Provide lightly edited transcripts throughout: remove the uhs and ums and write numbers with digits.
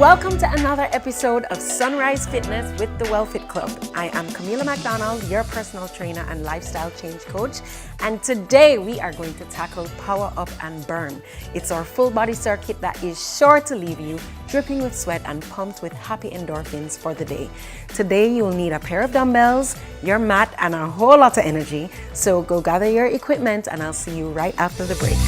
Welcome to another episode of Sunrise Fitness with the Wellfit Club. I am Camila McDonald, your personal trainer and lifestyle change coach. And today we are going to tackle Power Up and Burn. It's our full body circuit that is sure to leave you dripping with sweat and pumped with happy endorphins for the day. Today you will need a pair of dumbbells, your mat, and a whole lot of energy. So go gather your equipment and I'll see you right after the break.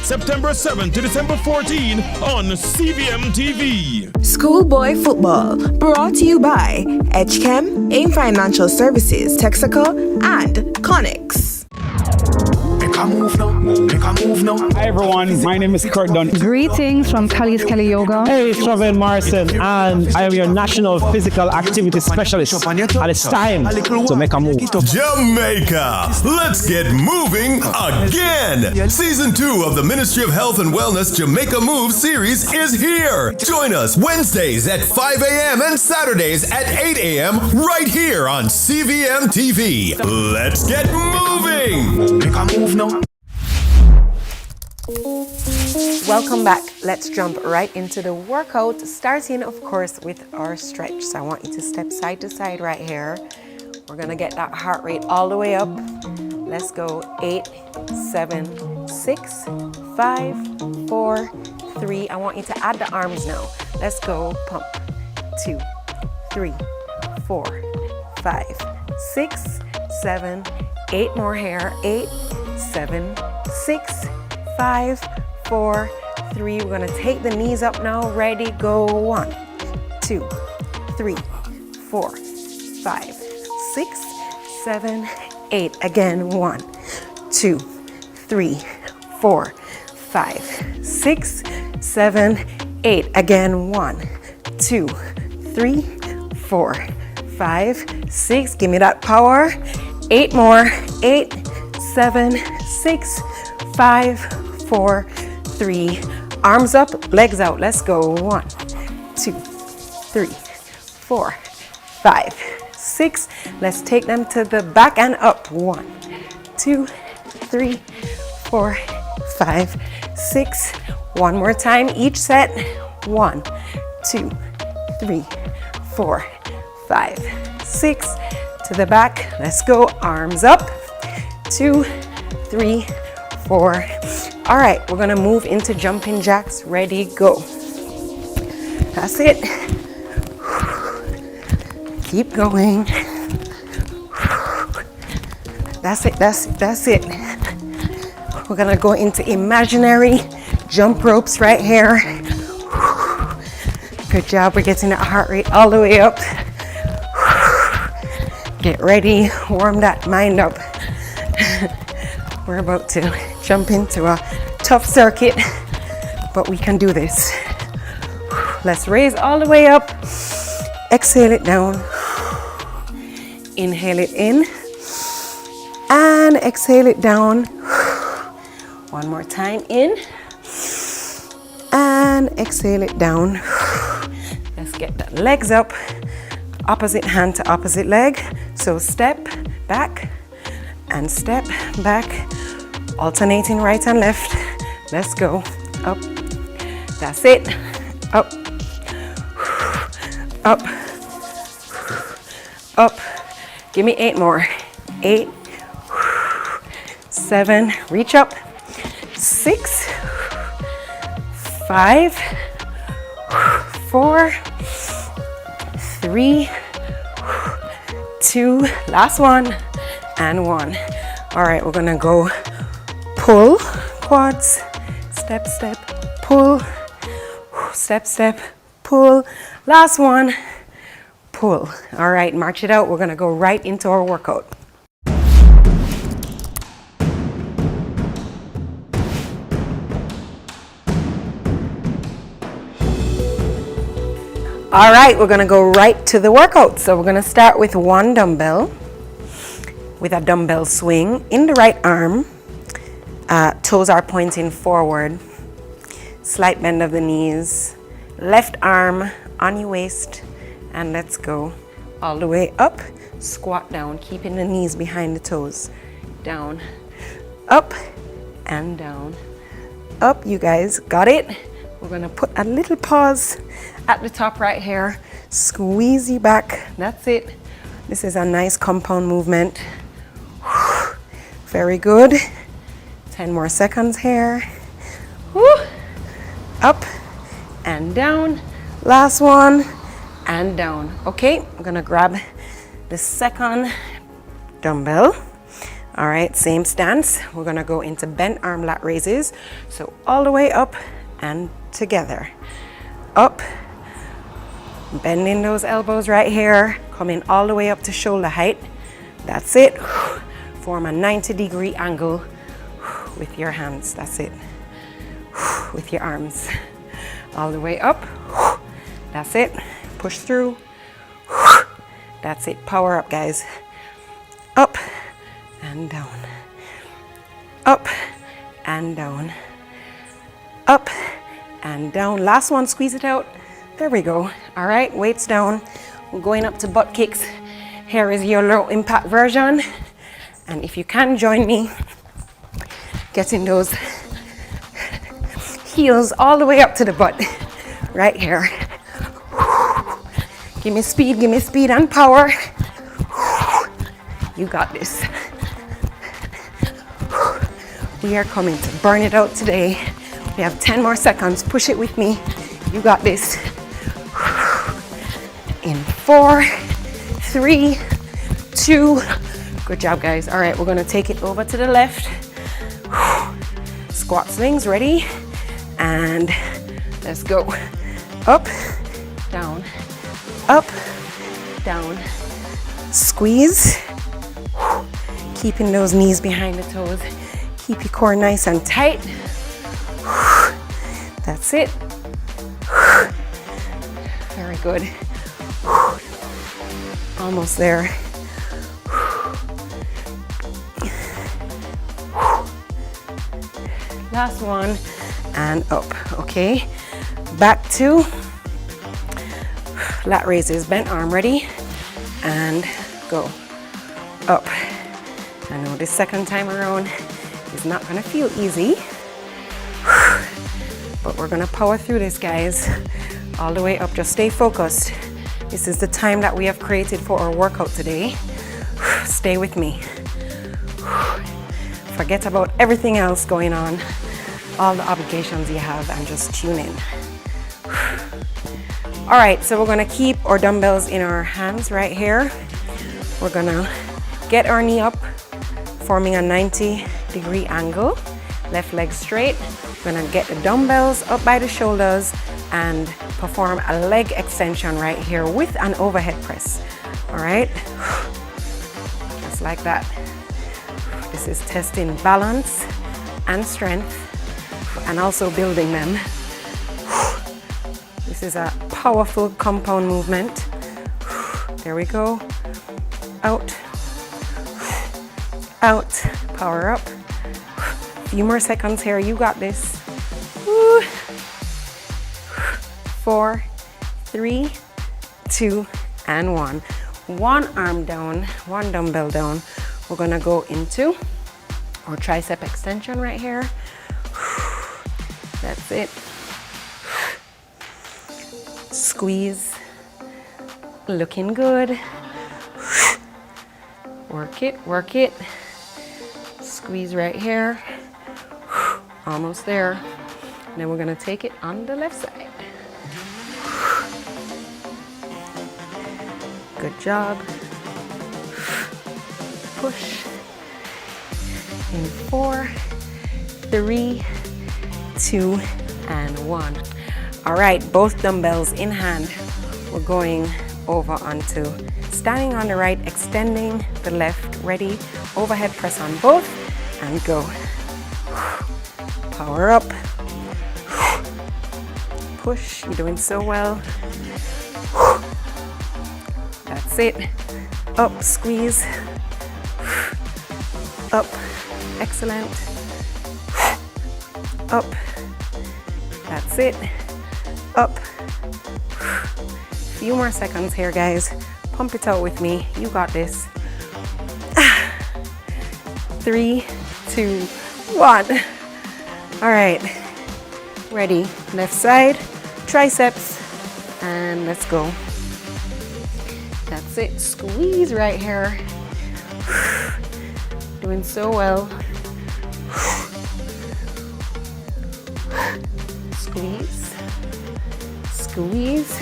September 7 to December 14 on CVM TV. Schoolboy Football, brought to you by Edgechem, AIM Financial Services, Texaco, and Connix. Hi everyone, my name is Kurt Dunn. Greetings from Kali's Kelly Yoga. Hey, it's Robin Morrison, and I am your National Physical Activity Specialist. And it's time to make a move. Jamaica, let's get moving again. Season 2 of the Ministry of Health and Wellness Jamaica Move series is here. Join us Wednesdays at 5 a.m. and Saturdays at 8 a.m. right here on CVM TV. Let's get moving. Make a move now. Welcome back. Let's jump right into the workout, starting of course with our stretch. So I want you to step side to side right here. We're gonna get that heart rate all the way up. Let's go 8, 7, 6, 5, 4, 3. I want you to add the arms now. Let's go pump. 2, 3, 4, 5, 6, 7, 8 more here. 8, 7, 6, 5, 4, 3. We're gonna take the knees up now. Ready, go. 1, 2, 3, 4, 5, 6, 7, 8. Again, 1, 2, 3, 4, 5, 6, 7, 8. Again, 1, 2, 3, 4, 5, 6. Give me that power. 8 more. 8, 7, 6, 5, 4, 3. Arms up, legs out. Let's go. 1, 2, 3, 4, 5, 6. Let's take them to the back and up. 1, 2, 3, 4, 5, 6. One more time each set. 1, 2, 3, 4, 5, 6. To the back. Let's go. Arms up. 2, 3, 4. All right, we're gonna move into jumping jacks. Ready, go. That's it. Keep going. That's it, that's it. We're gonna go into imaginary jump ropes right here. Good job, we're getting that heart rate all the way up. Get ready, warm that mind up. We're about to jump into a tough circuit, but we can do this. Let's raise all the way up. Exhale it down. Inhale it in. And exhale it down. One more time, in. And exhale it down. Let's get the legs up. Opposite hand to opposite leg. So step back and step back. Alternating right and left. Let's go. Up. That's it. Up. Up. Up. Give me 8 more. 8. 7. Reach up. 6. 5. 4. 3. 2. Last one. And 1. All right, we're gonna go pull, quads, step, step, pull, step, step, pull. Last one, pull. All right, march it out. We're gonna go right into our workout. All right, we're gonna go right to the workout. So we're gonna start with one dumbbell, with a dumbbell swing in the right arm. Toes are pointing forward. Slight bend of the knees. Left arm on your waist, and let's go all the way up. Squat down, keeping the knees behind the toes. Down, up, and down. Up, you guys, got it? We're gonna put a little pause at the top right here. Squeeze you back, that's it. This is a nice compound movement. Very good. 10 more seconds here. Woo. Up and down. Last one and down. Okay, I'm gonna grab the second dumbbell. All right, same stance. We're gonna go into bent arm lat raises. So all the way up and together. Up, bending those elbows right here, coming all the way up to shoulder height. That's it. Form a 90-degree angle with your hands. That's it. With your arms. All the way up. That's it. Push through. That's it. Power up, guys. Up and down. Up and down. Up and down. Last one, squeeze it out. There we go. All right, weights down. We're going up to butt kicks. Here is your low impact version. And if you can join me, getting those heels all the way up to the butt, right here. Give me speed and power. You got this. We are coming to burn it out today. We have 10 more seconds. Push it with me. You got this. In 4, 3, 2. Good job, guys. All right, we're gonna take it over to the left. Squat swings, ready? And let's go. Up, down, up, down. Squeeze. Keeping those knees behind the toes. Keep your core nice and tight. That's it. Very good. Almost there. Last one and up. Okay, back to lat raises, bent arm, ready? And go. Up. I know this second time around is not gonna feel easy, but we're gonna power through this, guys. All the way up, just stay focused. This is the time that we have created for our workout today. Stay with me. Forget about everything else going on, all the obligations you have, and just tune in. All right, so we're gonna keep our dumbbells in our hands right here. We're gonna get our knee up, forming a 90-degree angle. Left leg straight. We're gonna get the dumbbells up by the shoulders and perform a leg extension right here with an overhead press. All right, just like that. This is testing balance and strength and also building them. This is a powerful compound movement. There we go. Out, out, power up. Few more seconds here, you got this. 4, 3, 2, and 1. One arm down, one dumbbell down. We're gonna go into our tricep extension right here. That's it. Squeeze. Looking good. Work it, work it. Squeeze right here. Almost there. And then we're gonna take it on the left side. Good job. Push. In 4, 3, 2, and 1. All right, both dumbbells in hand. We're going over onto standing on the right, extending the left. Ready? Overhead press on both and go. Power up. Push. You're doing so well. That's it. Up, squeeze. Up. Excellent. Up. That's it. Up. Few more seconds here, guys. Pump it out with me. You got this. 3, 2, 1. All right. Ready. Left side, triceps, and let's go. That's it. Squeeze right here. Doing so well. Squeeze. Squeeze.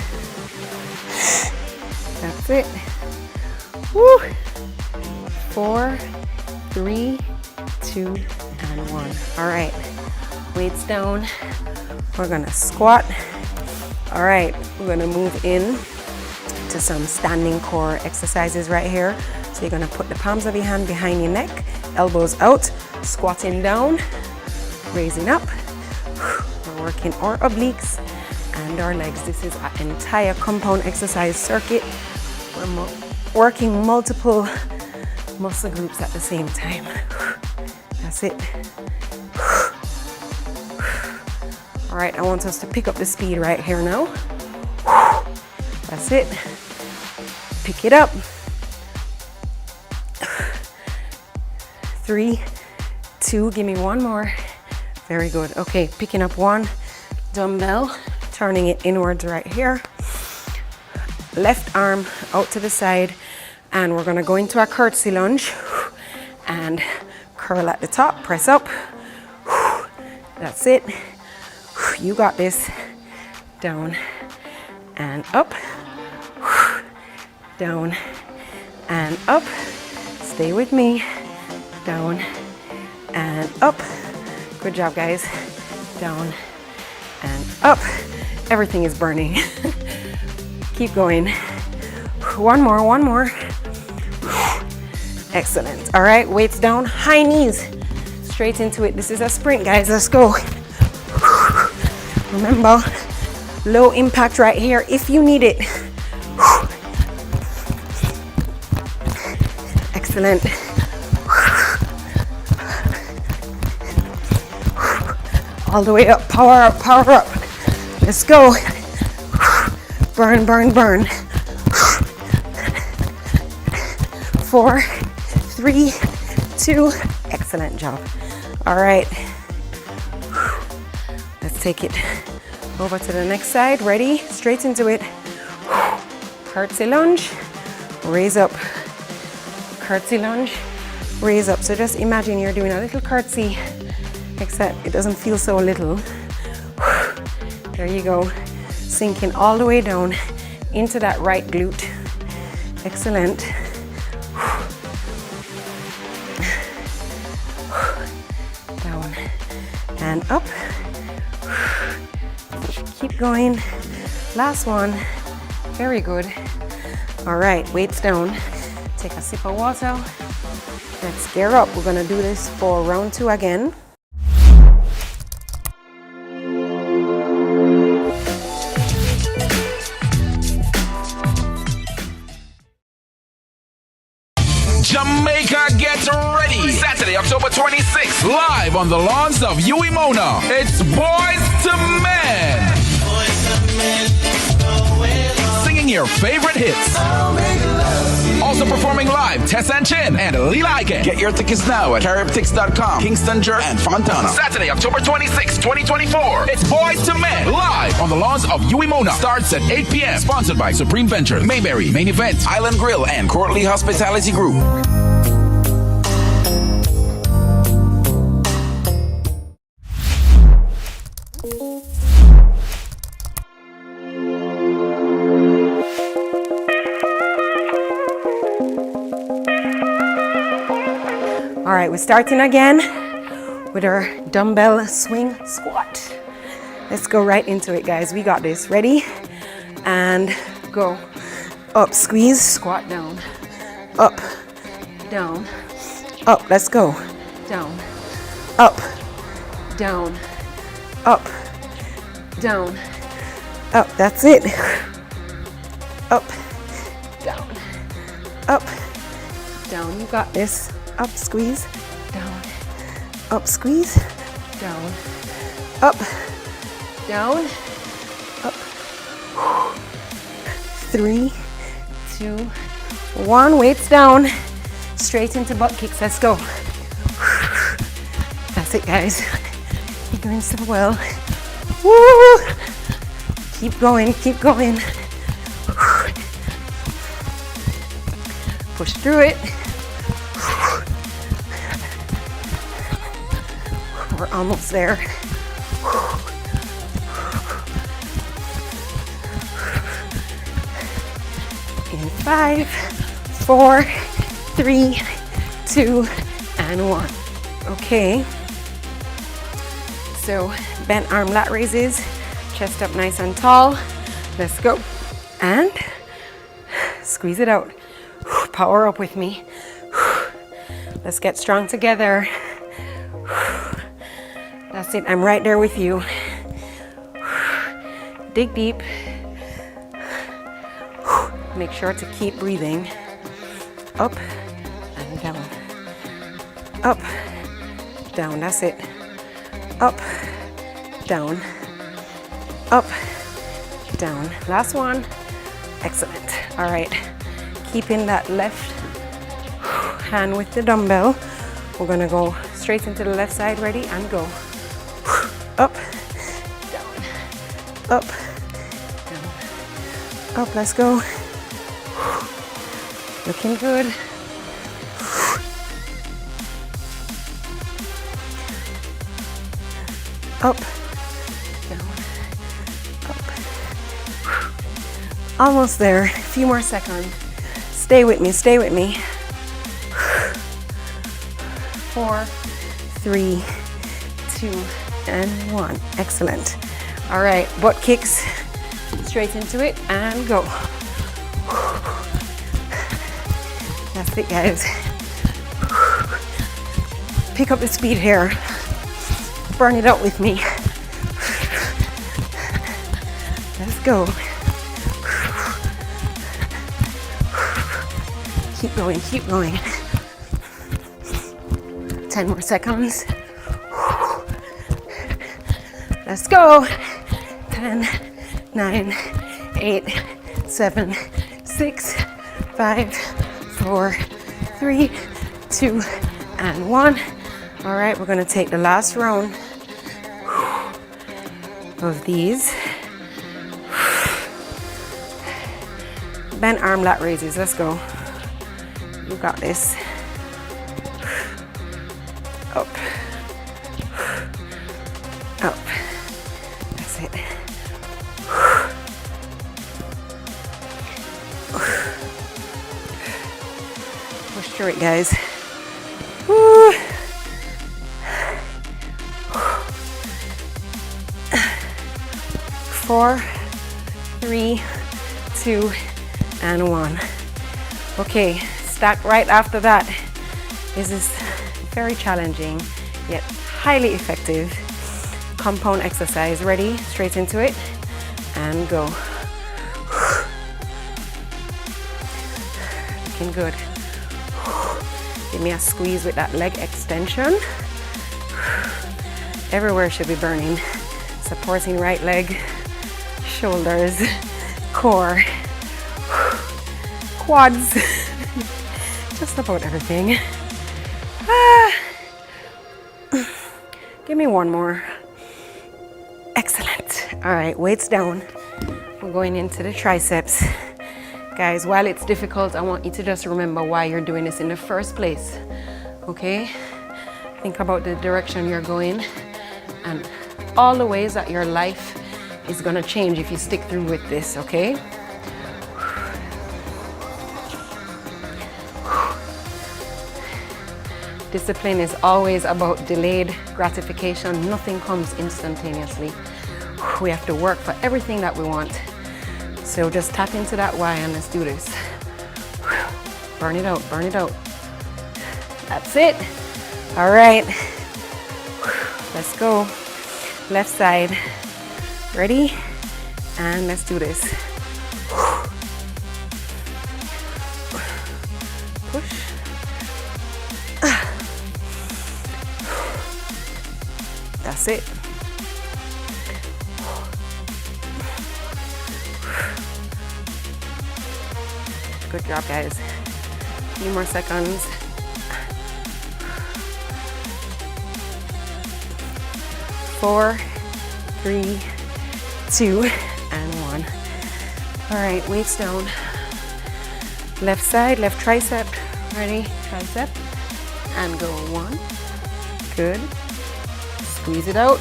That's it. Woo. 4, 3, 2, and 1. All right. Weights down. We're gonna squat. All right. We're gonna move in to some standing core exercises right here. So you're gonna put the palms of your hand behind your neck, elbows out, squatting down, raising up. We're working our obliques and our legs. This is an entire compound exercise circuit. We're working multiple muscle groups at the same time. That's it. All right, I want us to pick up the speed right here now. That's it. Pick it up. 3, 2, give me one more. Very good. Okay, picking up one dumbbell, turning it inwards right here. Left arm out to the side, and we're gonna go into a curtsy lunge and curl at the top, press up. That's it. You got this. Down and up. Down and up. Stay with me. Down and up. Good job, guys. Down and up. Everything is burning. Keep going. One more, one more. Excellent. All right, weights down, high knees. Straight into it. This is a sprint, guys. Let's go. Remember, low impact right here if you need it. Excellent. All the way up, power up, power up. Let's go. Burn, burn, burn. 4, 3, 2, excellent job. All right. Let's take it over to the next side. Ready? Straight into it. Curtsy lunge, raise up. Curtsy lunge, raise up. So just imagine you're doing a little curtsy, except it doesn't feel so little. There you go. Sinking all the way down into that right glute. Excellent. Down and up. Keep going. Last one. Very good. All right, weights down. Take a sip of water. Let's gear up. We're gonna do this for round 2 again. Jamaica, get ready! Saturday, October 26th, live on the lawns of Uemona. It's Boys to Men. Singing your favorite hits. Also performing live, Tess and Chin and Lee Lycan. Get your tickets now at caribtix.com, Kingston, Jer, and Fontana. Saturday, October 26th, 2024. It's Boys to Men, live on the lawns of Uemona. Starts at 8 p.m. Sponsored by Supreme Ventures, Mayberry, Main Event, Island Grill, and Courtly Hospitality Group. All right, we're starting again with our dumbbell swing squat. Let's go right into it, guys. We got this. Ready? And go. Up, squeeze, squat down. Up, down, up. Let's go. Down, up, down, up, down, up. That's it. Up, down, up, down. You got this. Up, squeeze, down, up, squeeze, down, up, down, up. 3, 2, 1. Weights down. Straight into butt kicks. Let's go. That's it, guys. You're doing so well. Woo! Keep going, keep going. Push through it. We're almost there. In 5, 4, 3, 2, and 1. Okay. So bent arm lat raises, chest up nice and tall. Let's go. And squeeze it out. Power up with me. Let's get strong together. That's it. I'm right there with you. Dig deep. Make sure to keep breathing. Up and down. Up, down. That's it. Up, down. Up, down. Last one. Excellent. All right. Keeping that left hand with the dumbbell. We're going to go straight into the left side. Ready? And go. Up, down. Up, down. Up. Let's go. Looking good. Up, down, up. Almost there. A few more seconds. Stay with me, stay with me. 4, 3, 2, and 1. Excellent. All right, butt kicks straight into it and go. That's it, guys. Pick up the speed here. Burn it out with me. Let's go. Keep going, keep going. 10 more seconds. Let's go. 10, 9, 8, 7, 6, 5, 4, 3, 2, and 1. All right, we're gonna take the last round of these. Bent arm lat raises, let's go. You got this. Up. Up. That's it. Push through it, guys. Woo. 4, 3, 2, and 1. Okay, stack right after that. This is very challenging, yet highly effective compound exercise. Ready? Straight into it, and go. Looking good. Give me a squeeze with that leg extension. Everywhere should be burning. Supporting right leg, shoulders, core, quads, just about everything. Give me one more. Excellent. All right, weights down. We're going into the triceps. Guys, while it's difficult, I want you to just remember why you're doing this in the first place, okay? Think about the direction you're going and all the ways that your life is gonna change if you stick through with this, okay? Discipline is always about delayed gratification. Nothing comes instantaneously. We have to work for everything that we want. So just tap into that why and let's do this. Burn it out, burn it out. That's it. All right. Let's go. Left side. Ready? And let's do this. Push. That's it. Good job, guys. A few more seconds. 4, 3, 2, and 1. All right, weights down. Left side, left tricep. Ready? Tricep. And go 1. Good. Squeeze it out.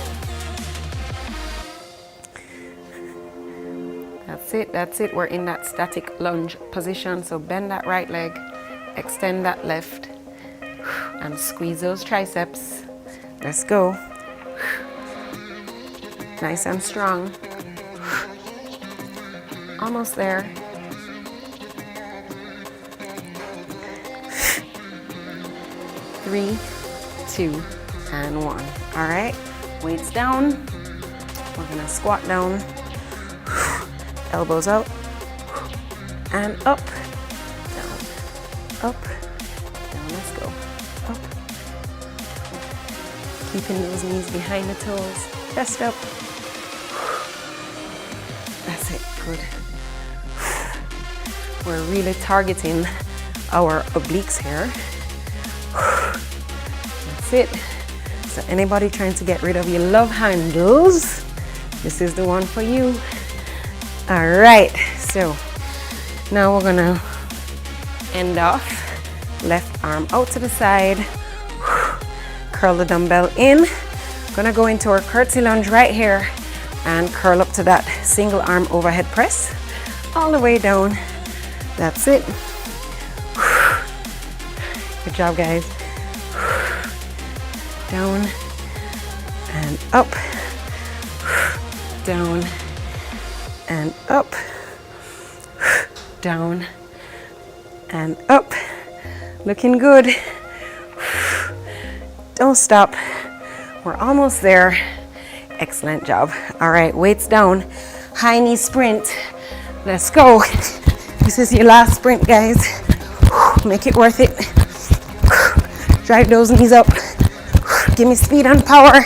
That's it, that's it. We're in that static lunge position. So bend that right leg, extend that left, and squeeze those triceps. Let's go. Nice and strong. Almost there. Three, 2, and 1. All right, weights down. We're gonna squat down. Elbows out and up, down, up, down. Let's go. Up. Keeping those knees behind the toes. Chest up. That's it. Good. We're really targeting our obliques here. That's it. So anybody trying to get rid of your love handles, this is the one for you. All right, so now we're gonna end off. Left arm out to the side. Curl the dumbbell in. Gonna go into our curtsy lunge right here and curl up to that single arm overhead press all the way down. That's it. Good job, guys. Down and up, down and up, down and up. Looking good. Don't stop. We're almost there. Excellent job. All right, weights down. High knee sprint. Let's go. This is your last sprint, guys. Make it worth it. Drive those knees up. Give me speed and power.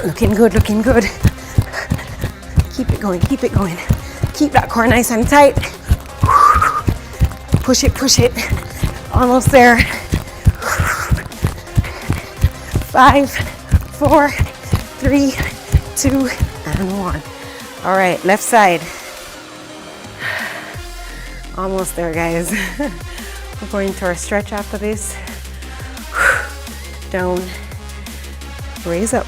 Looking good, looking good. Keep it going, keep it going. Keep that core nice and tight. Push it, push it. Almost there. 5, 4, 3, 2, and 1. All right, left side. Almost there, guys. We're going to our stretch after this. Down, raise up.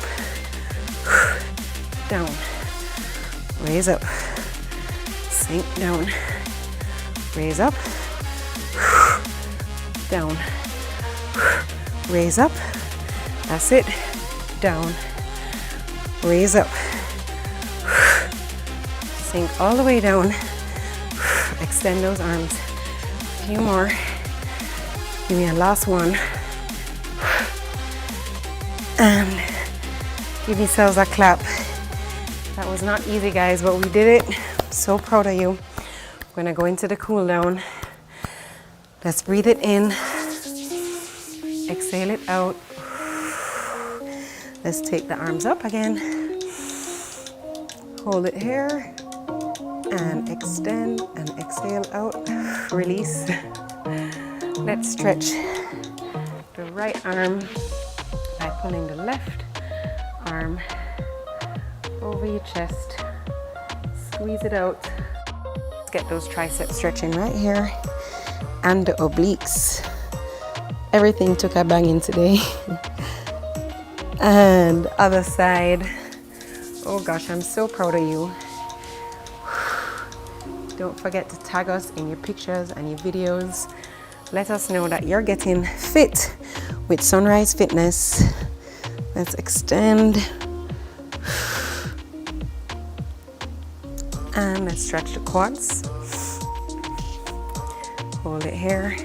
Down, raise up. Sink down, raise up. Down, raise up. That's it. Down, raise up. Sink all the way down. Extend those arms. A few more. Give me a last one. And give yourselves a clap. That was not easy, guys, but we did it. I'm so proud of you. We're gonna go into the cool down. Let's breathe it in. Exhale it out. Let's take the arms up again. Hold it here. And extend and exhale out. Release. Let's stretch the right arm by pulling the left arm over your chest. Squeeze it out. Let's get those triceps stretching right here. And the obliques. Everything took a banging today. And other side. Oh gosh, I'm so proud of you. Don't forget to tag us in your pictures and your videos. Let us know that you're getting fit with Sunrise Fitness. Let's extend. And let's stretch the quads. Hold it here.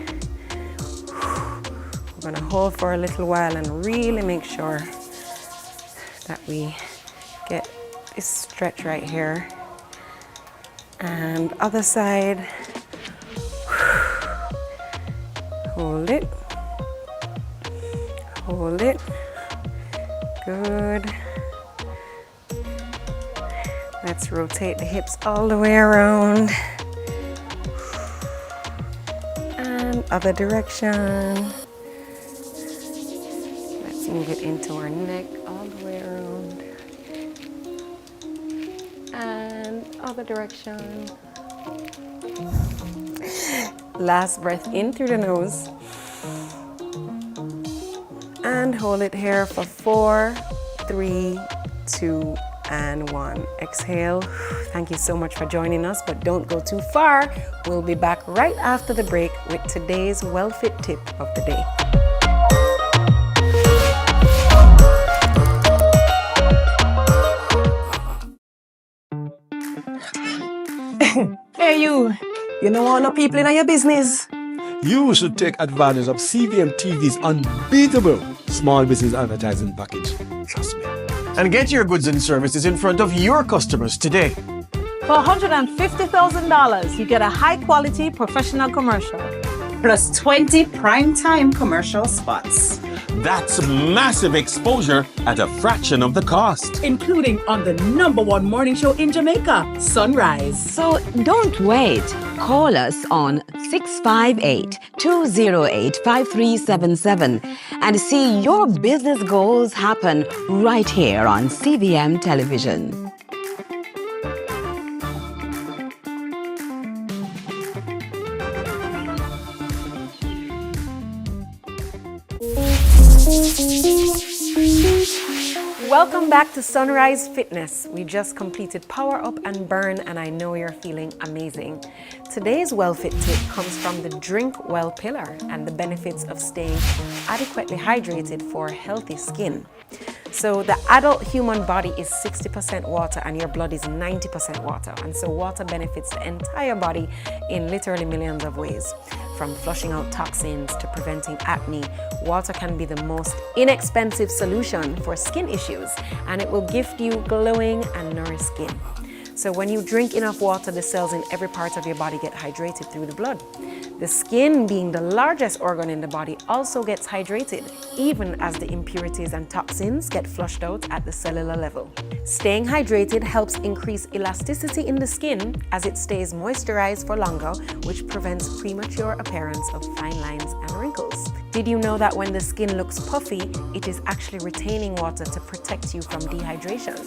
We're gonna hold for a little while and really make sure that we get this stretch right here. And other side. Hold it. Hold it. Good. Let's rotate the hips all the way around. And other direction. Let's move it into our neck all the way around. And other direction. Last breath in through the nose. And hold it here for 4, 3, 2, and 1. Exhale. Thank you so much for joining us, but don't go too far. We'll be back right after the break with today's Wellfit tip of the day. Hey you know all the people in your business? You should take advantage of CVM TV's unbeatable small business advertising package. Trust me. And get your goods and services in front of your customers today. For $150,000, you get a high-quality professional commercial. Plus 20 prime-time commercial spots. That's massive exposure at a fraction of the cost. Including on the #1 morning show in Jamaica, Sunrise. So don't wait. Call us on 658-208-5377 and see your business goals happen right here on CVM Television. Welcome back to Sunrise Fitness. We just completed Power Up and Burn, and I know you're feeling amazing. Today's Wellfit tip comes from the Drink Well pillar and the benefits of staying adequately hydrated for healthy skin. So the adult human body is 60% water and your blood is 90% water. And so water benefits the entire body in literally millions of ways. From flushing out toxins to preventing acne, water can be the most inexpensive solution for skin issues, and it will gift you glowing and nourished skin. So when you drink enough water, the cells in every part of your body get hydrated through the blood. The skin, being the largest organ in the body, also gets hydrated, even as the impurities and toxins get flushed out at the cellular level. Staying hydrated helps increase elasticity in the skin as it stays moisturized for longer, which prevents premature appearance of fine lines and wrinkles. Did you know that when the skin looks puffy, it is actually retaining water to protect you from dehydration?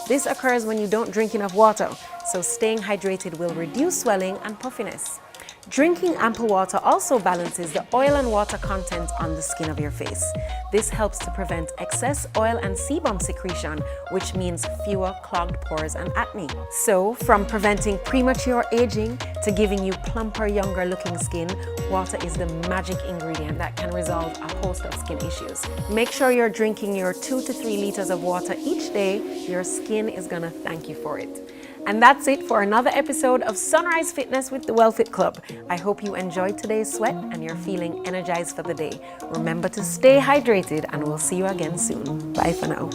This occurs when you don't drink enough water, so staying hydrated will reduce swelling and puffiness. Drinking ample water also balances the oil and water content on the skin of your face. This helps to prevent excess oil and sebum secretion, which means fewer clogged pores and acne. So, from preventing premature aging to giving you plumper, younger looking skin, water is the magic ingredient that can resolve a host of skin issues. Make sure you're drinking your 2 to 3 liters of water each day. Your skin is gonna thank you for it. And that's it for another episode of Sunrise Fitness with the Wellfit Club. I hope you enjoyed today's sweat and you're feeling energized for the day. Remember to stay hydrated, and we'll see you again soon. Bye for now.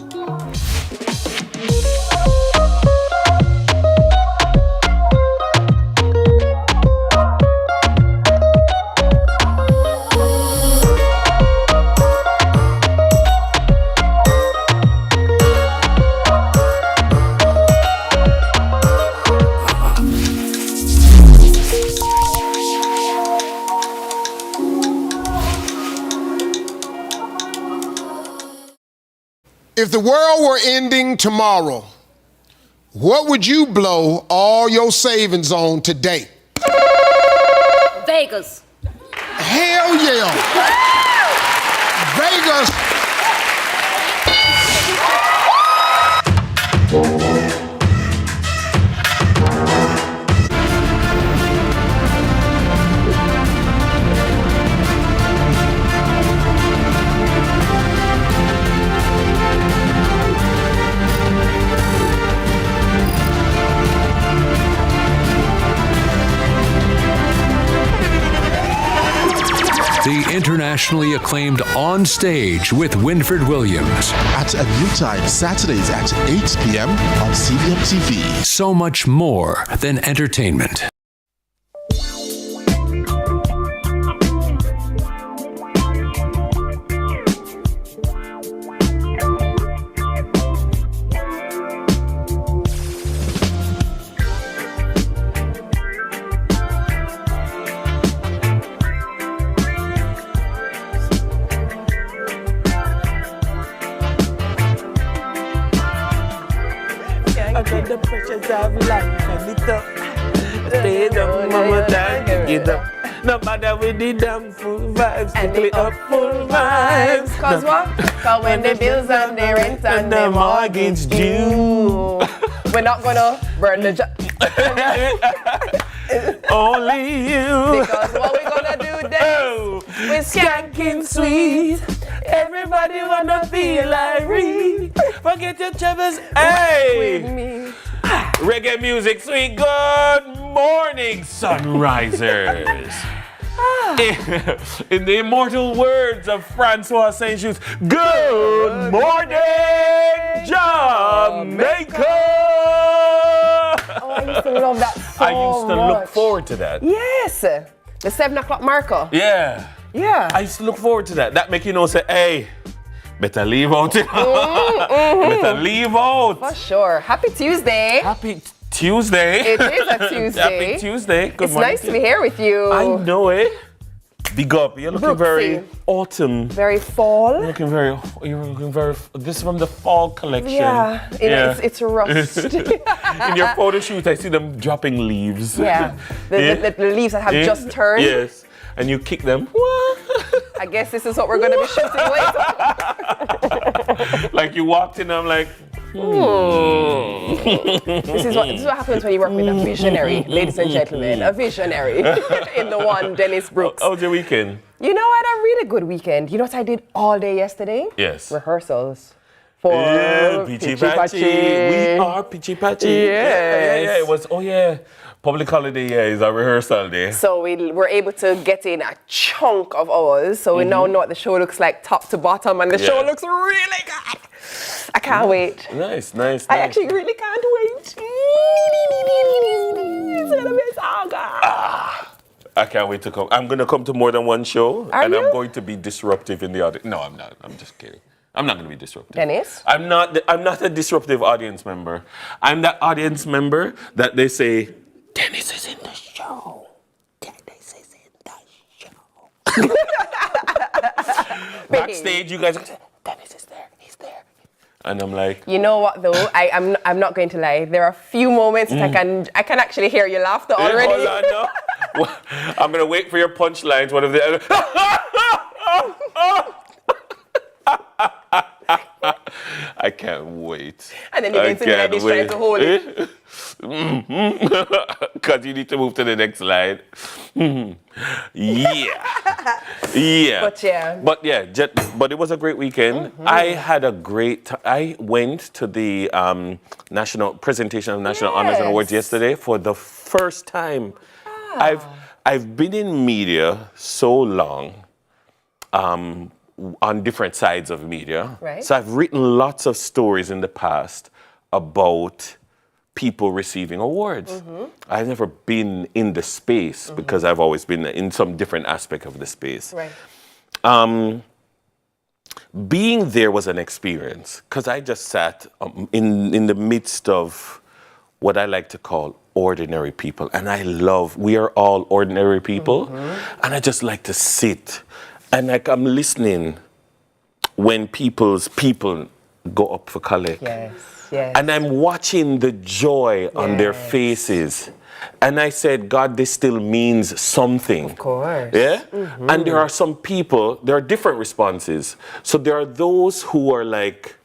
If the world were ending tomorrow, what would you blow all your savings on today? Vegas. Hell yeah. Vegas. The internationally acclaimed On Stage with Winford Williams. At a new time, Saturdays at 8 p.m. on CVM TV. So much more than entertainment. The pressures of life and it up. Stay down, mama, down, get up. No matter with the damn full vibes, and the up full vibes. Cause what? Cause when the bills and the rent and the mortgage due, we're not gonna burn the Only you. Because what we gonna do then? We're skanking sweet. Everybody wanna feel like Reed. Forget your troubles, hey! With me. Reggae music, sweet. Good morning, sunrisers. In the immortal words of Francois Saint-Just, good morning, Jamaica! Oh, I used to love that so I used to look forward to that. Yes, the 7 o'clock marker. Yeah. Yeah. I used to look forward to that. That make you know, say, hey, better leave out. Better leave out. For sure. Happy Tuesday. Happy Tuesday. It is a Tuesday. Happy Tuesday. Good it's morning. Nice to be here with you. I know it. Big up. You're looking very autumn. Very fall. You're looking very. This is from the fall collection. Yeah. It's rust. In your photo shoot, I see them dropping leaves. Yeah. The leaves that have just turned. Yes. And you kick them. I guess this is what we're going to be shooting later. Like you walked in, I'm like, This is what happens when you work with a visionary, ladies and gentlemen. A visionary in the one, Dennis Brooks. How was your weekend? You know, I had a really good weekend. You know what I did all day yesterday? Yes. Rehearsals. For Peachy Patchy. We are Peachy Patchy. Yes. Yeah. It was, public holiday, is a rehearsal day. So we were able to get in a chunk of hours. So we now know what the show looks like top to bottom, and the show looks really good. I can't wait. Nice. I actually really can't wait. It's gonna be so good. I can't wait to come. I'm going to come to more than one show. Are you? I'm going to be disruptive in the audience. No, I'm not. I'm just kidding. I'm not going to be disruptive. Dennis? I'm not a disruptive audience member. I'm that audience member that they say, Dennis is in the show. Dennis is in the show. Backstage, you guys say, Dennis is there. He's there. And I'm like, you know what though? I'm not going to lie. There are a few moments that I can actually hear your laughter already. Hold on, no. I'm gonna wait for your punchlines. One of the. I can't wait. And then you need to be like this trying to hold it. Because you need to move to the next slide. Yeah. But it was a great weekend. I had a great I went to the national presentation of National Honors and Awards yesterday for the first time. I've been in media so long. On different sides of media. Right. So I've written lots of stories in the past about people receiving awards. I've never been in the space because I've always been in some different aspect of the space. Right. Being there was an experience because I just sat in the midst of what I like to call ordinary people. And we are all ordinary people. And I just like to sit. And I'm listening when people's people go up for collect. Yes. And I'm watching the joy on their faces. And I said, God, this still means something. Of course. Yeah? And there are some people, there are different responses. So there are those who are like,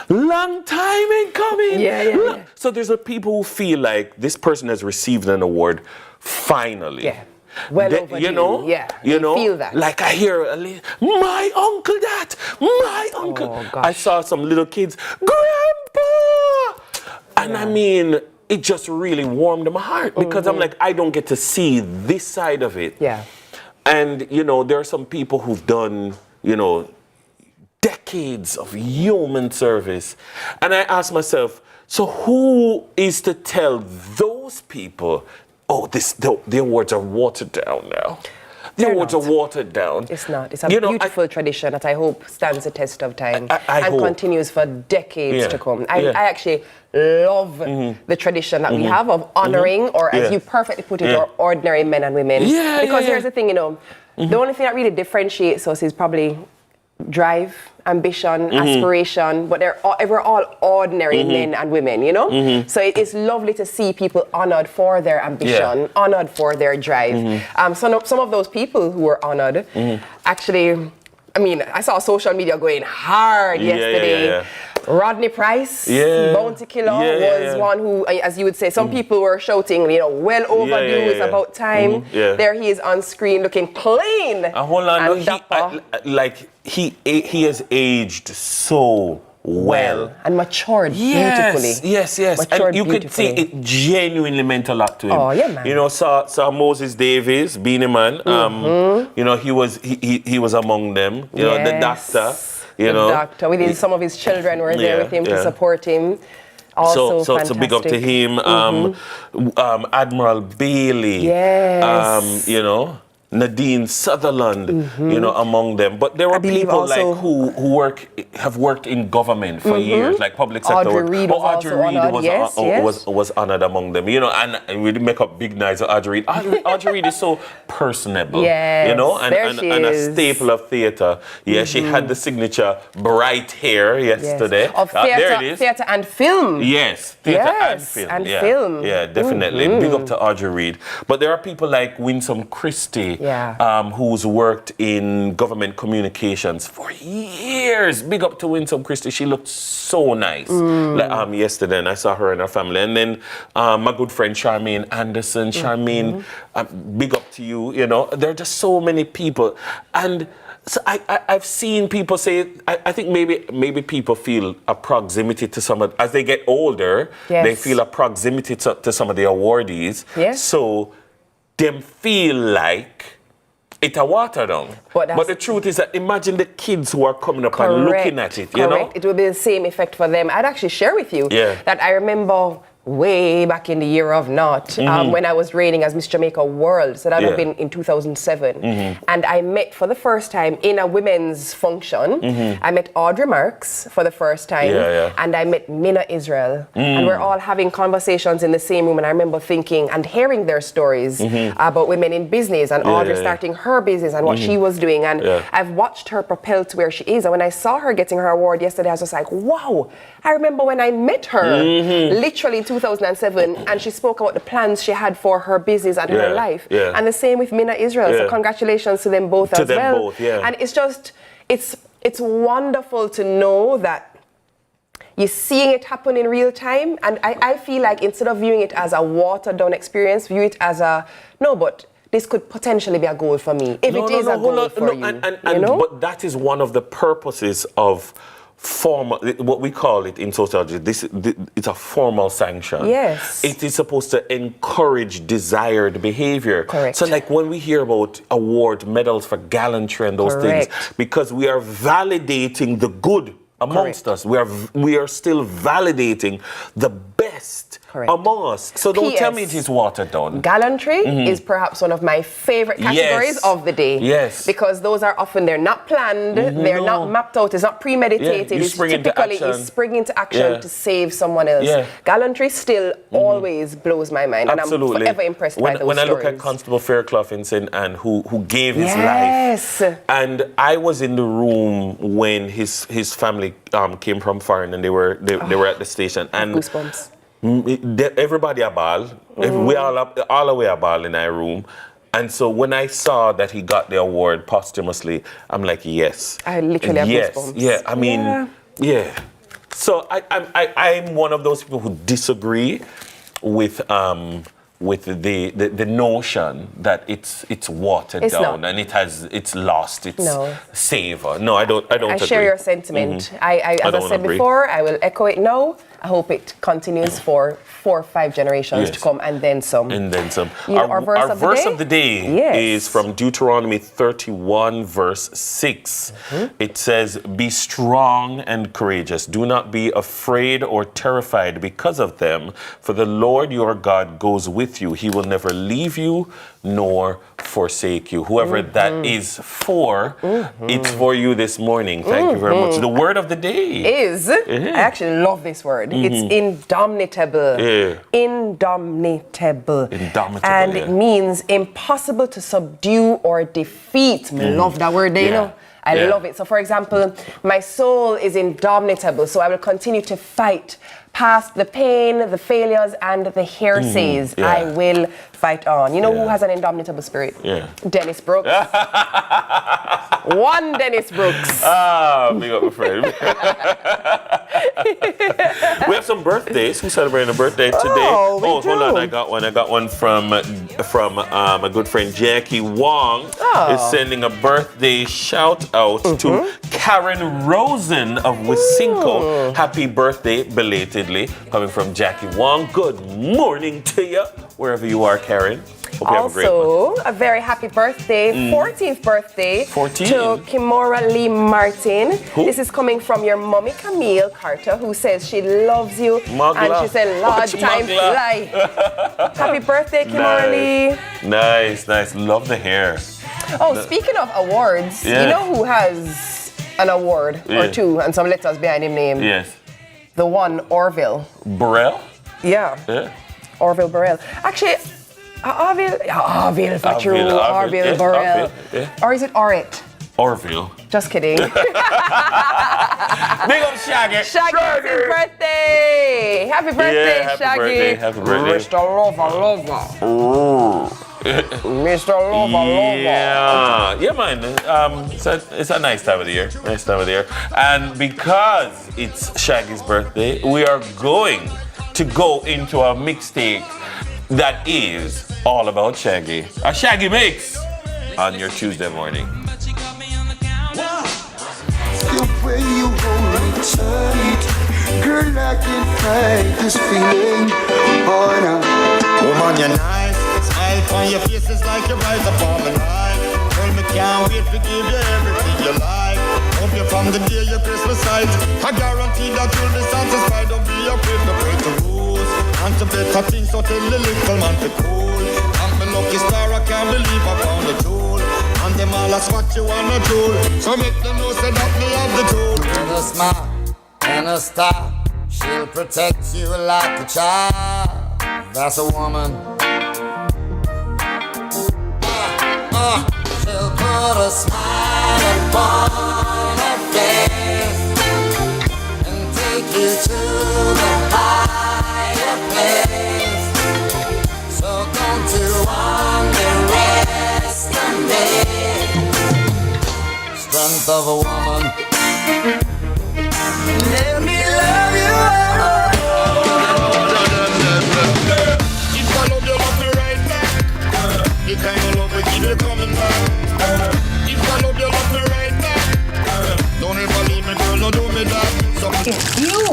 long time in coming. Yeah. So there's people who feel like this person has received an award finally. Yeah. Well overdue. You know, feel that. Like I hear my uncle that, my uncle. Oh, gosh. I saw some little kids, Grandpa! And I mean, it just really warmed my heart because I'm like, I don't get to see this side of it. Yeah. And, you know, there are some people who've done, you know, decades of human service. And I ask myself, so who is to tell those people, oh, the awards are watered down now? The awards are watered down. It's not. It's a beautiful tradition that I hope stands the test of time I and hope. Continues for decades to come. I actually love the tradition that we have of honoring, or as you perfectly put it, our ordinary men and women. Because here's the thing, you know, the only thing that really differentiates us is probably drive, ambition, aspiration, but we're all ordinary men and women, you know? So it's lovely to see people honored for their ambition, honored for their drive. Some of those people who were honored actually, I mean, I saw social media going hard yesterday. Rodney Price, Bounty Killer, was one who, as you would say, some people were shouting, you know, well overdue, it's about time. There he is on screen looking clean. Hold on, he has aged so well. And matured beautifully. Yes. And you could see it genuinely meant a lot to him. Oh, yeah, man. You know, saw Moses Davis, Beanie Man. You know, he was among them. You know, the doctor. You know, doctor with some of his children were there with him to support him. Also so big up to him. Admiral Bailey. You know, Nadine Sutherland, you know, among them. But there were people like who have worked in government for years, like public sector. Audrey Reid was honored among them, you know, and we make up big nights of Audrey Reid. Audrey Reid is so personable, you know, and a staple of theatre. Yeah, she had the signature bright hair yesterday. Of theatre and film. Yes, theatre and film. Yeah, definitely. Big up to Audrey Reid. But there are people like Winsome Christie, who's worked in government communications for years. Big up to Winsome Christie. She looked so nice. Like, yesterday, and I saw her and her family. And then my good friend Charmaine Anderson. Charmaine, big up to you. You know, there are just so many people. And so I've seen people say, I think maybe people feel a proximity to some of, as they get older, they feel a proximity to some of the awardees. So them feel like it's a water down. But the truth is that imagine the kids who are coming up and looking at it, you know? It will be the same effect for them. I'd actually share with you that I remember way back in the year of naught, when I was reigning as Miss Jamaica World. So that would have been in 2007. And I met for the first time in a women's function. I met Audrey Marks for the first time. And I met Mina Israel. And we're all having conversations in the same room. And I remember thinking and hearing their stories about women in business and Audrey starting her business and what she was doing. And I've watched her propel to where she is. And when I saw her getting her award yesterday, I was just like, wow. I remember when I met her, literally in 2007, and she spoke about the plans she had for her business and her life. And the same with Mina Israel. So congratulations to them both as well. And it's just, it's wonderful to know that you're seeing it happen in real time. And I feel like instead of viewing it as a watered down experience, view it as but this could potentially be a goal for me. If it is a goal for you. You know? But that is one of the purposes of formal, what we call it in sociology, it's a formal sanction. Yes. It is supposed to encourage desired behavior. Correct. So like when we hear about award medals for gallantry and those things, because we are validating the good amongst us, we are still validating the best among us. So don't tell me it is watered down. Gallantry is perhaps one of my favorite categories of the day. Yes. Because those are often, they're not planned, they're not mapped out, it's not premeditated. It's typically you spring into action to save someone else. Gallantry still always blows my mind. Absolutely. And I'm forever impressed by those When I look stories. at Constable Fairclough and who gave his life. And I was in the room when his family came from foreign and they were at the station. And goosebumps. Everybody a ball. We all the way a ball in our room. And so when I saw that he got the award posthumously, I'm like, yes. I literally have goosebumps. Yeah, I mean, So I'm one of those people who disagree with the notion that it's watered down and it's lost its savor. No, I don't agree. I share your sentiment. As I said before, I will echo it now. I hope it continues for 4 or 5 generations to come, and then some. And then some. You know, our verse of the day is from Deuteronomy 31, verse 6. It says, "Be strong and courageous. Do not be afraid or terrified because of them, for the Lord your God goes with you. He will never leave you nor forsake you." Whoever that is for, it's for you this morning. Thank you very much. The word of the day is, I actually love this word. It's indomitable. Indomitable. And it means impossible to subdue or defeat. I love that word, you know. I love it. So, for example, my soul is indomitable, so I will continue to fight past the pain, the failures, and the heresies. I will fight on. You know who has an indomitable spirit? Dennis Brooks. One Dennis Brooks. Big up, my friend. We have some birthdays. Who's celebrating a birthday today? Hold on. I got one from a good friend, Jackie Wong. Is sending a birthday shout out to Karen Rosen of Wysinco. Happy birthday, belatedly, coming from Jackie Wong. Good morning to you, wherever you are, Karen. Hope you have a great one. Also, a very happy birthday, 14th birthday to Kimora Lee Martin. This is coming from your mommy Camille Carter, who says she loves you. And she said, "Lord, time fly." Happy birthday, Kimora Lee. Nice. Love the hair. Speaking of awards, you know who has an award or two and some letters behind his name? Yes. The one, Orville. Burrell? Yeah. Orville Burrell. Actually, Orville Burrell. Or is it Orrit? Orville. Just kidding. Big up Shaggy. Shaggy, it's his birthday. Happy birthday, Shaggy. Happy birthday. Mr. Lover. Mr. Lover. Yeah, man. It's a nice time of the year. And because it's Shaggy's birthday, we are going to go into a mixtape that is all about Shaggy. A Shaggy mix on your Tuesday morning. The way you hold me tight, girl, I can fight this feeling. Oh, no. Woman, you're nice. Smile on your face is like you rise upon the night. Girl, me can't wait to give you everything you like. Hope you from the day your Christmas sight. I guarantee that you'll be satisfied. Don't be afraid to break the rules. And to better things, so tell the little man to cool. I'm the lucky star, I can't believe I found a jewel. And them all ask what you wanna do. So make them know say that me have the tool. With a smile and a star, she'll protect you like a child. That's a woman. She'll put a smile upon her face and take you to the higher place. So don't you underestimate strength of a woman. Let me love you. If I love you, love me right back. The kind of love we keep you coming back. If I love you, love me right back. Don't ever leave me, girl, don't do me that. It's you.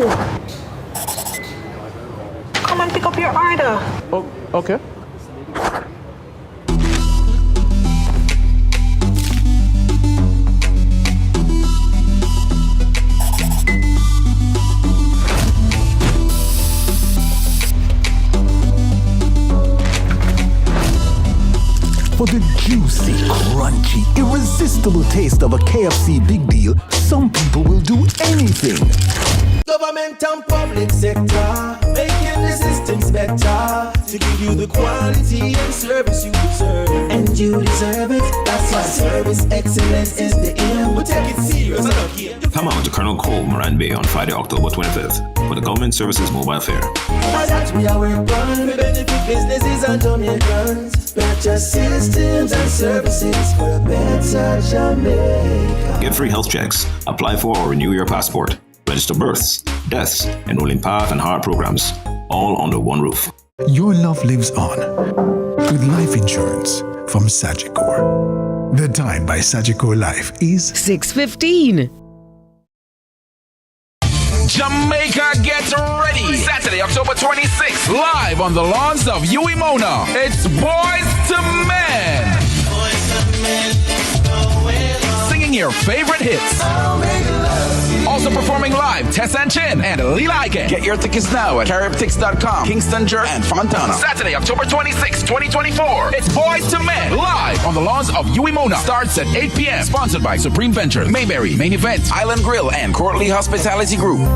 Come and pick up your order. Oh, okay. For the juicy, crunchy, irresistible taste of a KFC big deal, some people will do anything. Government and public sector, making the systems better to give you the quality and service you deserve. And you deserve it. That's why service excellence is the aim. We take it serious. I don't care. Come out to Colonel Cole, Moran Bay on Friday, October 25th for the Government Services Mobile Fair. That's we are work on. We benefit businesses and Jamaicans. Better systems and services for a better Jamaica. Get free health checks, apply for or renew your passport, register births, deaths, enroll in PATH and heart programs, all under one roof. Your love lives on with life insurance from Sagicor. The time by Sagicor Life is 6:15. Jamaica get ready. Saturday, October 26th, live on the lawns of Mona. It's Boys to Men. Singing your favorite hits. Also performing live, Tess and Chin and Lila. Get your tickets now at currytix.com, Kingston, and Fontana. Saturday, October 26, 2024. It's Boys to Men, live on the lawns of Mona. Starts at 8 p.m. Sponsored by Supreme Ventures, Mayberry, Main Event, Island Grill, and Courtly Hospitality Group.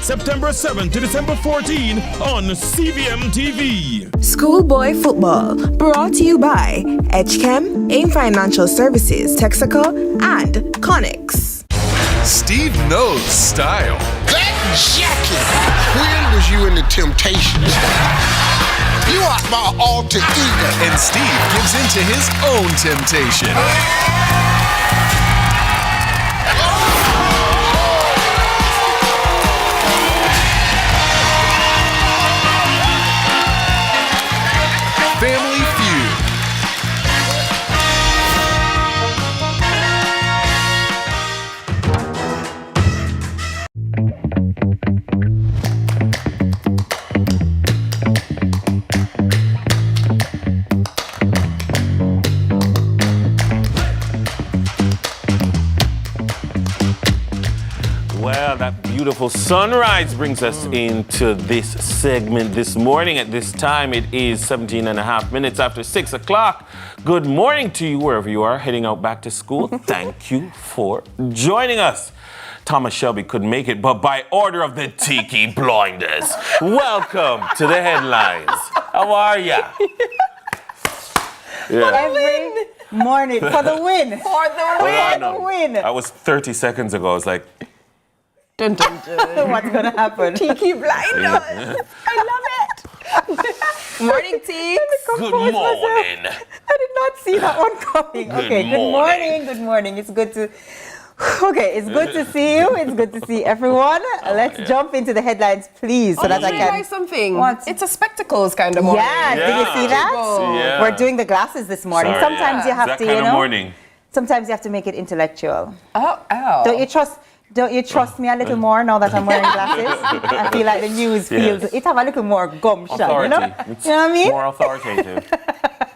September 7 to December 14 on CVM TV. Schoolboy Football, brought to you by Edgechem, AIM Financial Services, Texaco, and Connix. Steve knows style. That jacket! When was you in the Temptations? You are my alter ego. And Steve gives in to his own temptation. Family Feud. Well, that beautiful sunrise brings us into this segment this morning. At this time, it is 17 and a half minutes after 6 o'clock. Good morning to you wherever you are heading out back to school. Thank you for joining us. Thomas Shelby couldn't make it, but by order of the Tiki Blinders, welcome to the headlines. How are ya? Every morning for the win. For the win. I was 30 seconds ago. I was like, dun, dun, dun. What's going to happen? Tiki Blinders. I love it. Morning, Teeks. Good morning. I did not see that one coming. Good morning. Good morning. It's good to... Okay, it's good to see you. It's good to see everyone. Let's jump into the headlines, please, so that I can... Try something. What? It's a spectacles kind of morning. Yeah, did you see that? Yeah. We're doing the glasses this morning. Sorry, sometimes you have that to, kind you of know... morning. Sometimes you have to make it intellectual. Oh. Don't you trust me a little more now that I'm wearing glasses? I feel like the news feels... It have a little more gumption, you know? It's you know what I mean? more authoritative.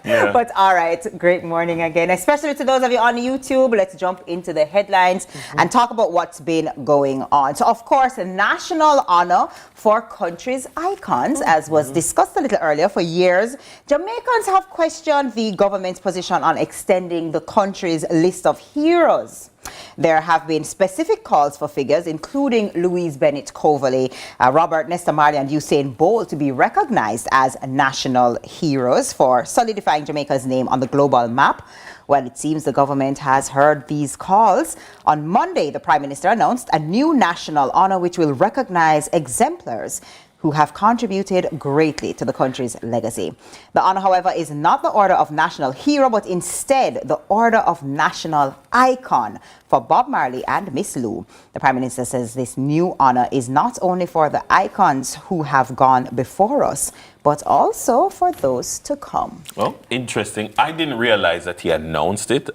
Yeah. But all right, great morning again, especially to those of you on YouTube. Let's jump into the headlines and talk about what's been going on. So, of course, a national honor for country's icons, as was discussed a little earlier. For years, Jamaicans have questioned the government's position on extending the country's list of heroes. There have been specific calls for figures, including Louise Bennett Coverley, Robert Nesta Marley, and Usain Bolt to be recognized as national heroes for solidifying Jamaica's name on the global map. Well, it seems the government has heard these calls. On Monday, the Prime Minister announced a new national honor which will recognize exemplars who have contributed greatly to the country's legacy. The honor, however, is not the Order of National Hero, but instead the Order of National Icon for Bob Marley and Miss Lou. The Prime Minister says this new honor is not only for the icons who have gone before us, but also for those to come. Well, interesting. I didn't realize that he announced it.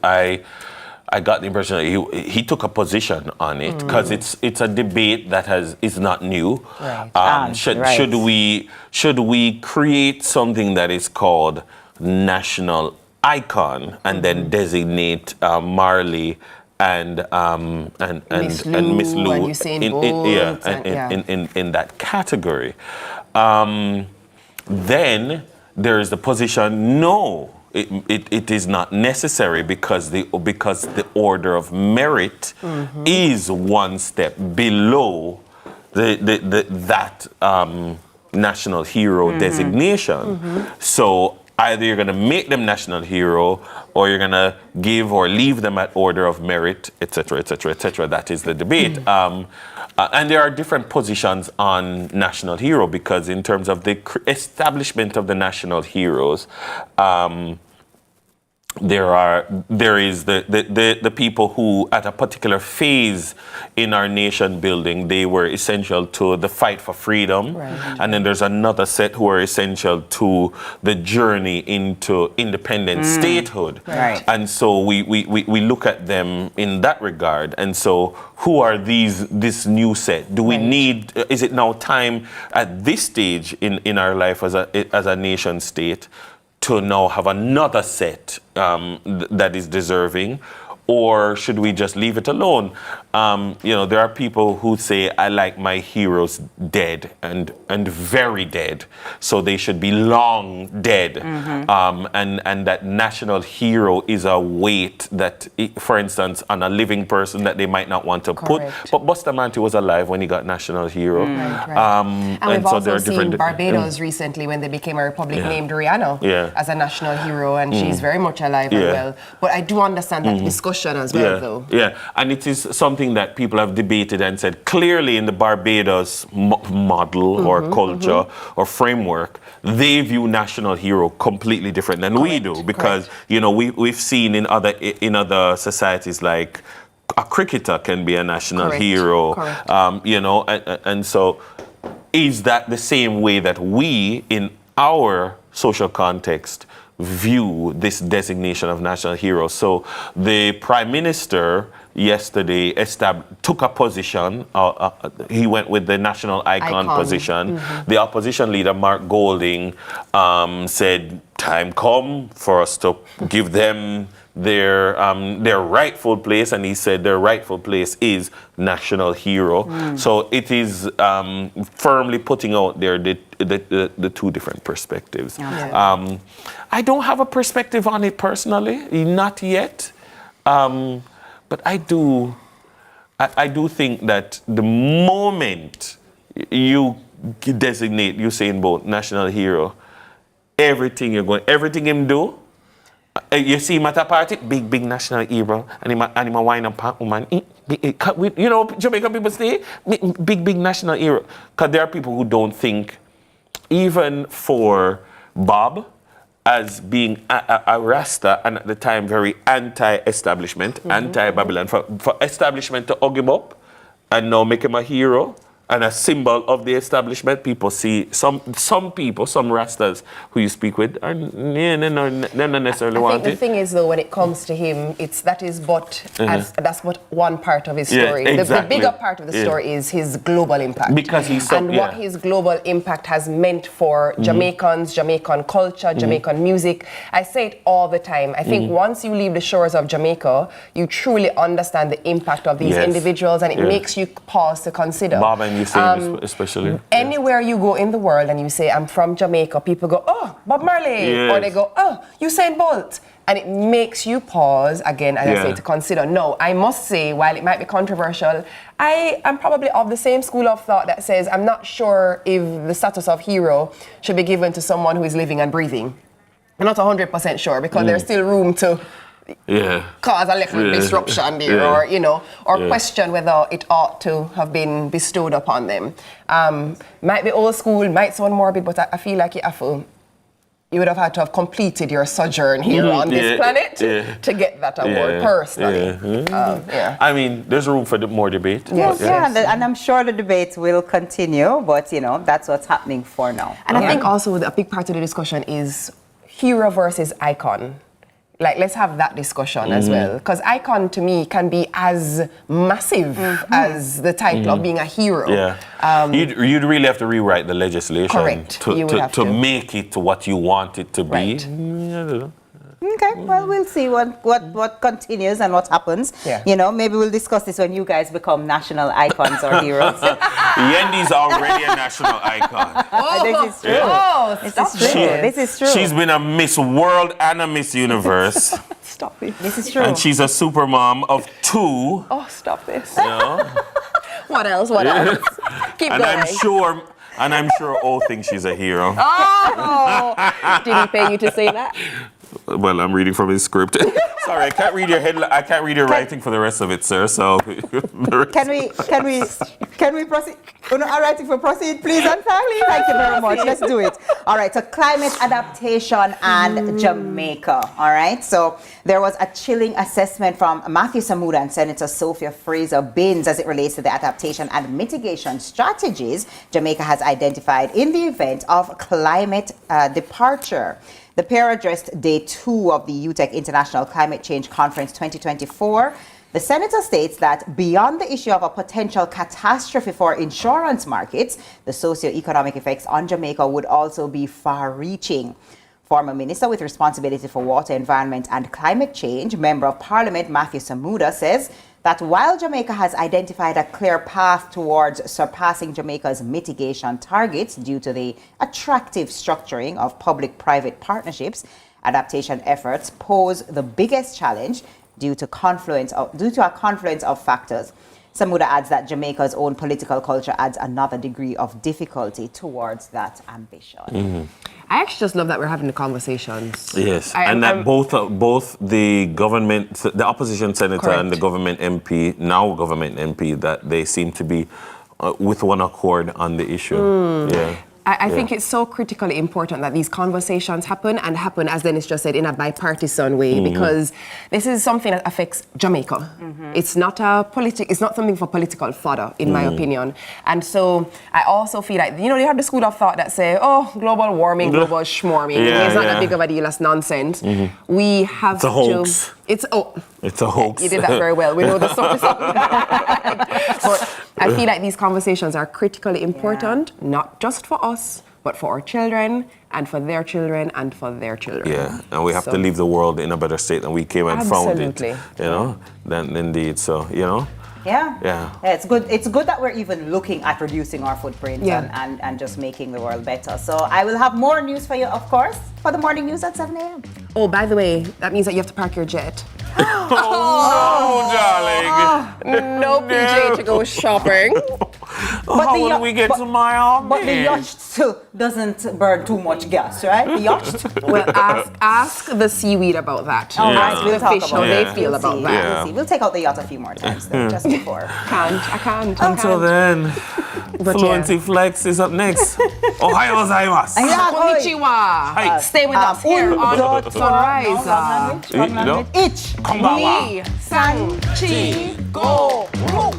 I got the impression that he took a position on it because it's a debate that is not new. Right. Should we create something that is called national icon and then designate Marley and Miss Lou in that category? Then there is the position no. It is not necessary because the order of merit is one step below that national hero designation. So either you're going to make them national hero, or you're going to give or leave them at order of merit, etc., etc., etc. That is the debate. And there are different positions on national hero, because in terms of the establishment of the national heroes, there is the people who at a particular phase in our nation building, they were essential to the fight for freedom. And then there's another set who are essential to the journey into independent statehood. And so we look at them in that regard. And so who are this new set? Do we need, is it now time at this stage in our life as a nation state to now have another set that is deserving, or should we just leave it alone? There are people who say, I like my heroes dead and very dead, so they should be long dead. And that national hero is a weight that, for instance, on a living person that they might not want to put. But Bustamante was alive when he got national hero. And we've also seen Barbados recently, when they became a republic, named Rihanna as a national hero, and she's very much alive and well. But I do understand that discussion as well, though. And it is something that people have debated and said clearly in the Barbados model or culture or framework, they view national hero completely different than we do, because we've seen in other societies, like a cricketer can be a national hero, and so is that the same way that we in our social context view this designation of national hero? So the Prime Minister yesterday took a position. He went with the national icon position. The opposition leader, Mark Golding, said, time come for us to give them their rightful place, and he said their rightful place is national hero. So it is firmly putting out there the two different perspectives. I don't have a perspective on it personally, not yet, but I do think that the moment you designate Usain Bolt national hero, everything him do. You see him at a party, big national hero, and him a wine and pack woman. Jamaican people say, big national hero. Because there are people who don't think, even for Bob, as being a Rasta, and at the time very anti-establishment, anti-Babylon, for establishment to hug him up and now make him a hero and a symbol of the establishment. People see some people, some Rastas who you speak with, are not necessarily want it. I think the thing is, though, when it comes to him, that's but one part of his story. The bigger part of the story is his global impact. Because he's what his global impact has meant for Jamaicans, Jamaican culture, Jamaican music. I say it all the time. I think once you leave the shores of Jamaica, you truly understand the impact of these individuals, and it makes you pause to consider. Bob and Usain especially. Anywhere you go in the world and you say, I'm from Jamaica, people go, oh, Bob Marley. Or they go, oh, Usain Bolt. And it makes you pause, again, as I say, to consider. No, I must say, while it might be controversial, I am probably of the same school of thought that says, I'm not sure if the status of hero should be given to someone who is living and breathing. I'm not 100% sure, because there's still room to cause a little disruption there, or question whether it ought to have been bestowed upon them. Might be old school, might sound morbid, but I feel like you would have had to have completed your sojourn here on this planet to get that award personally. I mean, there's room for more debate. And I'm sure the debate will continue, but that's what's happening for now. And I think also a big part of the discussion is hero versus icon. Like, let's have that discussion as well. Because icon, to me, can be as massive as the title of being a hero. You'd really have to rewrite the legislation to make it what you want it to be. Okay, well, we'll see what continues and what happens. Maybe we'll discuss this when you guys become national icons or heroes. Yendi's already a national icon. This is true. This is true. She's been a Miss World and a Miss Universe. Stop it. This is true. And she's a super mom of 2. Oh, stop this. What else? What else? Keep and going. I'm sure O thinks she's a hero. Oh! Did he pay you to say that? Well, I'm reading from his script. Sorry, I can't read your headline. I can't read your writing for the rest of it, sir. So Can we proceed? Are writing for proceed, please, and family? Thank you very much. Let's do it. All right. So climate adaptation and Jamaica. All right. So there was a chilling assessment from Matthew Samuda and Senator Sophia Fraser-Binns as it relates to the adaptation and mitigation strategies Jamaica has identified in the event of climate departure. The pair addressed Day 2 of the UTEC International Climate Change Conference 2024. The senator states that beyond the issue of a potential catastrophe for insurance markets, the socio-economic effects on Jamaica would also be far-reaching. Former Minister with responsibility for water, environment and climate change, Member of Parliament Matthew Samuda says that while Jamaica has identified a clear path towards surpassing Jamaica's mitigation targets due to the attractive structuring of public-private partnerships, adaptation efforts pose the biggest challenge due to a confluence of factors. Samuda adds that Jamaica's own political culture adds another degree of difficulty towards that ambition. Mm-hmm. I actually just love that we're having the conversations. Yes, that both the government, the opposition senator Correct. and the government MP, now government MP, that they seem to be with one accord on the issue. Yeah. I think it's so critically important that these conversations happen, as Dennis just said, in a bipartisan way, because this is something that affects Jamaica. It's not it's not something for political fodder, in my opinion. And so I also feel like, you have the school of thought that say, oh, global warming, global schmorming. It's not that big of a deal, that's nonsense. We have It's a hoax. It's a hoax. You did that very well. We know the source. But I feel like these conversations are critically important, not just for us, but for our children and for their children and for their children. Yeah, and we have to leave the world in a better state than we came and found it. Absolutely. Then indeed. So, Yeah, it's good. It's good that we're even looking at reducing our footprint and just making the world better. So I will have more news for you, of course, for the morning news at 7 a.m. Oh, by the way, that means that you have to park your jet. Oh, darling. No PJ to go shopping. How will we get to Miami? But the yacht still doesn't burn too much gas, right? The yacht. Well, ask the seaweed about that. Ask the fish how they feel about that. We'll see. We'll take out the yacht a few more times, though, just before. I can't. Until then, Fluency Flex is up next. Ohio gozaimasu. Konnichiwa. Stay with us here on Sunrise. Ich. Ni, san, chi, go, ro.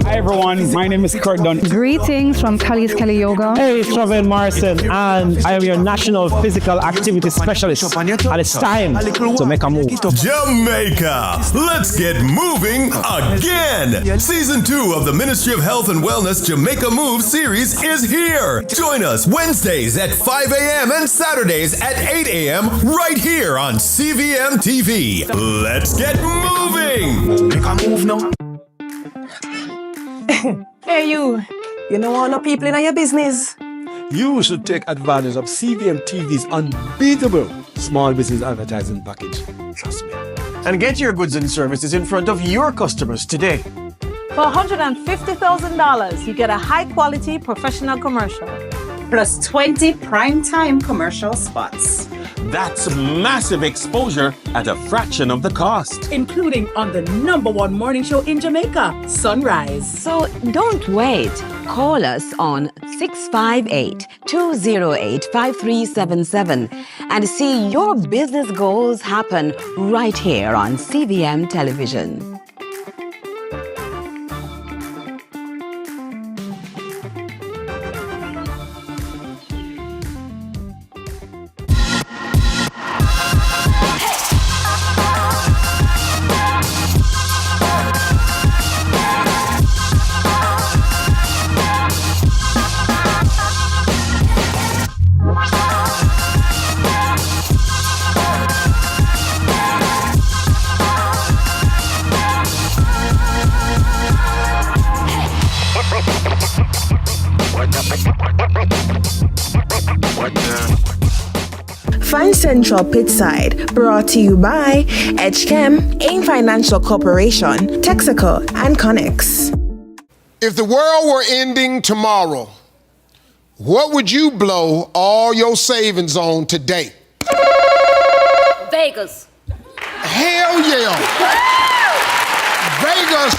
Hi everyone, my name is Kurt Dunn. Greetings from Kali's Kelly Yoga. Hey, it's Robin Morrison, and I am your National Physical Activity Specialist. And it's time to make a move. Jamaica, let's get moving again. Season 2 of the Ministry of Health and Wellness Jamaica Move series is here. Join us Wednesdays at 5 a.m. and Saturdays at 8 a.m. right here on CVM TV. Let's get moving. Make a move now. Hey you know all the people in your business. You should take advantage of CVM TV's unbeatable small business advertising package. Trust me. And get your goods and services in front of your customers today. For $150,000, you get a high-quality professional commercial. Plus 20 prime-time commercial spots. That's massive exposure at a fraction of the cost. Including on the #1 morning show in Jamaica, Sunrise. So don't wait. Call us on 658-208-5377 and see your business goals happen right here on CVM Television. Fan Central Pitside, brought to you by Edgechem, AIM Financial Corporation, Texaco, and Connex. If the world were ending tomorrow, what would you blow all your savings on today? Vegas. Hell yeah. Vegas.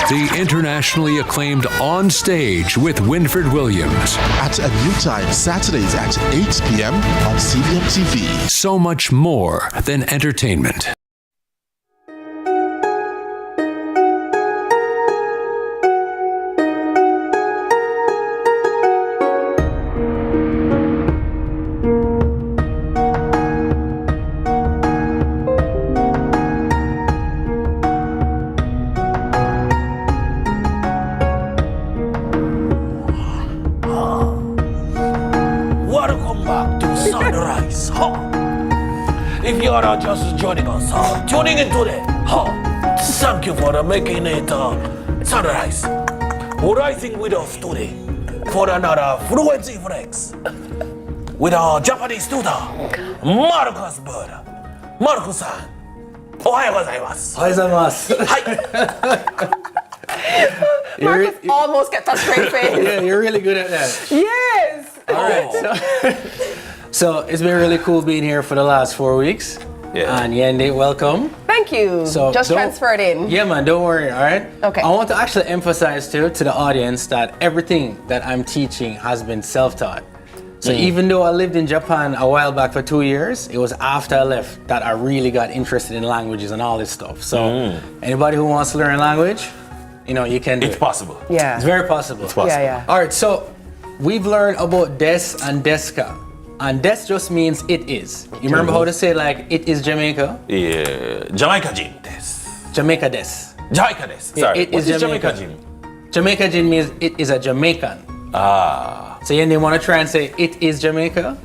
The internationally acclaimed On Stage with Winfred Williams. At a new time, Saturdays at 8 p.m. on CVM TV. So much more than entertainment. If you are just joining us, tuning in today, thank you for making it sunrise. Rising with us today for another Fluency Flex with our Japanese tutor, Marcus Bird. Marcus-san, ohayou gozaimasu. Marcus almost kept a straight face. Yeah, you're really good at that. Yes. All right. So it's been really cool being here for the last 4 weeks. Yeah. And Yende, welcome. Thank you. So just transferred in. Yeah, man, don't worry, all right? Okay. I want to actually emphasize to the audience that everything that I'm teaching has been self-taught. So even though I lived in Japan a while back for 2 years, it was after I left that I really got interested in languages and all this stuff. So anybody who wants to learn a language, you know, you can do it. It's possible. Yeah. It's very possible. It's possible. Yeah. All right, so we've learned about des and deska. And des just means it is. You remember how to say like it is Jamaica? Yeah. Jamaica Jin des. Jamaica des. Jamaica des. Sorry. It is Jamaica Jin. Jamaica Jin means it is a Jamaican. So you want to try and say it is Jamaica,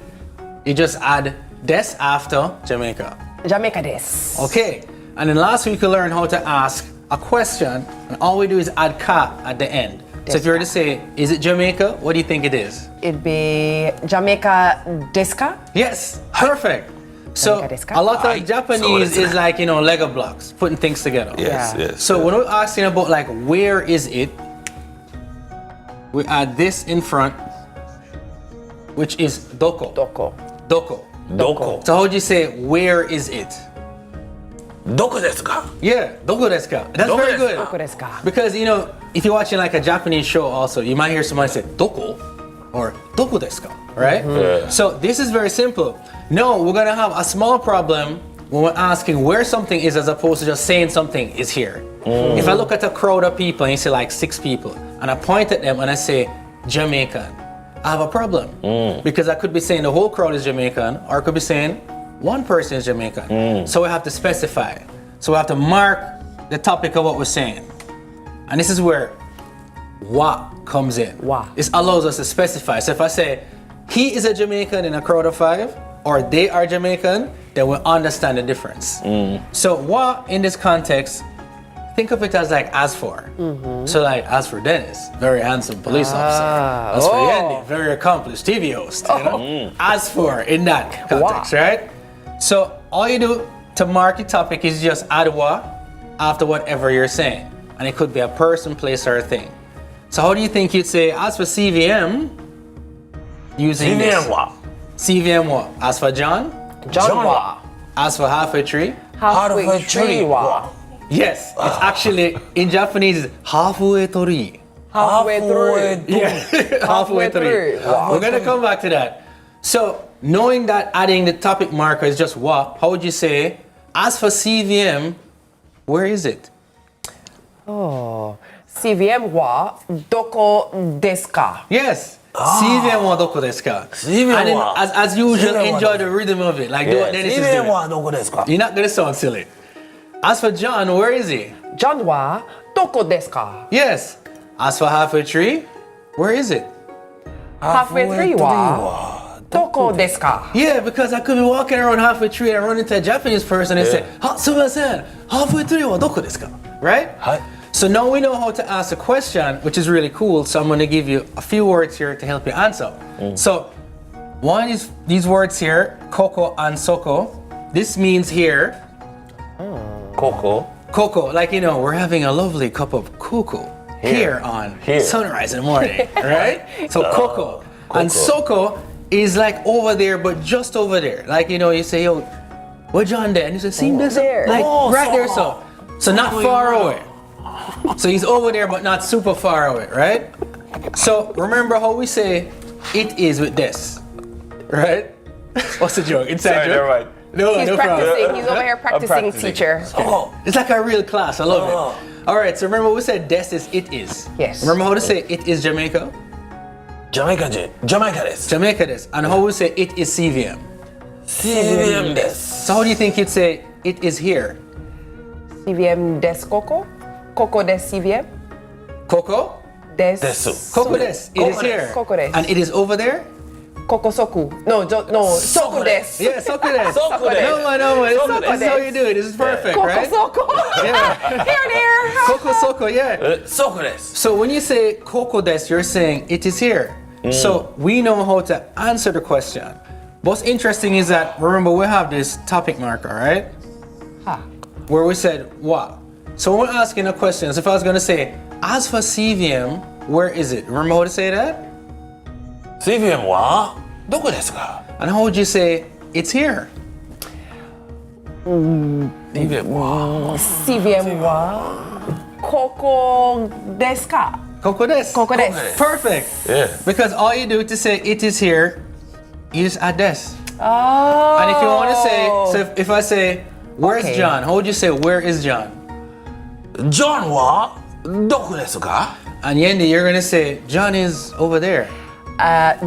you just add des after Jamaica. Jamaica des. Okay. And then last week we learned how to ask a question, and all we do is add ka at the end. So if you were to say, is it Jamaica? What do you think it is? It'd be Jamaica deska. Yes, perfect. So a lot of Japanese is like, you know, Lego blocks, putting things together. Yes. So when we're asking about like, where is it? We add this in front, which is doko. Doko. So how would you say, where is it? Doko desu ka? Yeah, doko desu ka. That's Doko very desu good. ka? Doko desu ka? Because, you know, if you're watching like a Japanese show also, you might hear somebody say doko or doko desu ka, right? Yeah. So this is very simple. No, we're gonna have a small problem when we're asking where something is as opposed to just saying something is here. If I look at a crowd of people and you see like 6 people and I point at them and I say Jamaican, I have a problem. Because I could be saying the whole crowd is Jamaican, or I could be saying one person is Jamaican. So we have to specify. So we have to mark the topic of what we're saying. And this is where wa comes in. Wa. This allows us to specify. So if I say he is a Jamaican in a crowd of 5, or they are Jamaican, then we'll understand the difference. So wa in this context, think of it as like as for. So like as for Dennis, very handsome police officer. As for Yendi, very accomplished TV host. You know? As for in that context, right? So all you do to mark your topic is just add wa after whatever you're saying. And it could be a person, place, or a thing. So how do you think you'd say as for CVM using this? CVM wa. CVM wa. As for John? John wa. As for halfway tree? Halfway tree wa. Yes, it's actually in Japanese it's halfway tori. Halfway through. Yeah, halfway through. We're gonna come back to that. So knowing that adding the topic marker is just wa, how would you say, as for CVM, where is it? CVM wa doko desu ka? Yes. CVM wa doko desu ka? And then, as usual, enjoy the rhythm of it. Like do what Dennis is doing. CVM wa doko desu ka? You're not gonna sound silly. As for John, where is he? John wa doko desu ka? Yes. As for halfway tree, where is it? Halfway tree wa doko desu ka? Yeah, because I could be walking around halfway tree and run into a Japanese person and say, "Sumimasen, halfway tree wa doko desu ka?" Right? So now we know how to ask a question, which is really cool. So I'm going to give you a few words here to help you answer. So one is these words here, koko and soko. This means here. Cocoa. Cocoa, like we're having a lovely cup of cocoa here on sunrise in the morning, right? So cocoa. And soko is like over there, but just over there. Like you say, yo, where John there? And you say, see him there? Like right there, so not far away. So he's over there, but not super far away, right? So remember how we say it is with this, right? What's the joke? Inside joke? Never mind. No, He's no practicing. problem. He's over here practicing, teacher. It's like a real class. I love it. All right, so remember we said des is it is. Yes. Remember how to say it is Jamaica? Jamaica des. Jamaica des. And how we say it is CVM? CVM des. So how do you think you'd say it is here? CVM des coco? Coco des CVM? Coco? Des. Coco des. It is here. Coco des. And it is over there? Coco soku. No, soku des. Yeah, soku des. Soku des. No. This is how you do it. This is perfect, right? Coco soko. Yeah. Here. Coco soko, yeah. Soku des. So when you say coco des, you're saying it is here. So we know how to answer the question. What's interesting is that, remember, we have this topic marker, right? Where we said what? So when we're asking a question, so if I was going to say, as for CVM, where is it? Remember how to say that? CVM wa doko desu ka? And how would you say, it's here? CVM wa coco desu ka? Coco des. Coco des. Perfect. Yeah. Because all you do to say it is here, you just add des. Oh. And if you want to say, so if I say, where's John? How would you say, where is John? John wa doko desu ka? And Yendi, you're going to say, John is over there.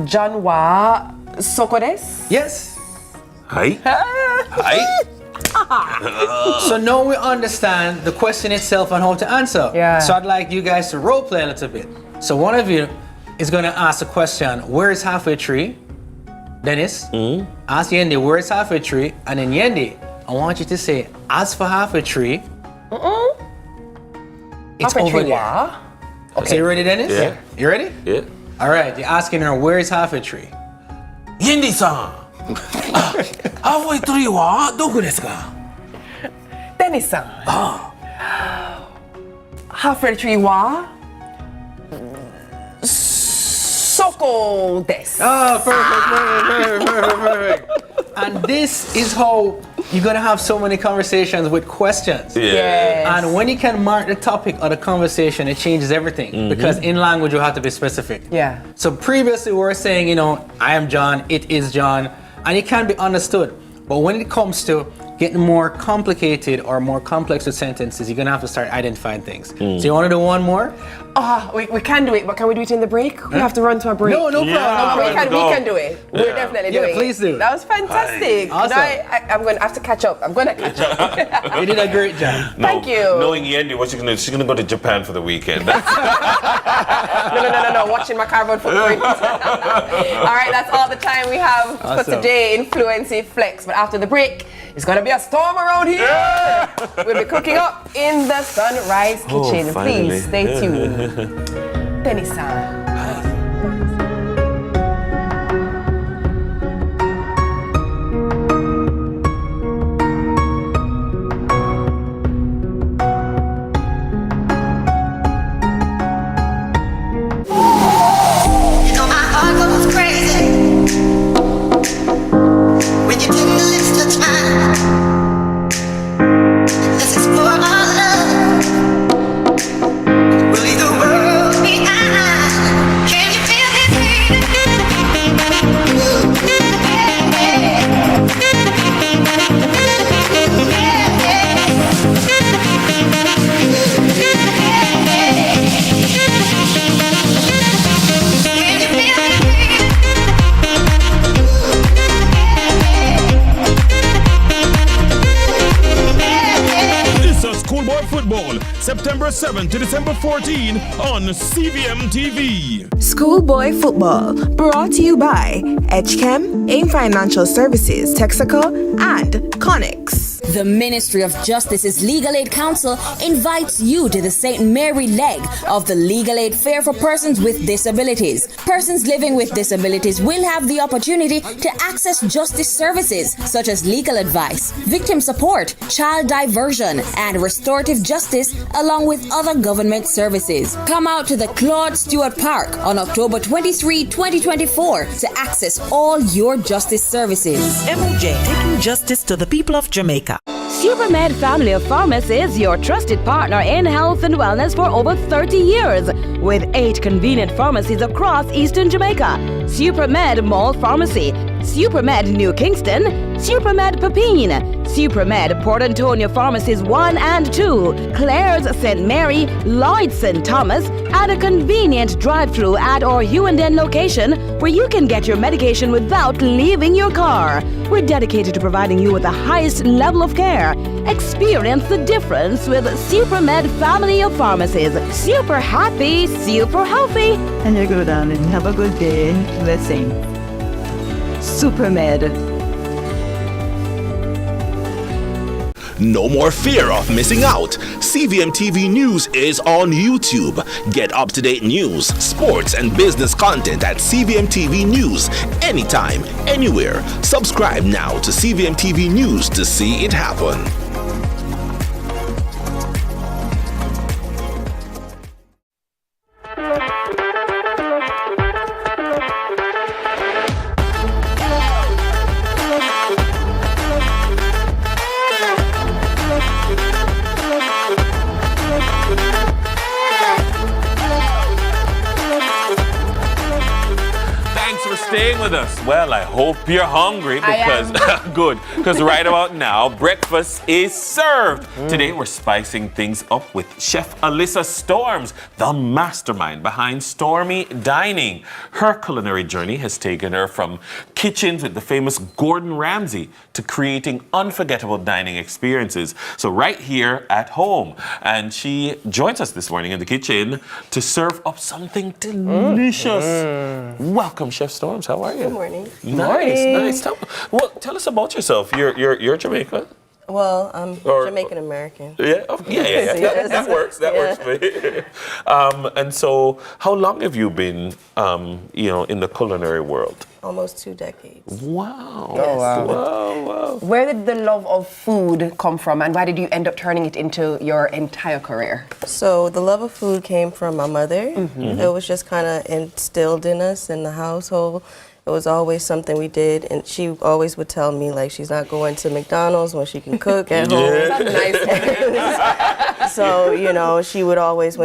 John wa soko desu? Yes. Hi. So now we understand the question itself and how to answer. Yeah. So I'd like you guys to role play a little bit. So one of you is going to ask the question, where is halfway tree? Dennis, ask Yendi, where is halfway tree? And then Yendi, I want you to say, as for halfway tree, it's halfway over tree there. wa? Okay. So you ready, Dennis? Yeah. You ready? Yeah. All right, you're asking her, where is halfway tree? Yendi-san. Halfway tree wa doko desu ka? Dennis-san. Halfway tree wa soko desu. Oh, perfect. And this is how you're gonna have so many conversations with questions. Yes. And when you can mark the topic of the conversation, it changes everything. Because in language, you have to be specific. Yeah. So previously, we were saying, I am John, it is John, and it can be understood. But when it comes to getting more complicated or more complex with sentences, you're gonna have to start identifying things. So you wanna do one more? We can do it, but can we do it in the break? We have to run to a break. No problem. We can do it. We're definitely doing it. Yeah, please do. That was fantastic. Awesome. I'm going to have to catch up. I'm going to catch up. You did a great job. Thank you. Knowing Yendi, what's she gonna do? She's gonna go to Japan for the weekend. No. Watching my carbon footprint. All right, that's all the time we have for today in Fluency Flex. But after the break, it's going to be a storm around here. Yeah. We'll be cooking up in the Sunrise Kitchen. Please stay tuned. Tennis-san. Will leave the world behind. Schoolboy Football, September 7 to December 14 on CVM TV. Schoolboy Football, brought to you by HChem, AIM Financial Services, Texaco, and Connix. The Ministry of Justice's Legal Aid Council invites you to the St. Mary leg of the Legal Aid Fair for persons with disabilities. Persons living with disabilities will have the opportunity to access justice services such as legal advice, victim support, child diversion, and restorative justice, along with other government services. Come out to the Claude Stewart Park on October 23, 2024 to access all your justice services. MOJ, taking justice to the people of Jamaica. Supermed family of pharmacies, your trusted partner in health and wellness for over 30 years, with 8 convenient pharmacies across Eastern Jamaica. Supermed Mall Pharmacy, Supermed New Kingston, Supermed Pepine, Supermed Port Antonio Pharmacies 1 and 2, Claire's St. Mary, Lloyd's St. Thomas, and a convenient drive-through at our Hughenden location where you can get your medication without leaving your car. We're dedicated to providing you with the highest level of care. Experience the difference with Supermed family of pharmacies. Super happy, super healthy. And you go down and have a good day. Blessing. Supermed. No more fear of missing out. CVM TV News is on YouTube. Get up-to-date news, sports, and business content at CVM TV News anytime, anywhere. Subscribe now to CVM TV News to see it happen. Staying with us. Well, I hope you're hungry because good, because right about now breakfast is served. Today we're spicing things up with Chef Alyssa Storms, the mastermind behind Stormy Dining. Her culinary journey has taken her from kitchens with the famous Gordon Ramsay to creating unforgettable dining experiences. So right here at home, and she joins us this morning in the kitchen to serve up something delicious. Welcome, Chef Storms. How are you? Good morning. Nice. Tell us about yourself. You're Jamaican? Well, I'm Jamaican American. Yeah. That works. That works for me. And so, how long have you been, in the culinary world? Almost 2 decades. Wow. Yes. Wow. Where did the love of food come from, and why did you end up turning it into your entire career? So the love of food came from my mother. It was just kind of instilled in us in the household. It was always something we did, and she always would tell me, like, she's not going to McDonald's when she can cook at home. So, she would always,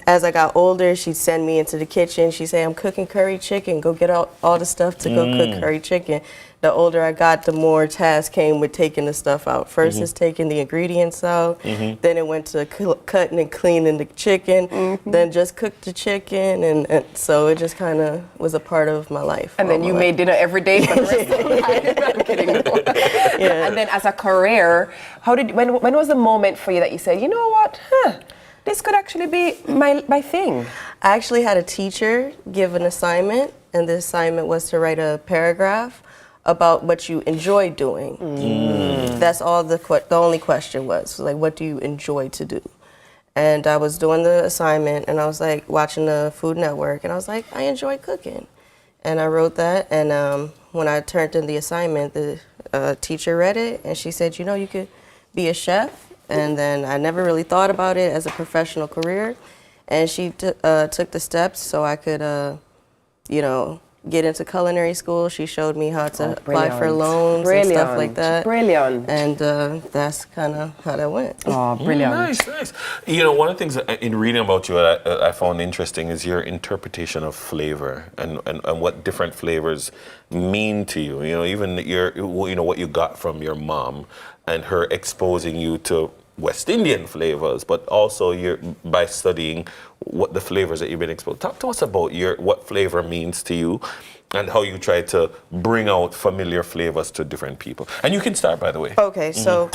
as I got older, she'd send me into the kitchen. She'd say, I'm cooking curry chicken. Go get out all the stuff to go cook curry chicken. The older I got, the more tasks came with taking the stuff out. First is taking the ingredients out. Then it went to cutting and cleaning the chicken. Then just cooked the chicken. And so it just kind of was a part of my life. And then you made dinner every day for the rest of your life. I'm kidding. Yeah. And then as a career, when was the moment for you that you said, you know what, this could actually be my thing? I actually had a teacher give an assignment, and the assignment was to write a paragraph about what you enjoy doing. That's all the only question was, like, what do you enjoy to do? And I was doing the assignment, and I was like watching the Food Network, and I was like, I enjoy cooking. And I wrote that, and when I turned in the assignment, the teacher read it, and she said, you could be a chef. And then I never really thought about it as a professional career. And she took the steps so I could, get into culinary school. She showed me how to apply for loans and stuff like that. Brilliant. And that's kind of how that went. Oh, brilliant. Nice. One of the things in reading about you that I found interesting is your interpretation of flavor and what different flavors mean to you. Even what you got from your mom and her exposing you to West Indian flavors, but also by studying what the flavors that you've been exposed. Talk to us about what flavor means to you and how you try to bring out familiar flavors to different people. And you can start, by the way. Okay, so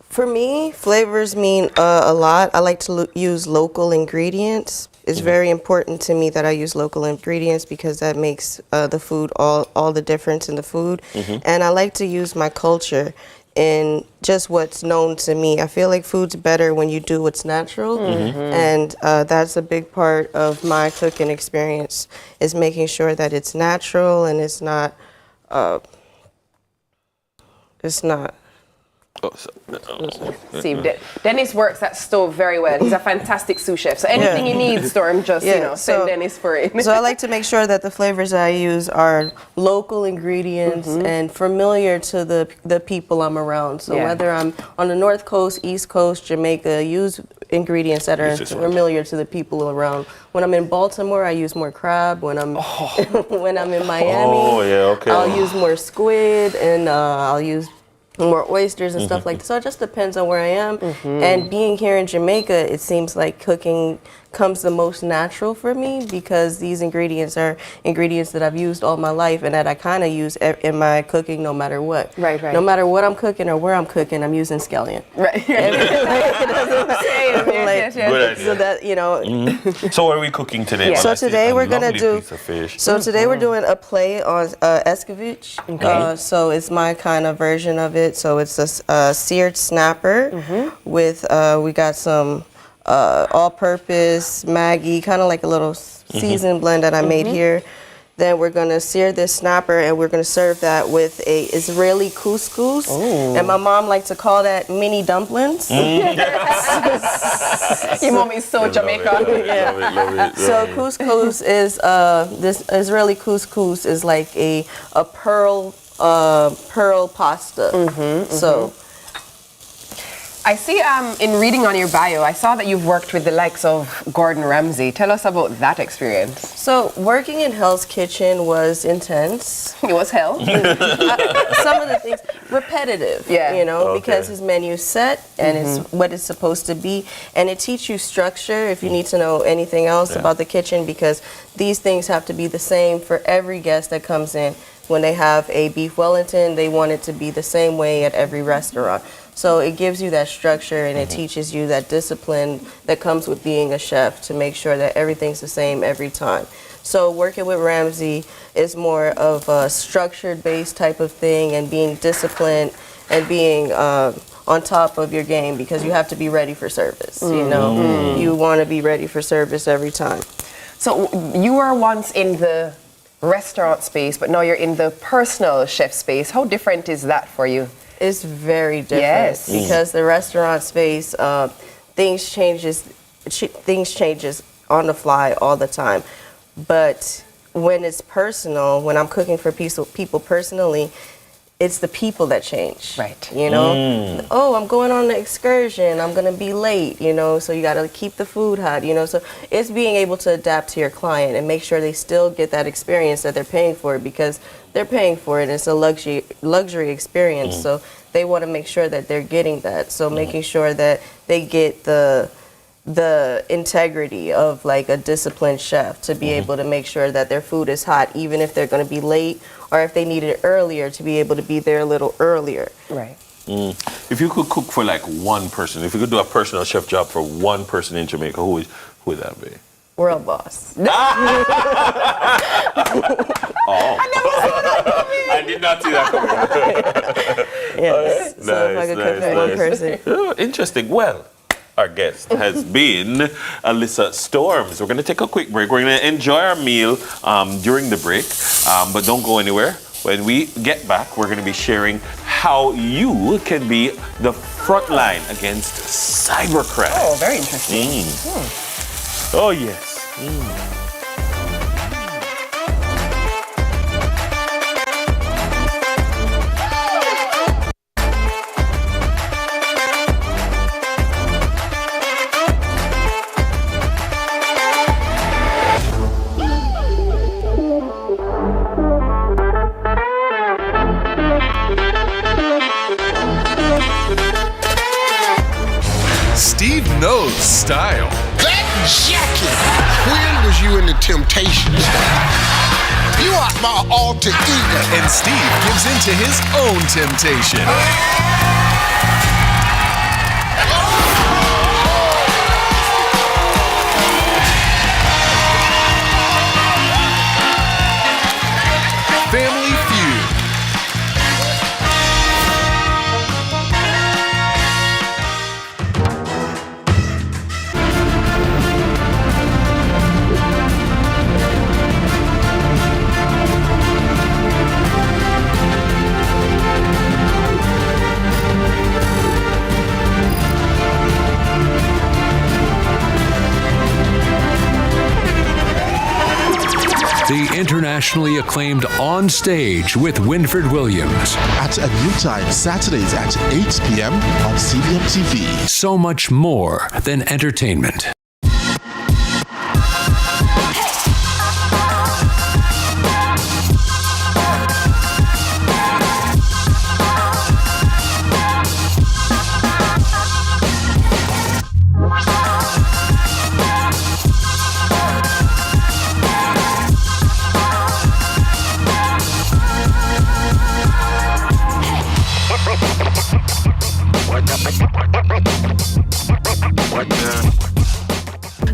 For me, flavors mean a lot. I like to use local ingredients. It's very important to me that I use local ingredients because that makes the food all the difference in the food. And I like to use my culture in just what's known to me. I feel like food's better when you do what's natural, and that's a big part of my cooking experience, is making sure that it's natural and it's not. See, Dennis works that stove very well. He's a fantastic sous chef. So anything you need, Storm, just send Dennis for it. So I like to make sure that the flavors I use are local ingredients and familiar to the people I'm around. So whether I'm on the North Coast, East Coast, Jamaica, use ingredients that are familiar to the people around. When I'm in Baltimore, I use more crab. When I'm when I'm in Miami, I'll use more squid, and I'll use more oysters and stuff like that. So it just depends on where I am. And being here in Jamaica, it seems like cooking comes the most natural for me because these ingredients are ingredients that I've used all my life and that I kind of use in my cooking no matter what. Right. No matter what I'm cooking or where I'm cooking, I'm using scallion. Right. So that, you know. So what are we cooking today? So today we're going to do, today we're doing a play on escovitch. So it's my kind of version of it. So it's a seared snapper with, we got some all-purpose Maggi, kind of like a little seasoned blend that I made here. Then we're going to sear this snapper and we're going to serve that with a Israeli couscous. And my mom liked to call that mini dumplings. Your mom is so Jamaican. Love it. So couscous is, this Israeli couscous is like a pearl pasta. So I see in reading on your bio, I saw that you've worked with the likes of Gordon Ramsay. Tell us about that experience. So working in Hell's Kitchen was intense. It was hell. Some of the things, repetitive, you know, because his menu's set and it's what it's supposed to be. And it teaches you structure if you need to know anything else about the kitchen, because these things have to be the same for every guest that comes in. When they have a beef Wellington, they want it to be the same way at every restaurant. So it gives you that structure and it teaches you that discipline that comes with being a chef to make sure that everything's the same every time. So working with Ramsay is more of a structured based type of thing and being disciplined and being on top of your game, because you have to be ready for service. You know, you want to be ready for service every time. So you were once in the restaurant space, but now you're in the personal chef space. How different is that for you? It's very different because the restaurant space, things changes on the fly all the time. But when it's personal, when I'm cooking for people personally, it's the people that change. Right. You know, oh, I'm going on an excursion, I'm gonna be late, you know, so you gotta keep the food hot, you know. So it's being able to adapt to your client and make sure they still get that experience that they're paying for, because they're paying for it. It's a luxury experience. So they want to make sure that they're getting that. So making sure that they get the integrity of like a disciplined chef to be able to make sure that their food is hot, even if they're going to be late, or if they need it earlier, to be able to be there a little earlier. Right. If you could cook for like one person, if you could do a personal chef job for one person in Jamaica, who would that be? World boss. I did not see that coming. Yes. So if I could cook for one person. Oh, interesting. Well, our guest has been Alyssa Storms. We're going to take a quick break. We're going to enjoy our meal during the break, but don't go anywhere. When we get back, we're going to be sharing how you can be the front line against cybercrime. Oh, very interesting. Oh, yes. Steve knows style. That jacket! When was you in the Temptations? You are my alter ego. And Steve gives in to his own temptation. The internationally acclaimed On Stage with Winfred Williams. At a new time, Saturdays at 8 p.m. on CVM TV. So much more than entertainment.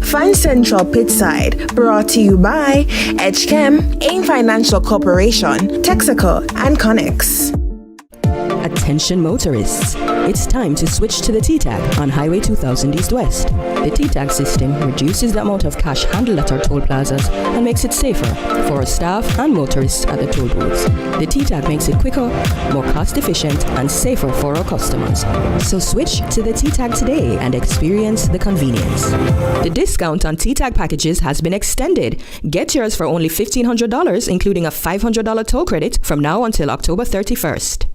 Fan Central Pitside, brought to you by Edgechem, AIM Financial Corporation, Texaco, and Connex. Attention motorists, it's time to switch to the T-Tag on Highway 2000 East West. The T-Tag system reduces the amount of cash handled at our toll plazas and makes it safer for our staff and motorists at the toll booths. The T-Tag makes it quicker, more cost efficient, and safer for our customers. So switch to the T-Tag today and experience the convenience. The discount on T-Tag packages has been extended. Get yours for only $1,500, including a $500 toll credit from now until October 31st.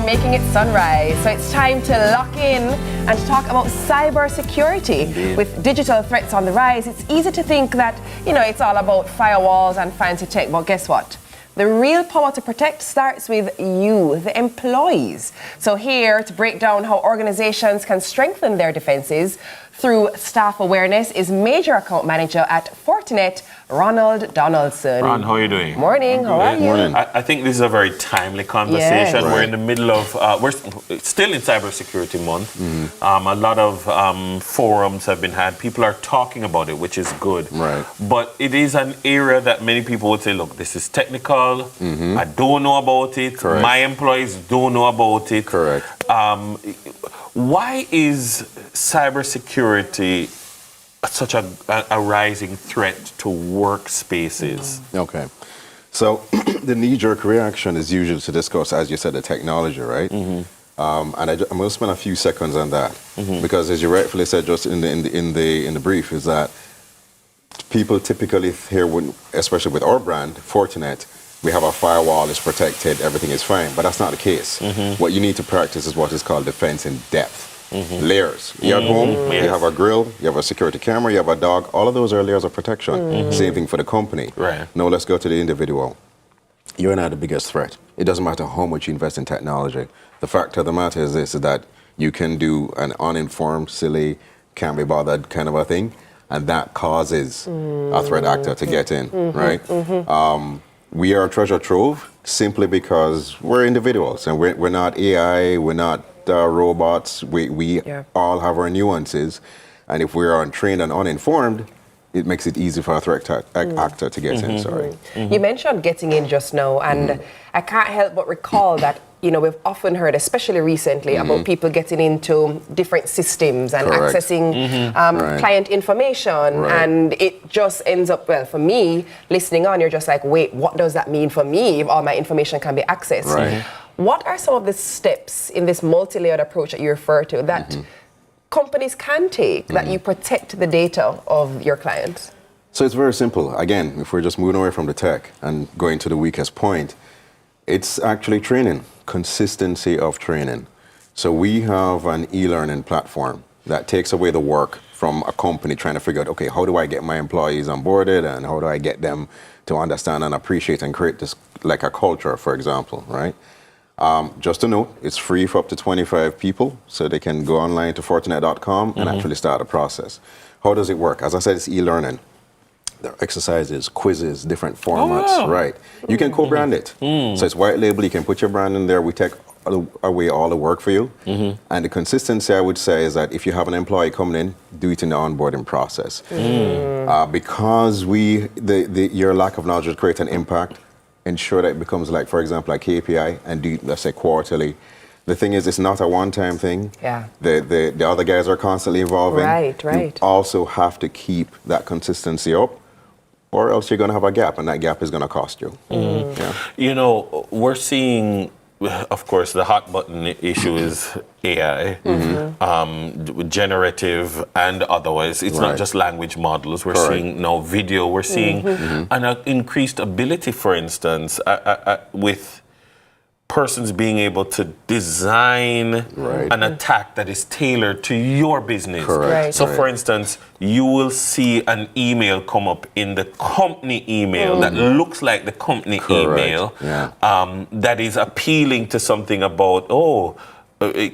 Making it sunrise. So it's time to lock in and to talk about cybersecurity. Indeed. With digital threats on the rise, it's easy to think that, it's all about firewalls and fancy tech, but guess what? The real power to protect starts with you, the employees. So here to break down how organizations can strengthen their defenses through staff awareness is Major Account Manager at Fortinet, Ronald Donaldson. Ron, how are you doing? Morning, how are you? Morning. I think this is a very timely conversation. Yeah. We're in the middle of, we're still in Cybersecurity Month. Mm-hmm. A lot of forums have been had. People are talking about it, which is good. Right. But it is an area that many people would say, look, this is technical. Mm-hmm. I don't know about it. Correct. My employees don't know about it. Correct. Why is cybersecurity such a rising threat to workspaces? Okay. So the knee-jerk reaction is usually to discuss, as you said, the technology, right? Mm-hmm. And I'm going to spend a few seconds on that because, as you rightfully said, just in the brief, is that people typically hear, especially with our brand, Fortinet, we have our firewall is protected, everything is fine, but that's not the case. Mm-hmm. What you need to practice is what is called defense in depth. Layers. You're at home, you have a grill, you have a security camera, you have a dog. All of those are layers of protection. Same thing for the company. Right. Now let's go to the individual. You're not the biggest threat. It doesn't matter how much you invest in technology. The fact of the matter is this, is that you can do an uninformed, silly, can't be bothered kind of a thing, and that causes a threat actor to get in, right? We are a treasure trove simply because we're individuals and we're not AI, we're not robots. We all have our nuances, and if we're untrained and uninformed, it makes it easy for a threat actor to get in. Sorry. You mentioned getting in just now, and I can't help but recall that we've often heard, especially recently, about people getting into different systems and accessing client information, and it just ends up, well, for me, listening on, you're just like, wait, what does that mean for me if all my information can be accessed? Right. What are some of the steps in this multi-layered approach that you refer to that companies can take that you protect the data of your clients? So it's very simple. Again, if we're just moving away from the tech and going to the weakest point, it's actually training, consistency of training. So we have an e-learning platform that takes away the work from a company trying to figure out, okay, how do I get my employees onboarded and how do I get them to understand and appreciate and create this, like a culture, for example, right? Just a note, it's free for up to 25 people, so they can go online to Fortinet.com and actually start a process. How does it work? As I said, it's e-learning. There are exercises, quizzes, different formats, right? You can co-brand it. So it's white label, you can put your brand in there. We take away all the work for you. And the consistency, I would say, is that if you have an employee coming in, do it in the onboarding process. Because your lack of knowledge will create an impact. Ensure that it becomes like, for example, like KPI, and do, let's say, quarterly. The thing is, it's not a one-time thing. Yeah. The other guys are constantly evolving. Right. You also have to keep that consistency up, or else you're going to have a gap, and that gap is going to cost you. Yeah. You know, we're seeing, of course, the hot button issue is AI, generative and otherwise. It's not just language models. We're seeing now video. We're seeing an increased ability, for instance, with persons being able to design an attack that is tailored to your business. So, for instance, you will see an email come up in the company email that looks like the company email that is appealing to something about,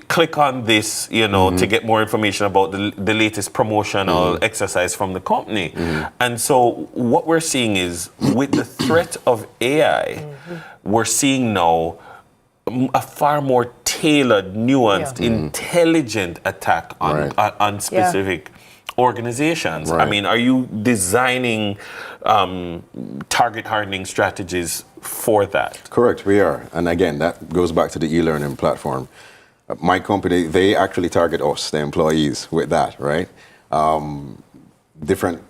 click on this, to get more information about the latest promotional exercise from the company. And so what we're seeing is, with the threat of AI, we're seeing now a far more tailored, nuanced, intelligent attack on specific organizations. I mean, are you designing target hardening strategies for that? Correct, we are. And again, that goes back to the e-learning platform. My company, they actually target us, the employees, with that, right? Different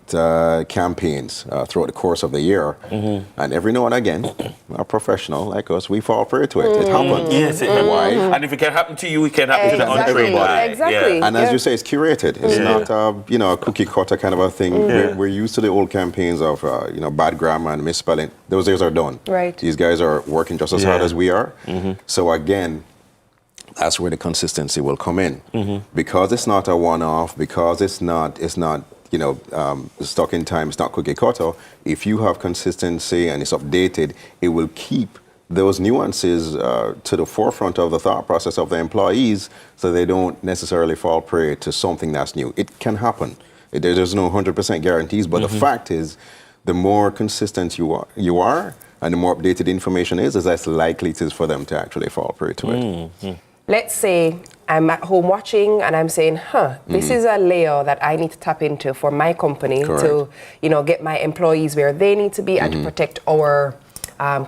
campaigns throughout the course of the year. And every now and again, a professional like us, we fall prey to it. It happens. Yes, it happens. Why? And if it can happen to you, it can happen to the untrained eye. Exactly. And as you say, it's curated. It's not a cookie cutter kind of a thing. We're used to the old campaigns of bad grammar and misspelling. Those days are done. These guys are working just as hard as we are. So again, that's where the consistency will come in. Because it's not a one-off, because it's not stuck in time, it's not cookie cutter. If you have consistency and it's updated, it will keep those nuances to the forefront of the thought process of the employees, so they don't necessarily fall prey to something that's new. It can happen. There's no 100% guarantees, but the fact is, the more consistent you are, and the more updated information is less likely it is for them to actually fall prey to it. Let's say I'm at home watching and I'm saying, this is a layer that I need to tap into for my company to, get my employees where they need to be and to protect our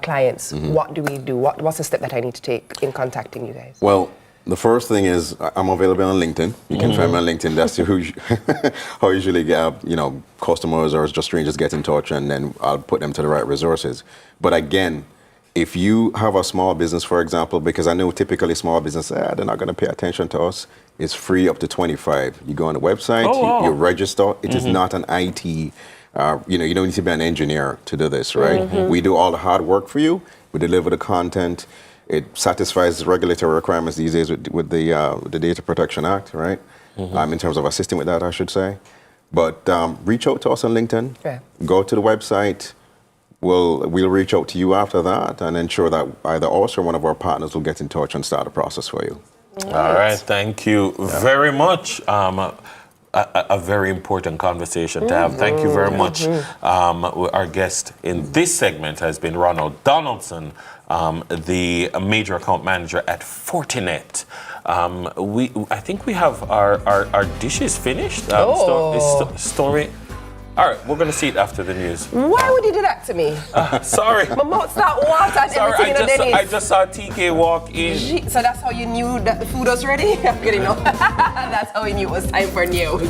clients. What do we do? What's the step that I need to take in contacting you guys? Well, the first thing is I'm available on LinkedIn. You can find me on LinkedIn. That's how I usually get, customers or just strangers get in touch, and then I'll put them to the right resources. But again, if you have a small business, for example, because I know typically small business, they're not going to pay attention to us. It's free up to 25. You go on the website, you register. It is not an IT, you don't need to be an engineer to do this, right? We do all the hard work for you. We deliver the content. It satisfies the regulatory requirements these days with the Data Protection Act, right? In terms of assisting with that, I should say. But reach out to us on LinkedIn. Go to the website. We'll reach out to you after that and ensure that either us or one of our partners will get in touch and start a process for you. All right, thank you very much. A very important conversation to have. Thank you very much. Our guest in this segment has been Ronald Donaldson, the major account manager at Fortinet. I think we have our dishes finished. Story. All right, we're going to see it after the news. Why would you do that to me? Sorry. My mouth start water and everything. I just saw TK walk in. So that's how you knew that the food was ready? I'm kidding, no. That's how we knew it was time for news.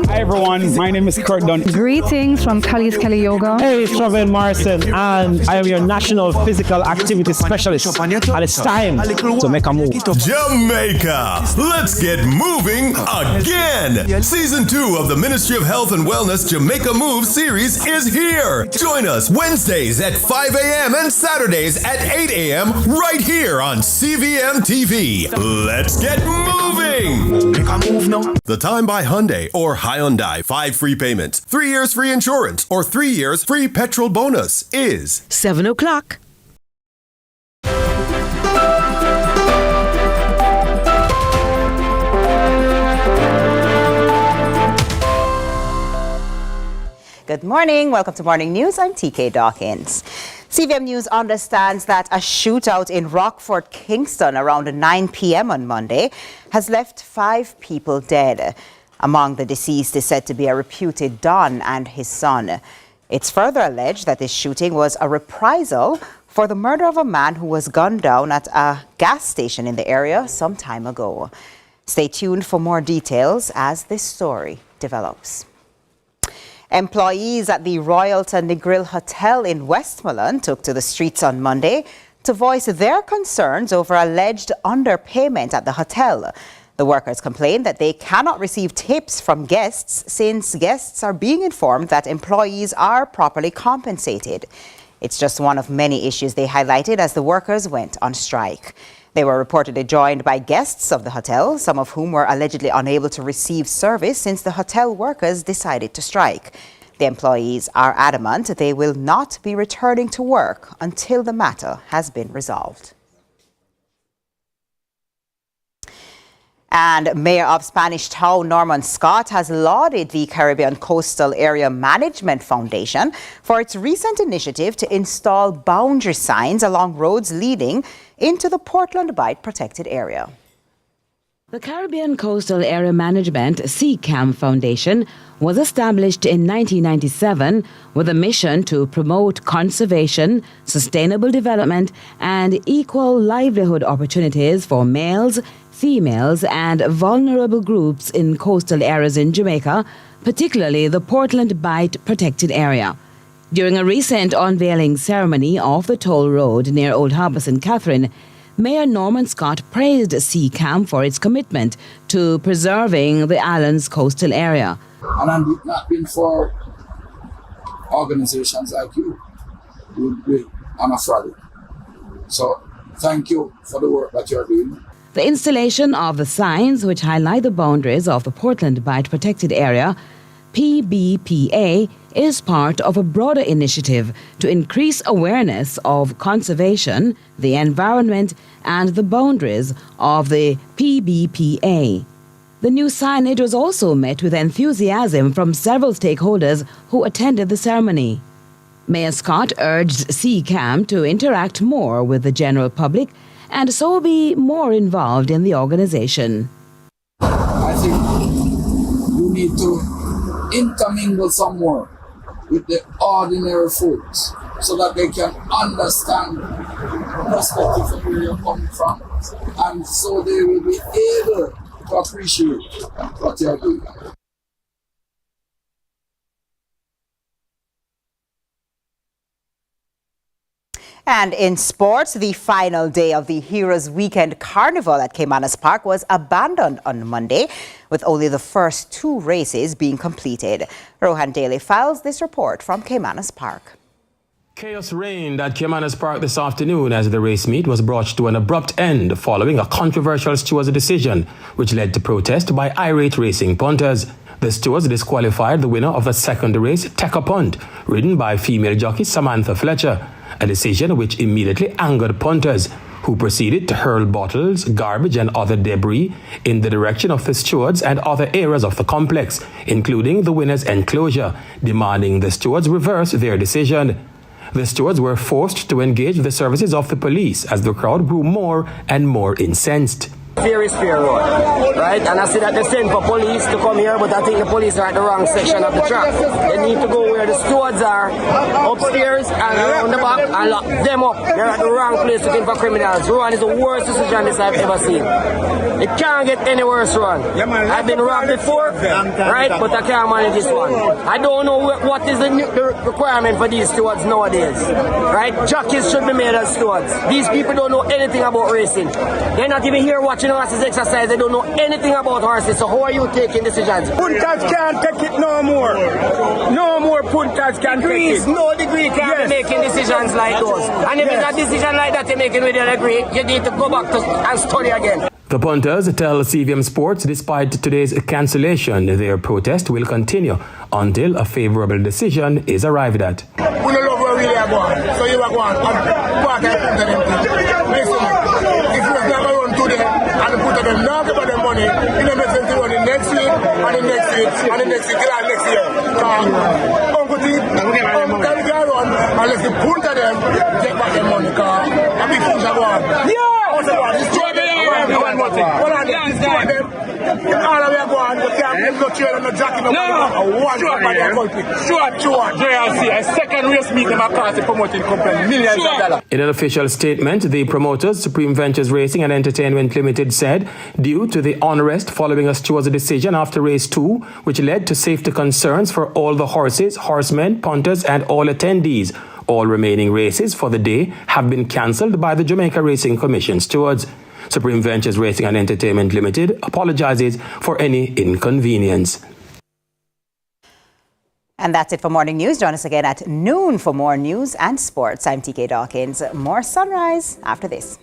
Hi everyone, my name is Kurt Dunn. Greetings from Kali's Kelly Yoga. Hey, it's Travel Morrison, and I am your National Physical Activity Specialist. And it's time to make a move. Jamaica, let's get moving again. Season 2 of the Ministry of Health and Wellness Jamaica Move series is here. Join us Wednesdays at 5 a.m. and Saturdays at 8 a.m. right here on CVM TV. Let's get moving. Make a move now. The Time by Hyundai or Hyundai 5 free payments, 3 years free insurance, or 3 years free petrol bonus is 7 o'clock. Good morning. Welcome to Morning News. I'm TK Dawkins. CVM News understands that a shootout in Rockford, Kingston around 9 p.m. on Monday has left 5 people dead. Among the deceased is said to be a reputed Don and his son. It's further alleged that this shooting was a reprisal for the murder of a man who was gunned down at a gas station in the area some time ago. Stay tuned for more details as this story develops. Employees at the Royalton Negril Hotel in Westmoreland took to the streets on Monday to voice their concerns over alleged underpayment at the hotel. The workers complained that they cannot receive tips from guests since guests are being informed that employees are properly compensated. It's just one of many issues they highlighted as the workers went on strike. They were reportedly joined by guests of the hotel, some of whom were allegedly unable to receive service since the hotel workers decided to strike. The employees are adamant they will not be returning to work until the matter has been resolved. And Mayor of Spanish Town, Norman Scott, has lauded the Caribbean Coastal Area Management Foundation for its recent initiative to install boundary signs along roads leading into the Portland Bight Protected Area. The Caribbean Coastal Area Management CCAM Foundation was established in 1997 with a mission to promote conservation, sustainable development, and equal livelihood opportunities for males, females, and vulnerable groups in coastal areas in Jamaica, particularly the Portland Bight Protected Area. During a recent unveiling ceremony of the toll road near Old Harbour St. Catherine, Mayor Norman Scott praised CCAM for its commitment to preserving the island's coastal area. And had it not been for organizations like you, we would be on a frolic. So thank you for the work that you're doing. The installation of the signs which highlight the boundaries of the Portland Bight Protected Area, PBPA, is part of a broader initiative to increase awareness of conservation, the environment, and the boundaries of the PBPA. The new signage was also met with enthusiasm from several stakeholders who attended the ceremony. Mayor Scott urged CCAM to interact more with the general public and so be more involved in the organization. I think you need to intermingle some more with the ordinary folks so that they can understand the perspective of where you're coming from, and so they will be able to appreciate what you're doing. And in sports, the final day of the Heroes Weekend Carnival at Caymanas Park was abandoned on Monday, with only the first 2 races being completed. Rohan Daly files this report from Caymanas Park. Chaos reigned at Caymanas Park this afternoon as the race meet was brought to an abrupt end following a controversial stewards decision, which led to protest by irate racing punters. The stewards disqualified the winner of the second race, Tekka Punt, ridden by female jockey Samantha Fletcher, a decision which immediately angered punters, who proceeded to hurl bottles, garbage and other debris in the direction of the stewards and other areas of the complex, including the winner's enclosure, demanding the stewards reverse their decision. The stewards were forced to engage the services of the police as the crowd grew more and more incensed. Fear is fair road, right? And I see that they send for police to come here, but I think the police are at the wrong section of the track. They need to go where the stewards are, upstairs and around the back, and lock them up. They're at the wrong place looking for criminals. Rowan is the worst decision this I've ever seen. It can't get any worse, Rowan. I've been robbed before, right? But I can't manage this one. I don't know what is the requirement for these stewards nowadays, right? Jockeys should be made as stewards. These people don't know anything about racing. They're not even here watching horses exercise. They don't know anything about horses. So how are you taking decisions? Punters can't take it no more. No more punters can take it. No degree can't be making decisions like those. And if it's a decision like that you're making with a degree, you need to go back and study again. The punters tell CVM Sports despite today's cancellation, their protest will continue until a favorable decision is arrived at. We don't love where we are going. So you are going and park and put them. Listen, if you never run to them and put them, not give them money, it doesn't make sense to run in next week, and the next week, and the next week, till next year. Uncle T, Uncle T, unless they pull to them, get back their money, because a big fish are going. Yeah! What's the one? Destroy them. One more thing. Hold on, destroy them. All the way going, you can't no trail and no jacket, no Sure. JLC, a second race meet them across the promoting company, millions of dollars. In an official statement, the promoters, Supreme Ventures Racing and Entertainment Limited, said, due to the unrest following a stewards decision after race 2, which led to safety concerns for all the horses, horsemen, punters, and all attendees, all remaining races for the day have been cancelled by the Jamaica Racing Commission stewards. Supreme Ventures Racing and Entertainment Limited apologizes for any inconvenience. And that's it for Morning News. Join us again at noon for more news and sports. I'm TK Dawkins. More Sunrise after this.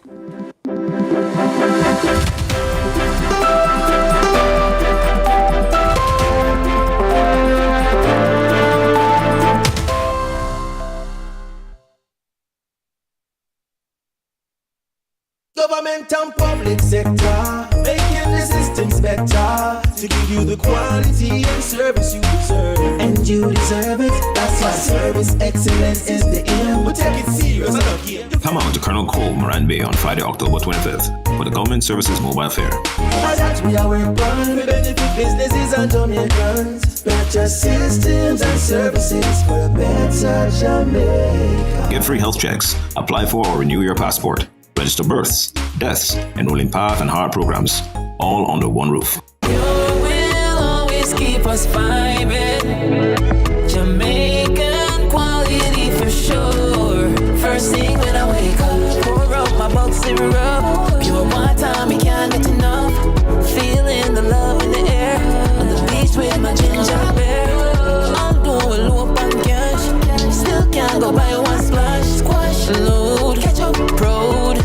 Government and public sector, making the systems better to give you the quality and service you deserve. And you deserve it. That's why service excellence is the aim. We take it serious. Come out to Colonel Cole, Moran Bay on Friday, October 25th for the Government Services Mobile Fair. That we are working, we benefit businesses and Jamaicans. Better systems and services for a better Jamaica. Get free health checks, apply for or renew your passport, register births, deaths, enroll in PATH and HEART programs, all under one roof. You will always keep us vibing. Jamaican quality for sure. First thing when I wake up, pour up my bulk syrup. Pure water, me can't get enough. Feeling the love in the air. On the beach with my ginger beer. I'm doing low up on cash. Still can't go buy one splash. Squash, load, catch up, road.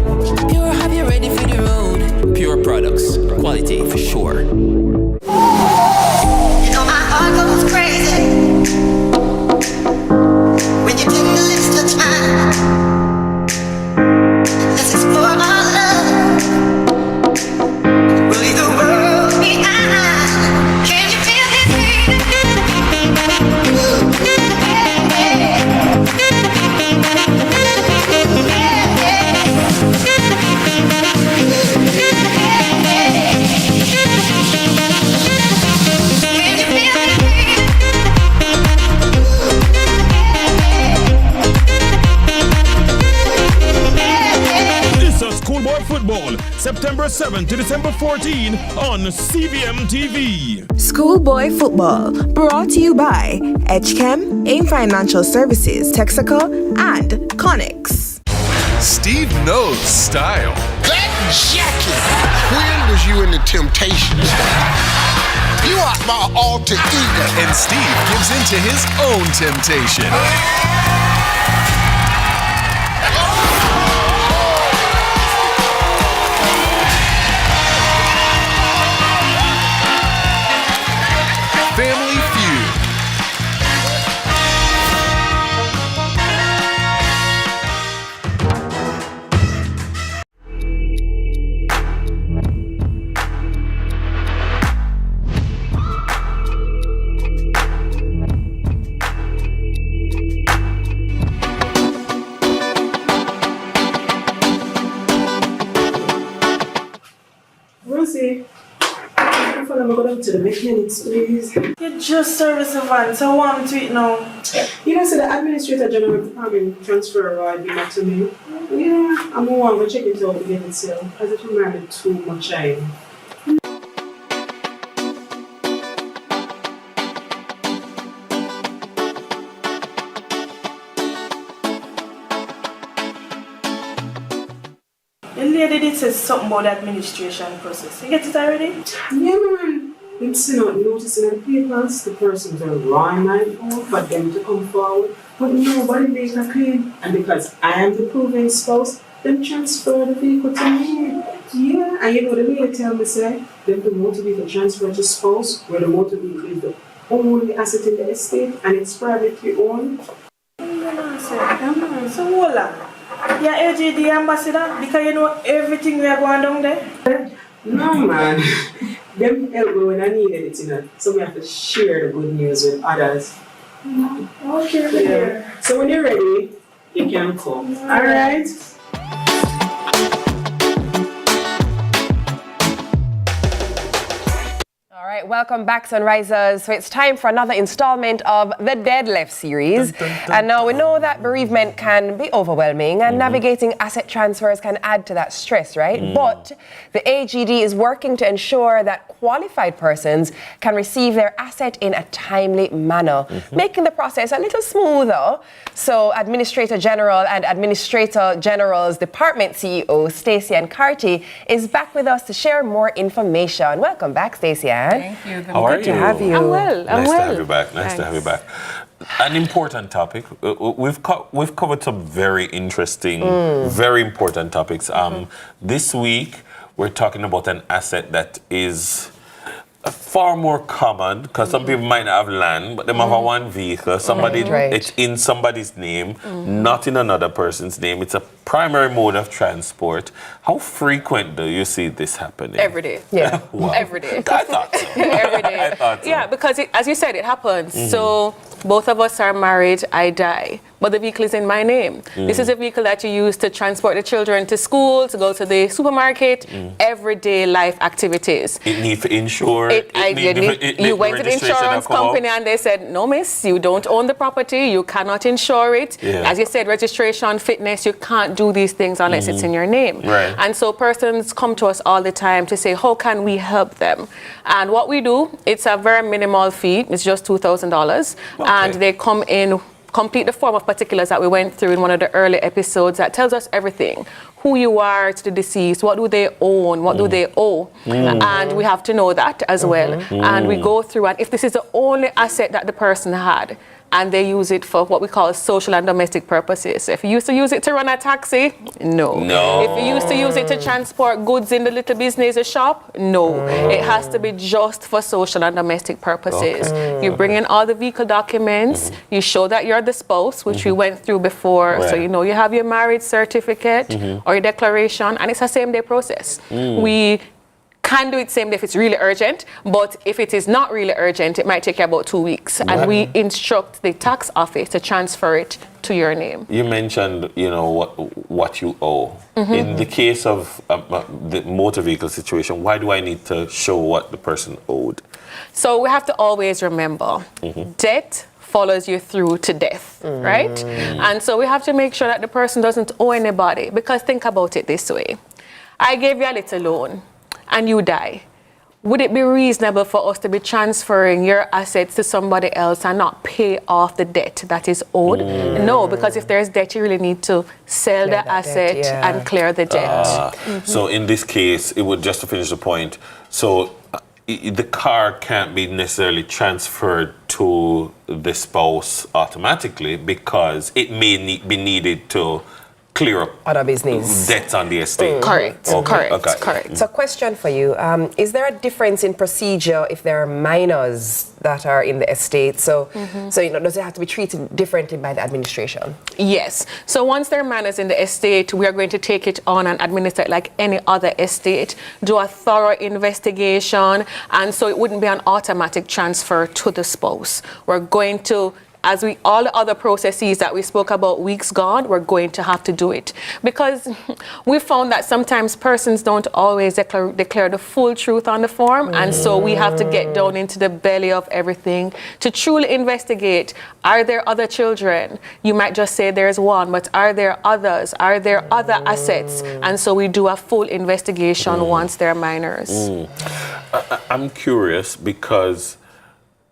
Pure, have you ready for the road? Pure products, quality for sure. You know my heart goes crazy when you take the lips to time. Let's explore our love. We'll leave the world behind. Can you feel Schoolboy Football, September 7 to December 14 on CVM TV. Schoolboy Football, brought to you by Edgechem, AIM Financial Services, Texaco, and Connix. Steve knows style. That jacket! When was you in the Temptations? You are my alter ego. And Steve gives in to his own temptation. Family Feud. Rosie, I'm going to the mechanics, please. You just service the van, so I want to it now. You know, so the administrator general of the program transfer right back to me. Yeah, I'm going to check it out to get it sale, because it will be too much time. The lady did say something about the administration process. You get it already? Yeah, man. I'm seeing out noticing in the papers, the persons are relying on for them to come forward, but nobody makes a claim. And because I am the proven spouse, them transfer the vehicle to me. Yeah, and you know the lady tell me, say, them the motor vehicle transfer to spouse, where the motor vehicle is the only asset in the estate, and it's privately owned. So hold on. You're AGD ambassador because you know everything we are going down there? No, man. them help me when I needed it, so we have to share the good news with others. Okay. Yeah. So when you're ready, you can come. All right. All right, welcome back, Sunrisers. So it's time for another installment of the Dead Left series. And now we know that bereavement can be overwhelming and navigating asset transfers can add to that stress, right? But the AGD is working to ensure that qualified persons can receive their asset in a timely manner, making the process a little smoother. So Administrator General and Administrator General's Department CEO, Stacey Ann Carty, is back with us to share more information. Welcome back, Stacey Ann. Thank you. How are you? Good to have you. I'm well. Nice to have you back. Nice to have you back. An important topic. We've covered some very interesting, very important topics. This week, we're talking about an asset that is far more common because some people might not have land, but they have one vehicle. It's in somebody's name, not in another person's name. It's a primary mode of transport. How frequent do you see this happening? Every day. Yeah. Wow. Every day. I thought so. Every day. I thought so. Yeah, because as you said, it happens. So both of us are married, I die, but the vehicle is in my name. This is a vehicle that you use to transport the children to school, to go to the supermarket, everyday life activities. It needs to insure. You went to the insurance company and they said, no, miss, you don't own the property, you cannot insure it. As you said, registration, fitness, you can't do these things unless it's in your name. Right. And so persons come to us all the time to say, how can we help them? And what we do, it's a very minimal fee. It's just $2,000. And they come in, complete the form of particulars that we went through in one of the early episodes that tells us everything. Who you are to the deceased, what do they own, what do they owe? And we have to know that as well. And we go through, and if this is the only asset that the person had, and they use it for what we call social and domestic purposes. If you used to use it to run a taxi, no. If you used to use it to transport goods in the little business shop, no. It has to be just for social and domestic purposes. You bring in all the vehicle documents, you show that you're the spouse, which we went through before, so you know you have your marriage certificate or your declaration, and it's a same day process. We can do it same day if it's really urgent, but if it is not really urgent, it might take you about 2 weeks. And we instruct the tax office to transfer it to your name. You mentioned, what you owe. In the case of the motor vehicle situation, why do I need to show what the person owed? So we have to always remember, debt follows you through to death, right? And so we have to make sure that the person doesn't owe anybody, because think about it this way. I gave you a little loan, and you die. Would it be reasonable for us to be transferring your assets to somebody else and not pay off the debt that is owed? No, because if there's debt, you really need to sell the asset and clear the debt. So in this case, it would, just to finish the point, so the car can't be necessarily transferred to the spouse automatically because it may be needed to clear up other business debts on the estate. Correct. So question for you, is there a difference in procedure if there are minors that are in the estate? So does it have to be treated differently by the administration? Yes. So once there are minors in the estate, we are going to take it on and administer it like any other estate, do a thorough investigation, and so it wouldn't be an automatic transfer to the spouse. We're going to, as all the other processes that we spoke about weeks gone, we're going to have to do it. Because we found that sometimes persons don't always declare the full truth on the form, and so we have to get down into the belly of everything to truly investigate. Are there other children? You might just say there's one, but are there others? Are there other assets? And so we do a full investigation once they're minors. I'm curious because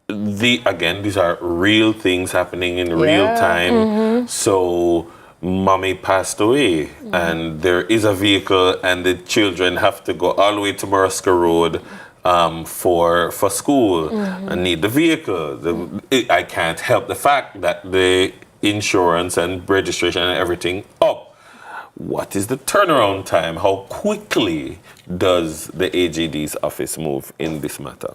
these are real things happening in real time. So mommy passed away and there is a vehicle and the children have to go all the way to Maraska Road for school and need the vehicle. I can't help the fact that the insurance and registration and everything up. What is the turnaround time? How quickly does the AGD's office move in this matter?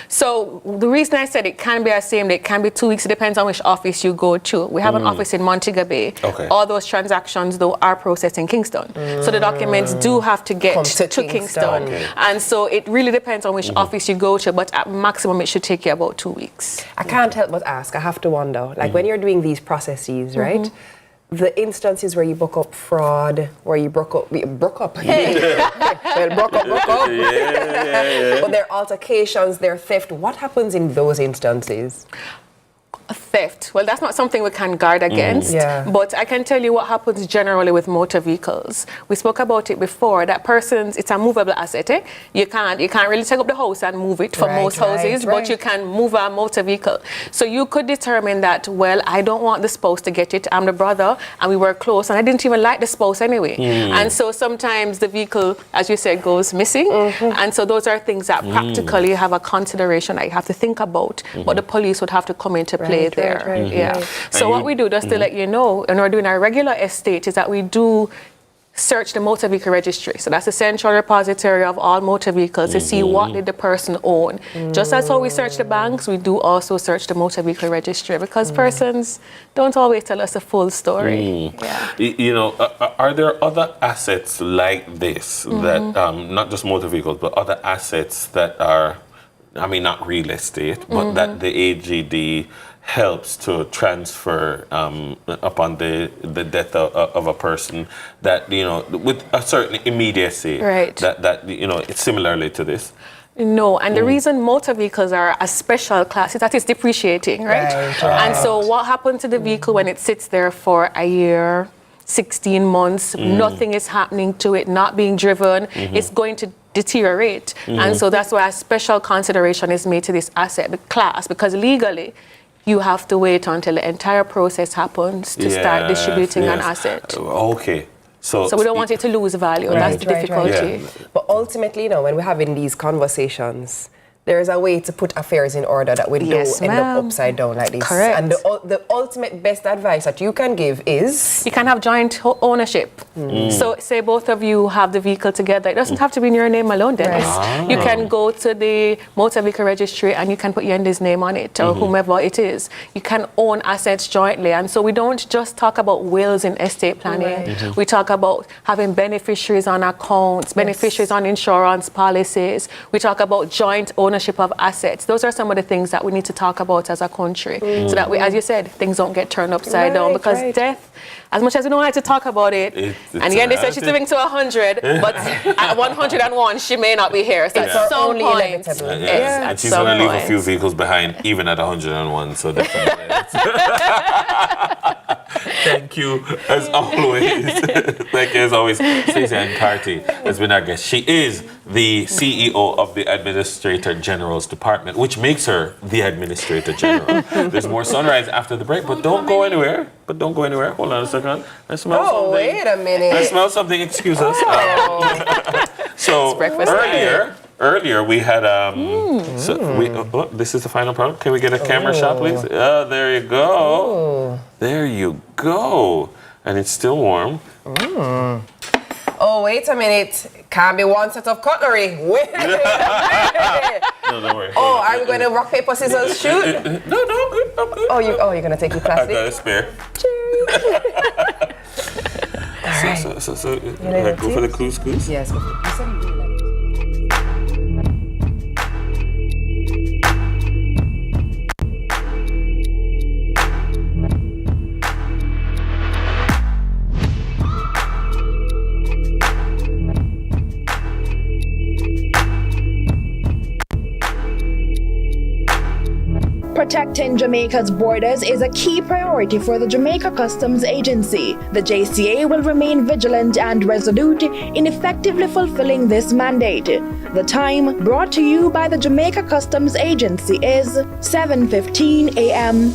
So the reason I said it can be a same day, it can be 2 weeks. It depends on which office you go to. We have an office in Montego Bay. Okay. All those transactions, though, are processed in Kingston. So the documents do have to get to Kingston. Okay. And so it really depends on which office you go to, but at maximum, it should take you about 2 weeks. I can't help but ask, I have to wonder, like when you're doing these processes, right? The instances where you broke up fraud, where you broke up. Well, broke up. Yeah. But there are altercations, there are theft. What happens in those instances? Theft. Well, that's not something we can guard against. But I can tell you what happens generally with motor vehicles. We spoke about it before. That it's a movable asset. You can't really take up the house and move it for most houses, but you can move a motor vehicle. So you could determine that, well, I don't want the spouse to get it. I'm the brother, and we were close, and I didn't even like the spouse anyway. And so sometimes the vehicle, as you said, goes missing. And so those are things that practically have a consideration that you have to think about. But the police would have to come into play there. So what we do, just to let you know, and we're doing our regular estate, is that we do search the motor vehicle registry. So that's the central repository of all motor vehicles to see what did the person own. Just as how we search the banks, we do also search the motor vehicle registry, because persons don't always tell us the full story. You know, are there other assets like this that, not just motor vehicles, but other assets that are, I mean, not real estate, but that the AGD helps to transfer upon the death of a person, that, you know, with a certain immediacy, that you know, it's similarly to this? No, and the reason motor vehicles are a special class is that it's depreciating, right? And so what happens to the vehicle when it sits there for a year, 16 months, nothing is happening to it, not being driven, it's going to deteriorate. And so that's why a special consideration is made to this asset, the class, because legally, you have to wait until the entire process happens to start distributing an asset. Okay. So we don't want it to lose value. That's the difficulty. But ultimately, you know, when we're having these conversations, there is a way to put affairs in order that we don't end up upside down like this. Correct. And the ultimate best advice that you can give is? You can have joint ownership. So say both of you have the vehicle together. It doesn't have to be in your name alone, Dennis. You can go to the motor vehicle registry and you can put Yendi's name on it, or whomever it is. You can own assets jointly. And so we don't just talk about wills in estate planning. We talk about having beneficiaries on accounts, beneficiaries on insurance policies. We talk about joint ownership of assets. Those are some of the things that we need to talk about as a country, so that we, as you said, things don't get turned upside down, because death, as much as we don't like to talk about it, and Yendi said she's living to 100, but at 101 she may not be here. So at some point, and she's going to leave a few vehicles behind, even at 101. So definitely. Thank you as always. Thank you as always. Stacey Carty has been our guest. She is the CEO of the Administrator General's Department, which makes her the Administrator General. There's more Sunrise after the break, but don't go anywhere. Hold on a second. I smell something. Wait a minute. I smell something. Excuse us. So earlier we had this is the final product. Can we get a camera shot, please? There you go. There you go. And it's still warm. Oh, wait a minute. Can't be one set of cutlery. Wait a minute. No, don't worry. Oh, are we going to rock, paper, scissors, shoot? No, I'm good. Oh, you're going to take your plastic? I got a spare. So go for the couscous? Yes, go for the couscous. Protecting Jamaica's borders is a key priority for the Jamaica Customs Agency. The JCA will remain vigilant and resolute in effectively fulfilling this mandate. The time, brought to you by the Jamaica Customs Agency, is 7:15 a.m.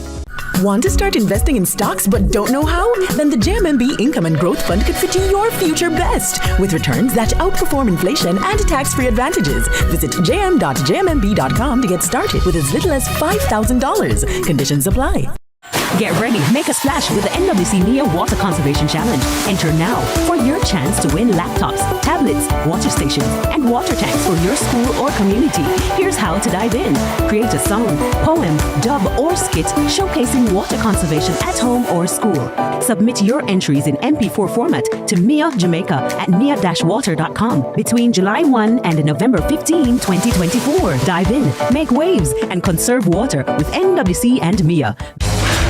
Want to start investing in stocks but don't know how? Then the JMMB Income and Growth Fund could fit your future best. With returns that outperform inflation and tax-free advantages. Visit jm.jmmb.com to get started with as little as $5,000. Conditions apply. Get ready, make a splash with the NWC Mia Water Conservation Challenge. Enter now for your chance to win laptops, tablets, water stations, and water tanks for your school or community. Here's how to dive in. Create a song, poem, dub, or skit showcasing water conservation at home or school. Submit your entries in MP4 format to Mia Jamaica at mia-water.com between July 1 and November 15, 2024. Dive in, make waves, and conserve water with NWC and Mia.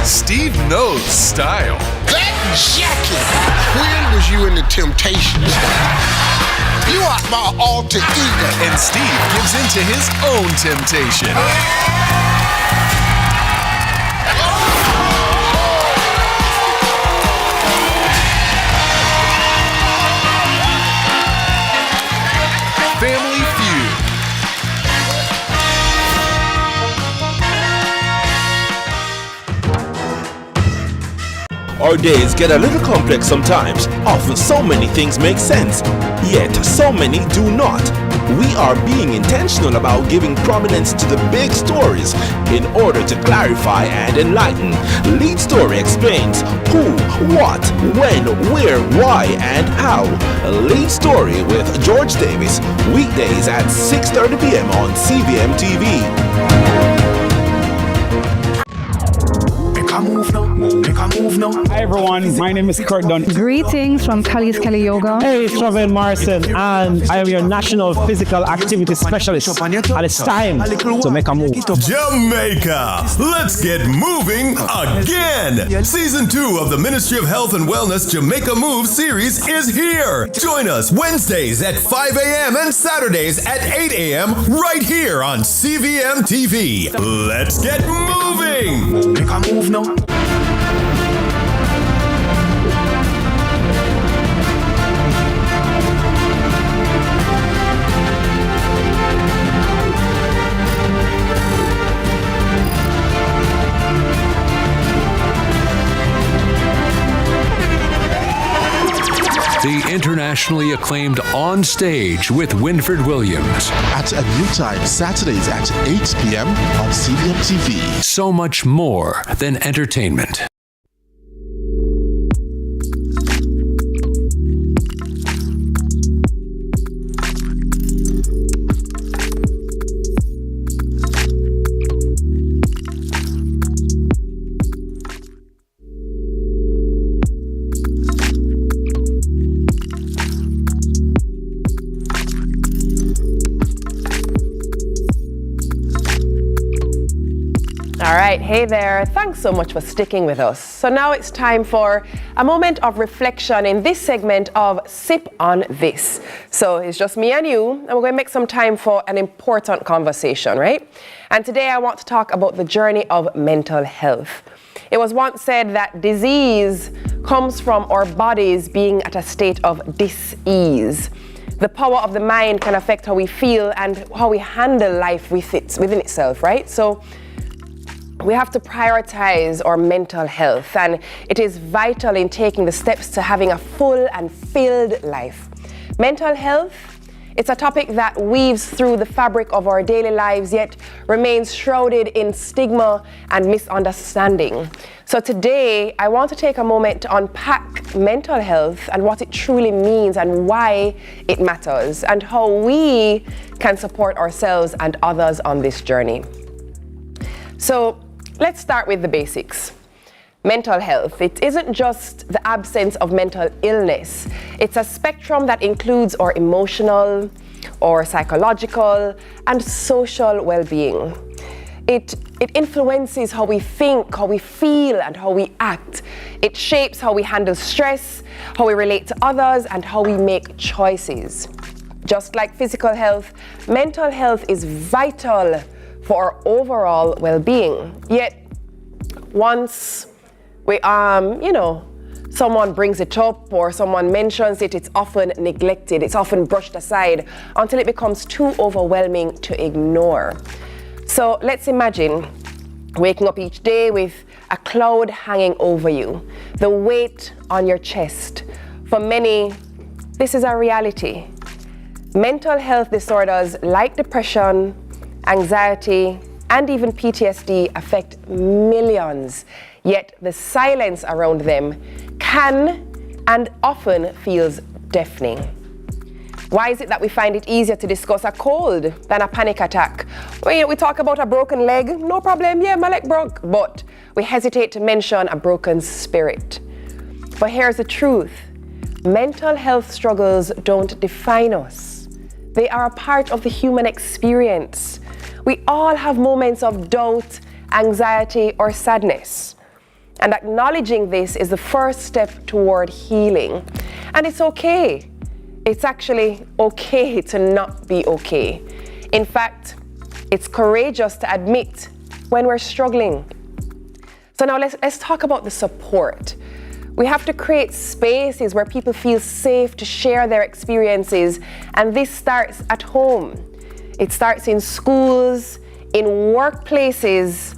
Steve knows style. That jacket! When was you in the Temptations? You are my alter ego. And Steve gives in to his own temptation. Family Feud. Our days get a little complex sometimes. Often so many things make sense, yet so many do not. We are being intentional about giving prominence to the big stories in order to clarify and enlighten. Lead Story explains who, what, when, where, why, and how. Lead Story with George Davis, weekdays at 6:30 p.m. on CVM TV. Hi everyone, my name is Kurt Dunn. Greetings from Kali's Kelly Yoga. Hey, it's Travel Morrison, and I am your National Physical Activity Specialist. And it's time to make a move. Jamaica, let's get moving again. Season 2 of the Ministry of Health and Wellness Jamaica Move series is here. Join us Wednesdays at 5 a.m. and Saturdays at 8 a.m. right here on CVM TV. Let's get moving. Make a move now. The internationally acclaimed On Stage with Winford Williams. At a new time, Saturdays at 8 p.m. on CVM TV. So much more than entertainment. All right, hey there. Thanks so much for sticking with us. So now it's time for a moment of reflection in this segment of Sip on This. So it's just me and you, and we're going to make some time for an important conversation, right? And today I want to talk about the journey of mental health. It was once said that disease comes from our bodies being at a state of dis-ease. The power of the mind can affect how we feel and how we handle life within itself, right? So we have to prioritize our mental health, and it is vital in taking the steps to having a full and filled life. Mental health, it's a topic that weaves through the fabric of our daily lives, yet remains shrouded in stigma and misunderstanding. So today, I want to take a moment to unpack mental health and what it truly means and why it matters, and how we can support ourselves and others on this journey. So let's start with the basics. Mental health, it isn't just the absence of mental illness. It's a spectrum that includes our emotional, our psychological, and social well-being. It influences how we think, how we feel, and how we act. It shapes how we handle stress, how we relate to others, and how we make choices. Just like physical health, mental health is vital for our overall well-being. Yet, once someone brings it up or someone mentions it, it's often neglected, it's often brushed aside until it becomes too overwhelming to ignore. So let's imagine waking up each day with a cloud hanging over you, the weight on your chest. For many, this is a reality. Mental health disorders like depression, anxiety, and even PTSD affect millions, yet the silence around them can and often feels deafening. Why is it that we find it easier to discuss a cold than a panic attack? Well, we talk about a broken leg, no problem, yeah, my leg broke, but we hesitate to mention a broken spirit. But here's the truth. Mental health struggles don't define us. They are a part of the human experience. We all have moments of doubt, anxiety, or sadness. And acknowledging this is the first step toward healing. And it's okay. It's actually okay to not be okay. In fact, it's courageous to admit when we're struggling. So now let's talk about the support. We have to create spaces where people feel safe to share their experiences, and this starts at home. It starts in schools, in workplaces,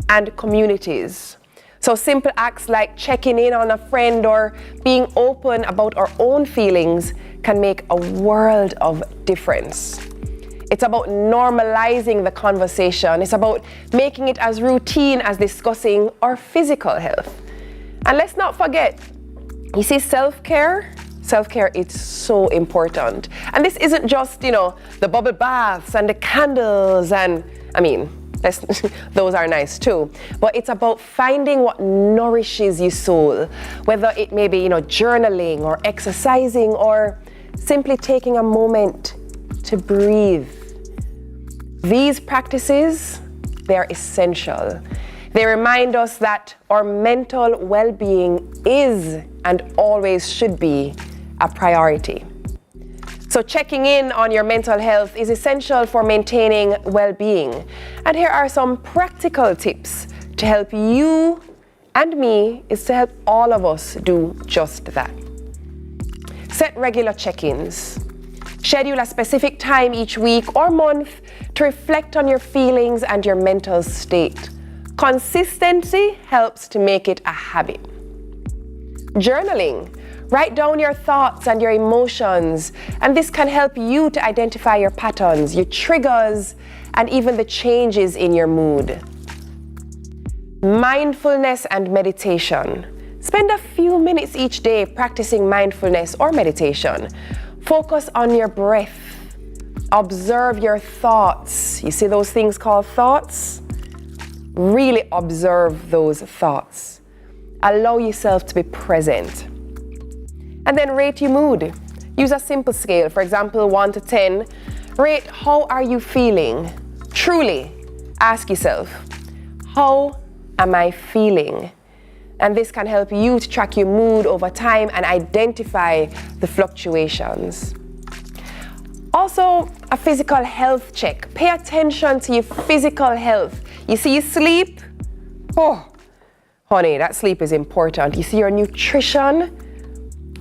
and communities. So simple acts like checking in on a friend or being open about our own feelings can make a world of difference. It's about normalizing the conversation. It's about making it as routine as discussing our physical health. And let's not forget, you see, self-care is so important. And this isn't just, the bubble baths and the candles and, those are nice too. But it's about finding what nourishes your soul, whether it may be, journaling or exercising or simply taking a moment to breathe. These practices, they're essential. They remind us that our mental well-being is and always should be a priority. So checking in on your mental health is essential for maintaining well-being. And here are some practical tips to help you and me, is to help all of us do just that. Set regular check-ins. Schedule a specific time each week or month to reflect on your feelings and your mental state. Consistency helps to make it a habit. Journaling. Write down your thoughts and your emotions, and this can help you to identify your patterns, your triggers, and even the changes in your mood. Mindfulness and meditation. Spend a few minutes each day practicing mindfulness or meditation. Focus on your breath. Observe your thoughts. You see those things called thoughts? Really observe those thoughts. Allow yourself to be present. And then rate your mood. Use a simple scale, for example, 1 to 10. Rate how are you feeling? Truly, ask yourself, how am I feeling? And this can help you to track your mood over time and identify the fluctuations. Also, a physical health check. Pay attention to your physical health. You see your sleep? Oh, honey, that sleep is important. You see your nutrition?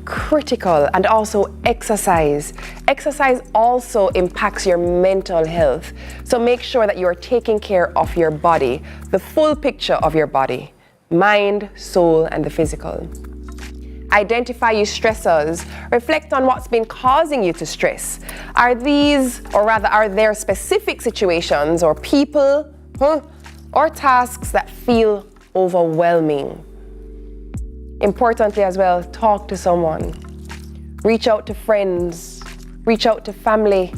Critical. And also exercise. Exercise also impacts your mental health. So make sure that you are taking care of your body, the full picture of your body, mind, soul, and the physical. Identify your stressors. Reflect on what's been causing you to stress. Are there specific situations or people or tasks that feel overwhelming? Importantly as well, talk to someone. Reach out to friends, reach out to family,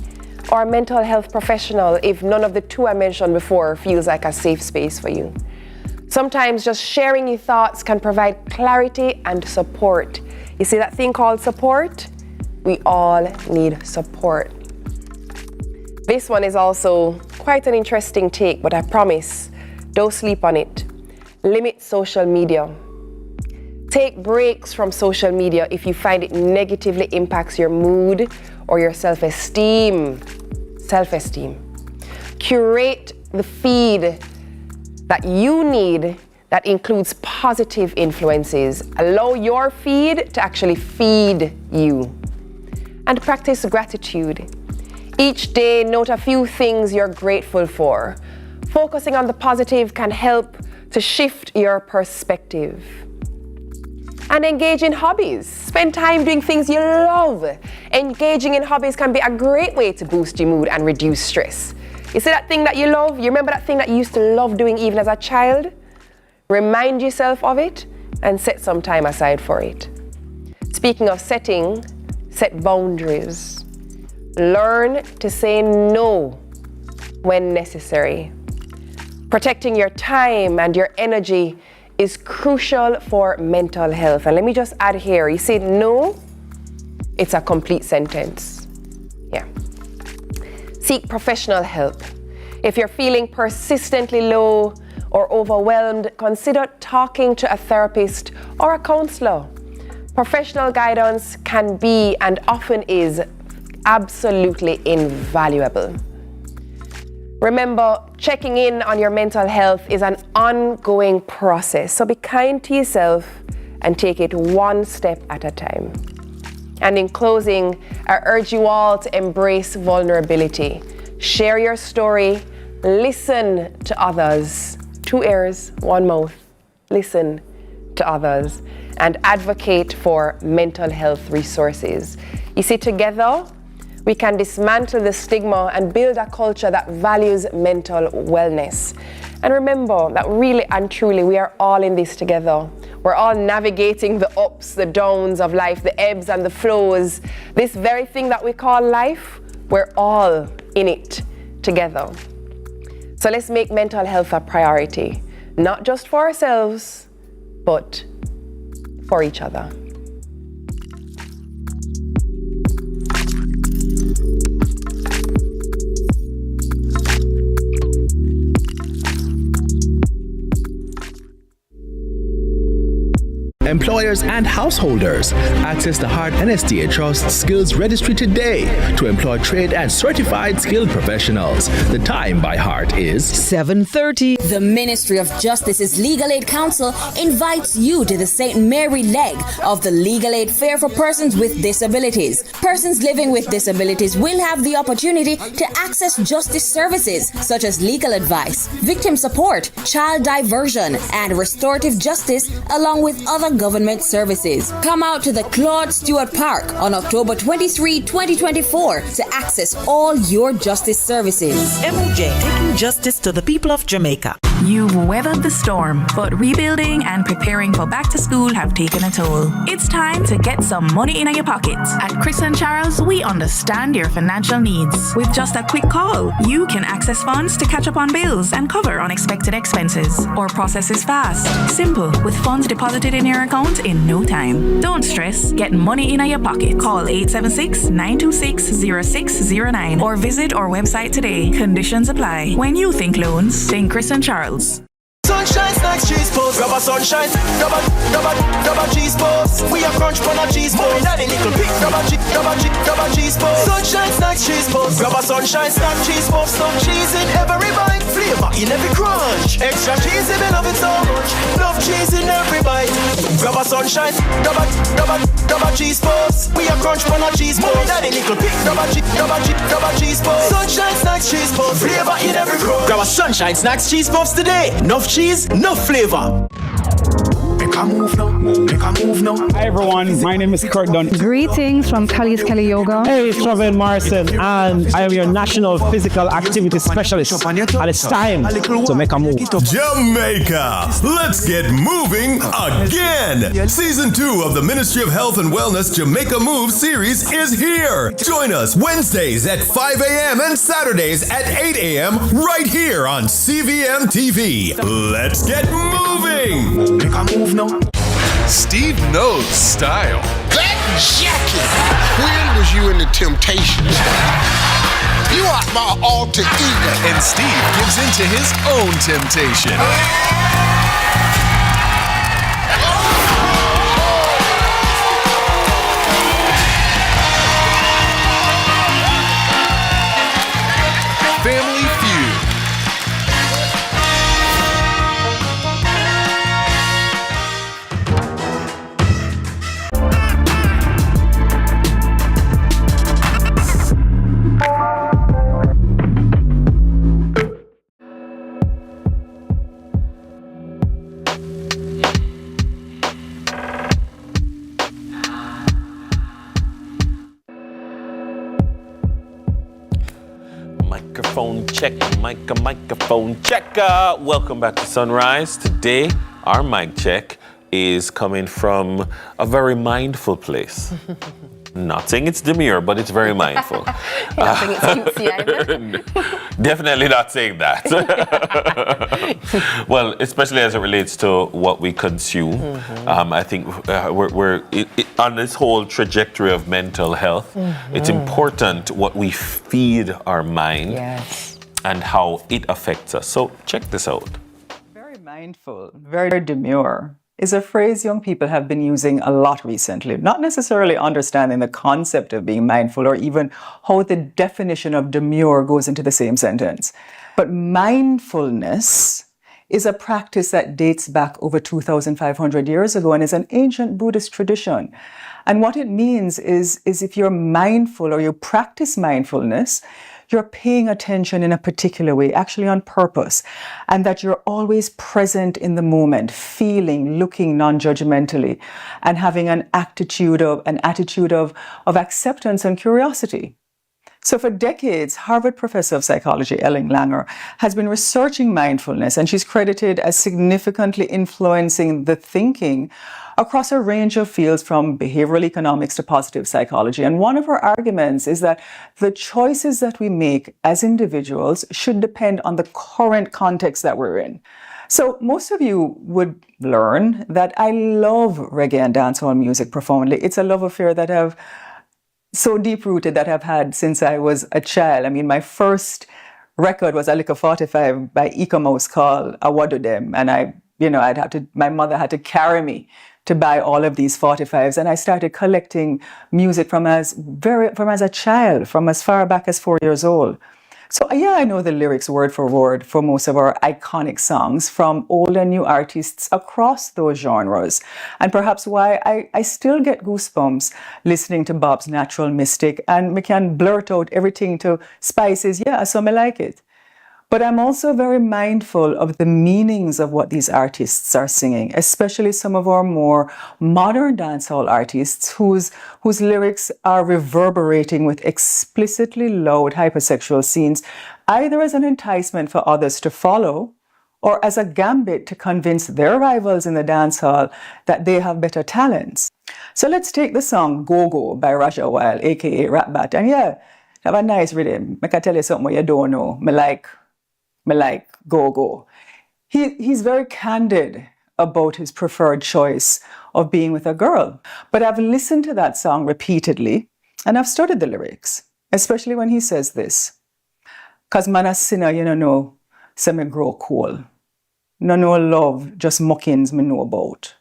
or a mental health professional if none of the two I mentioned before feels like a safe space for you. Sometimes just sharing your thoughts can provide clarity and support. You see that thing called support? We all need support. This one is also quite an interesting take, but I promise, don't sleep on it. Limit social media. Take breaks from social media if you find it negatively impacts your mood or your self-esteem. Curate the feed that you need that includes positive influences. Allow your feed to actually feed you. And practice gratitude. Each day, note a few things you're grateful for. Focusing on the positive can help to shift your perspective. And engage in hobbies. Spend time doing things you love. Engaging in hobbies can be a great way to boost your mood and reduce stress. You see that thing that you love? You remember that thing that you used to love doing even as a child? Remind yourself of it and set some time aside for it. Speaking of setting, set boundaries. Learn to say no when necessary. Protecting your time and your energy is crucial for mental health. And let me just add here, you say no, it's a complete sentence. Yeah. Seek professional help. If you're feeling persistently low or overwhelmed, consider talking to a therapist or a counselor. Professional guidance can be and often is absolutely invaluable. Remember, checking in on your mental health is an ongoing process, so be kind to yourself and take it one step at a time. And in closing, I urge you all to embrace vulnerability. Share your story, listen to others. 2 ears, 1 mouth. Listen to others and advocate for mental health resources. You see, together, we can dismantle the stigma and build a culture that values mental wellness. And remember that really and truly, we are all in this together. We're all navigating the ups, the downs of life, the ebbs and the flows. This very thing that we call life, we're all in it together. So let's make mental health a priority, not just for ourselves, but for each other. Employers and householders, access the Heart NSTA Trust Skills Registry today to employ trained and certified skilled professionals. The time by Heart is 7:30. The Ministry of Justice's Legal Aid Council invites you to the St. Mary leg of the Legal Aid Fair for persons with disabilities. Persons living with disabilities will have the opportunity to access justice services such as legal advice, victim support, child diversion, and restorative justice, along with other government services. Come out to the Claude Stewart Park on October 23, 2024 to access all your justice services. MOJ, taking justice to the people of Jamaica. You've weathered the storm, but rebuilding and preparing for back to school have taken a toll. It's time to get some money in your pocket. At Chris and Charles, we understand your financial needs. With just a quick call, you can access funds to catch up on bills and cover unexpected expenses. Our process is fast, simple, with funds deposited in your account in no time. Don't stress, get money in your pocket. Call 876-926-0609 or visit our website today. Conditions apply. When you think loans, think Chris and Charles. Sunshine snacks, cheese post. Grab a sunshine, grab a cheese post. We are crunch on a cheese post. Daddy nickel pick, grab a cheese post. Sunshine snacks, cheese post. Grab a sunshine snack, cheese post. Some cheese in every bite, flavor in every crunch. Extra cheese, we love it so much. Love cheese in every bite. Grab a sunshine, grab a cheese post. We are crunch on a cheese post. Daddy nickel pick, grab a cheese post. Sunshine snacks, cheese post. Flavor in every crunch. Grab a sunshine snacks, cheese post today. Enough cheese, no flavor. Make a move now, make a move now. Hi everyone, my name is Kurt Dunn. Greetings from Khadine Kelly Yoga. Hey, it's Robin Morrison, and I am your National Physical Activity Specialist. And it's time to make a move. Jamaica, let's get moving again. Season 2 of the Ministry of Health and Wellness Jamaica Move series is here. Join us Wednesdays at 5 a.m. and Saturdays at 8 a.m. right here on CVM TV. Let's get moving. Make a move now. Steve knows style. That jacket wheels you into temptation. You are my alter ego. And Steve gives in to his own temptation. Family Feud. Microphone checker. Welcome back to Sunrise. Today, our mic check is coming from a very mindful place. Not saying it's demure, but it's very mindful. Not saying it's cutesy either. Definitely not saying that. Well, especially as it relates to what we consume. I think we're on this whole trajectory of mental health. It's important what we feed our mind and how it affects us. So check this out. Very mindful, very demure is a phrase young people have been using a lot recently, not necessarily understanding the concept of being mindful or even how the definition of demure goes into the same sentence. But mindfulness is a practice that dates back over 2,500 years ago and is an ancient Buddhist tradition. And what it means is if you're mindful or you practice mindfulness, you're paying attention in a particular way, actually on purpose, and that you're always present in the moment, feeling, looking non-judgmentally, and having an attitude of acceptance and curiosity. So for decades, Harvard professor of psychology, Ellen Langer, has been researching mindfulness, and she's credited as significantly influencing the thinking across a range of fields from behavioral economics to positive psychology. And one of her arguments is that the choices that we make as individuals should depend on the current context that we're in. So most of you would learn that I love reggae and dancehall music profoundly. It's a love affair that I've so deep-rooted that I've had since I was a child. I mean, my first record was a Liquor 45 by Ecomouse called Awadu Dem. And my mother had to carry me to buy all of these 45s. And I started collecting music from as a child, from as far back as 4 years old. So yeah, I know the lyrics word for word for most of our iconic songs from old and new artists across those genres. And perhaps why I still get goosebumps listening to Bob's Natural Mystic, and we can blurt out everything to Spice's, yeah, so me like it. But I'm also very mindful of the meanings of what these artists are singing, especially some of our more modern dancehall artists whose lyrics are reverberating with explicitly loud hypersexual scenes, either as an enticement for others to follow or as a gambit to convince their rivals in the dancehall that they have better talents. So let's take the song Go Go by Raja Wild, aka Rap Bat. And yeah, have a nice rhythm. I can tell you something you don't know. Me like Go Go. He's very candid about his preferred choice of being with a girl. But I've listened to that song repeatedly, and I've studied the lyrics, especially when he says this. 'Cause man a sinner, you know, say me grow cool. No love, just mockings me know about.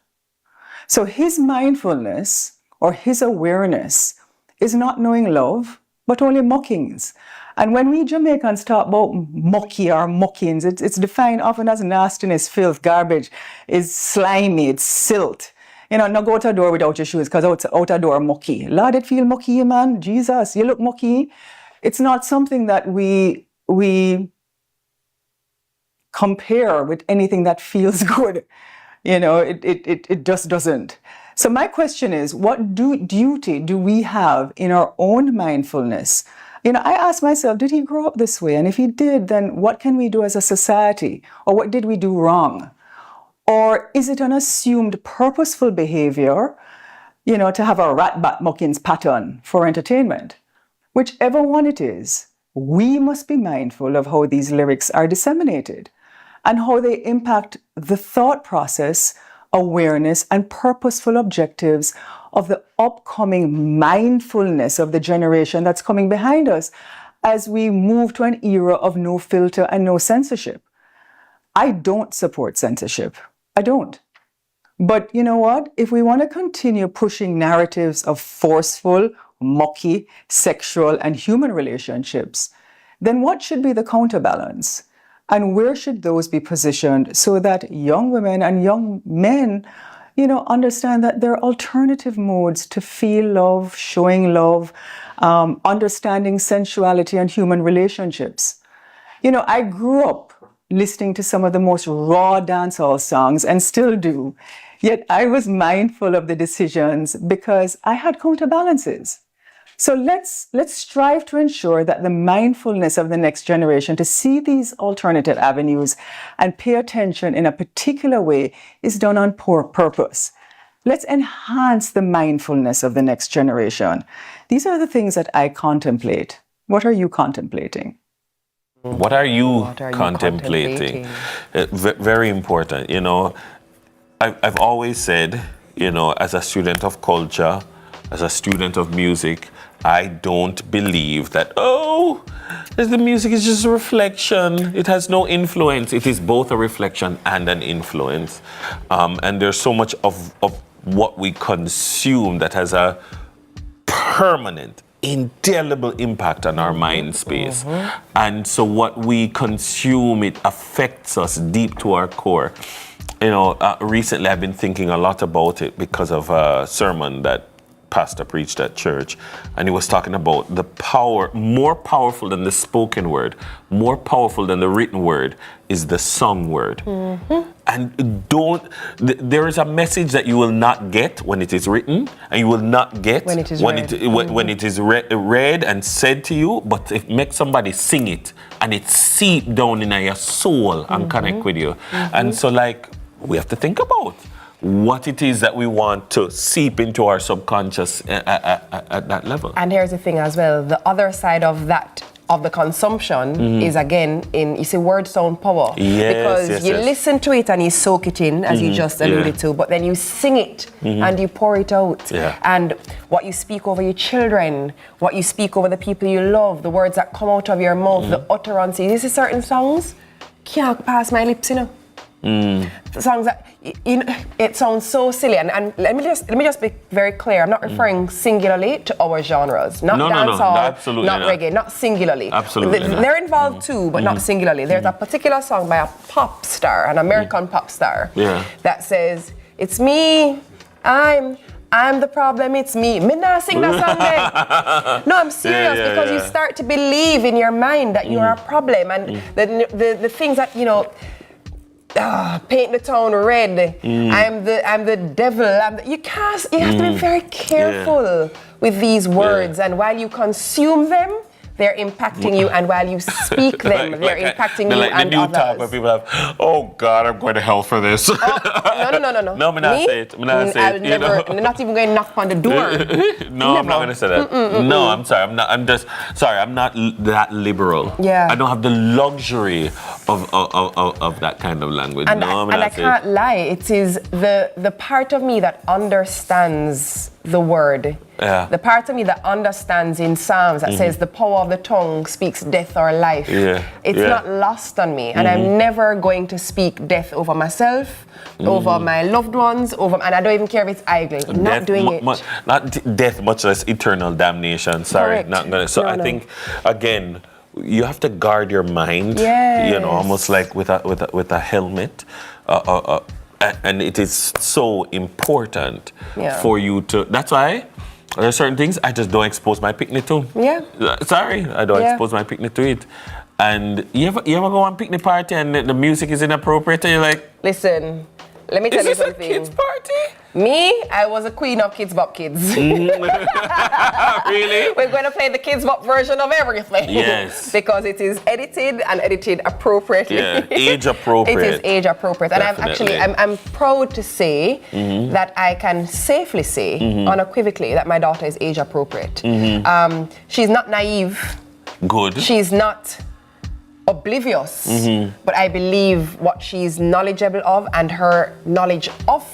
So his mindfulness or his awareness is not knowing love, but only mockings. And when we Jamaicans talk about mucky or muckings, it's defined often as nastiness, filth, garbage, is slimy, it's silt. You know, not go out a door without your shoes, because out a door mucky. Lord, it feel mucky, man. Jesus, you look mucky. It's not something that we compare with anything that feels good. You know, it just doesn't. So my question is, what duty do we have in our own mindfulness? You know, I ask myself, did he grow up this way? And if he did, then what can we do as a society? Or what did we do wrong? Or is it an assumed purposeful behavior, you know, to have a rat-bat muckings pattern for entertainment? Whichever one it is, we must be mindful of how these lyrics are disseminated and how they impact the thought process, awareness, and purposeful objectives of the upcoming mindfulness of the generation that's coming behind us as we move to an era of no filter and no censorship. I don't support censorship. I don't. But you know what? If we want to continue pushing narratives of forceful, mucky, sexual, and human relationships, then what should be the counterbalance? And where should those be positioned so that young women and young men, you know, understand that there are alternative modes to feel love, showing love, understanding sensuality and human relationships. You know, I grew up listening to some of the most raw dancehall songs and still do, yet I was mindful of the decisions because I had counterbalances. So let's strive to ensure that the mindfulness of the next generation to see these alternative avenues and pay attention in a particular way is done on purpose. Let's enhance the mindfulness of the next generation. These are the things that I contemplate. What are you contemplating? What are you contemplating? Very important. You know, I've always said, you know, as a student of culture, as a student of music, I don't believe that, the music is just a reflection. It has no influence. It is both a reflection and an influence. And there's so much of what we consume that has a permanent, indelible impact on our mind space. And so what we consume, it affects us deep to our core. You know, recently I've been thinking a lot about it because of a sermon that pastor preached at church, and he was talking about the power, more powerful than the spoken word, more powerful than the written word is the sung word. And there is a message that you will not get when it is written, and you will not get when it is read and said to you, but if make somebody sing it and it seep down in your soul and connect with you. And so like we have to think about what it is that we want to seep into our subconscious at that level. And here's the thing as well, the other side of that, of the consumption is again you see word sound power. Because you listen to it and you soak it in, as you just alluded to, but then you sing it and you pour it out. And what you speak over your children, what you speak over the people you love, the words that come out of your mouth, the utterances. These are certain songs can't pass my lips, you know. Songs that it sounds so silly, and let me just be very clear. I'm not referring singularly to our genres, not dancehall, not reggae, not singularly. Absolutely, they're involved too, but not singularly. There's a particular song by a pop star, an American pop star, that says, "It's me, I'm the problem, it's me." Me not sing that song then. No, I'm serious, because you start to believe in your mind that you are a problem, and the things that, you know, paint the town red. I'm the devil. You have to be very careful with these words, and while you consume them, they're impacting you, and while you speak them, they're impacting you and the new others. talk where people have, oh God, I'm going to hell for this. No. No, I'm not say it. I'm not even going to knock on the door. No, I'm not going to say that. No, I'm sorry. I'm not that liberal. I don't have the luxury of that kind of language. And I can't lie. It is the part of me that understands the word. The part of me that understands in Psalms that says the power of the tongue speaks death or life. It's not lost on me, and I'm never going to speak death over myself, over my loved ones, and I don't even care if it's idle. Not doing it. Not death, much less eternal damnation. Sorry, Correct. not gonna. So I think again, you have to guard your mind. You know, almost like with a helmet. And it is so important for you to. That's why there are certain things I just don't expose my picnic to. Sorry, I don't expose my picnic to it. And you ever go on picnic party and the music is inappropriate and you're like, listen, let me tell you something. Is this a kids party? Me, I was a queen of Kids Bop Kids. Really? We're going to play the Kids Bop version of everything. Yes. Because it is edited appropriately. Yeah, age appropriate. It is age appropriate. Definitely. And I'm proud to say that I can safely say, unequivocally, that my daughter is age appropriate. She's not naive. Good. She's not oblivious. But I believe what she's knowledgeable of and her knowledge of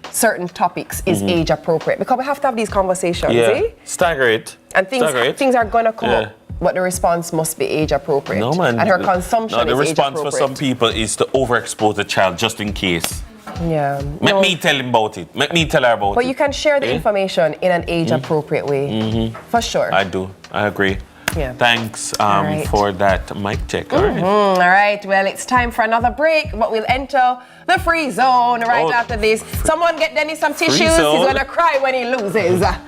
certain topics is age appropriate, because we have to have these conversations. Stagger it. And things are going to come up, but the response must be age appropriate. No, man. And her consumption is age appropriate. The response for some people is to overexpose the child just in case. Let me tell him about it. Let me tell her about it. But you can share the information in an age appropriate way. For sure. I do. I agree. Thanks for that mic check. All right. Well, it's time for another break, but we'll enter the free zone right after this. Someone get Dennis some tissues. He's going to cry when he loses. I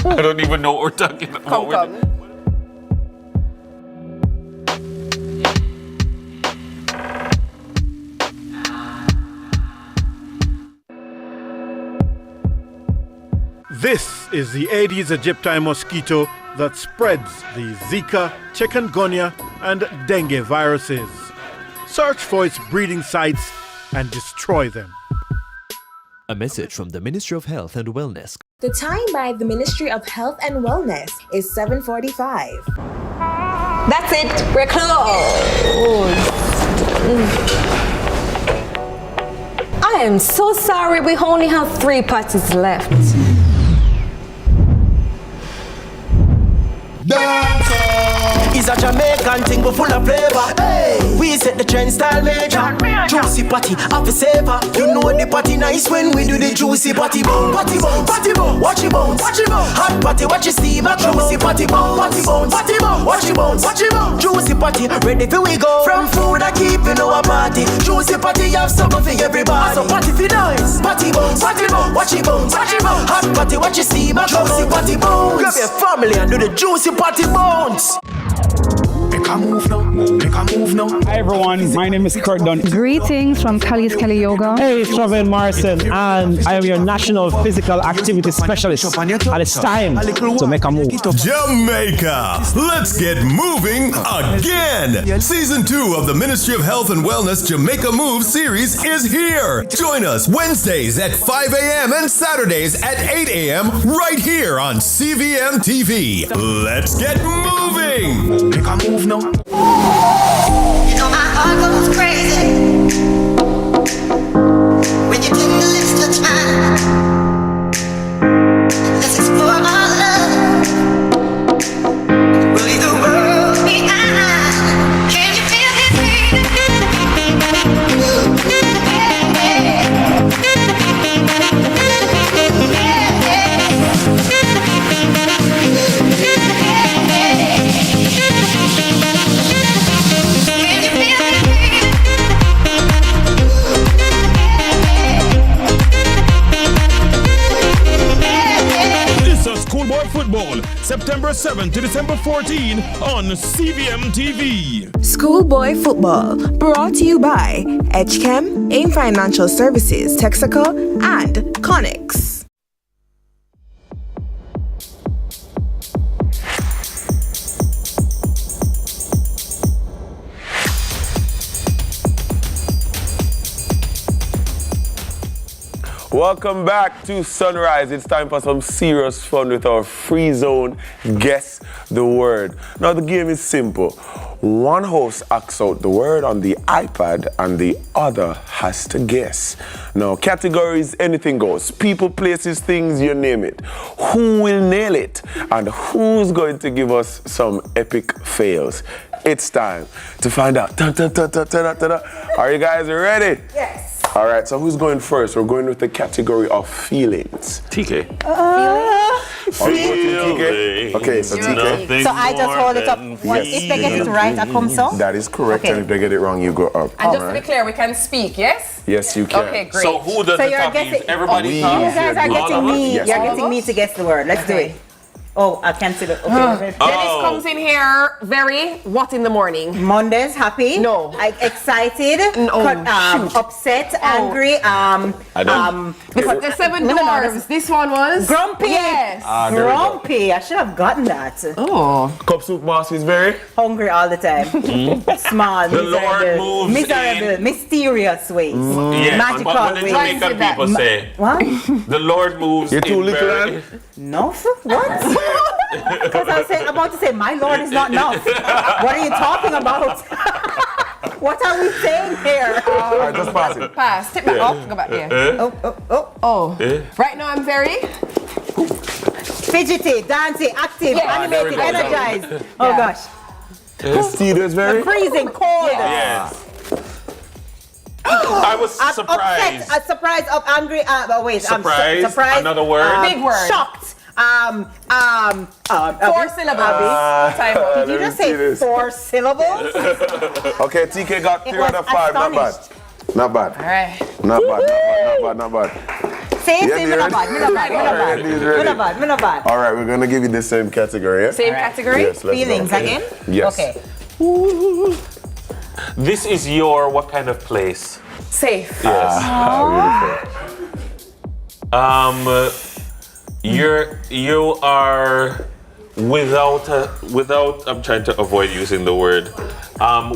don't even know what we're talking about. Come. This is the Aedes aegypti mosquito that spreads the Zika, chikungunya, and dengue viruses. Search for its breeding sites and destroy them. A message from the Ministry of Health and Wellness. The time by the Ministry of Health and Wellness is 7:45. That's it. We're closed. I am so sorry. We only have 3 parties left. It's a Jamaican thing, but full of flavor. Hey, we set the trend style major. Juicy party, happy savor. You know the party nice when we do the juicy party bones. Party bones, party bones, watch your bones, watch your bones. Hot party, watch your steam. Juicy party bones, party bones, party bones, watch your bones, watch your bones. Juicy party, ready for we go. From food I keep in our party. Juicy party, have something for everybody. So party for nice. Party bones, watch your bones, watch your bones. Hot party, watch your steam. Juicy party bones. Grab your family and do the juicy party bones. Make a move now, make a move now. Hi everyone, my name is Kurt Dunn. Greetings from Khadine Kelly Yoga. Hey, it's Robin Morrison, and I am your National Physical Activity Specialist. And it's time to make a move. Jamaica, let's get moving again. Season 2 of the Ministry of Health and Wellness Jamaica Move series is here. Join us Wednesdays at 5 a.m. and Saturdays at 8 a.m. right here on CVM TV. Let's get moving. Make a move now. You know my heart goes crazy when you take the lips touch mine. Let's explore our love. We'll leave the world behind. Can you feel this Schoolboy Football, September 7 to December 14 on CVM TV. Schoolboy Football, brought to you by Edgechem, AIM Financial Services, Texaco, and Connix. Welcome back to Sunrise. It's time for some serious fun with our free zone Guess the Word. Now the game is simple. One host acts out the word on the iPad and the other has to guess. Now categories, anything goes. People, places, things, you name it. Who will nail it? And who's going to give us some epic fails? It's time to find out. Are you guys ready? Yes. All right, so who's going first? We're going with the category of feelings. TK. Feelings. Okay, so TK. So I just hold it up. If they get it right, I come so? That is correct, Okay. and if they get it wrong, you go up. And just to be clear, we can speak, yes? Yes, you can. Okay, great. So who does So the you're talking? guessing- Everybody You talks? guys are getting me. Yes. You're getting me to guess the word. Let's do it. Oh, I can't see the. Okay. Dennis comes in here very what in the morning? Mondays, happy. No. Excited. Upset. Angry. Because the 7 dwarves. This one was grumpy. Yes. there we go. Grumpy. I should have gotten that. Oh. Cup soup boss is very Hungry all the time. Small. The Lord miserable, moves miserable, mysterious ways. Yes, Magical but what the ways. Jamaican people say? What? The Lord moves. You're too little, man. No, what? Because I was about to say, my Lord is not enough. What are you talking about? What are we saying here? All right, just pass it. Pass. Tip back up. Go back here. Oh. Right now I'm very fidgety, dancing, active, animated, energized. Oh gosh. Steve is very freezing cold. Yes. I was surprised. Upset, surprised, angry. Surprised. Another word. Big word. Shocked. 4 syllables. Time out. Did you just say 4 syllables? Okay, TK got 3 out of 5. Not bad. Not bad. All right. Not bad. Not bad. Say me not bad. All right, we're gonna give you the same category. Yeah? Same category. Yes, let's Feelings go. again. Yes. Okay. This is your what kind of place? Safe. Yes. Beautiful. You are without I'm trying to avoid using the word.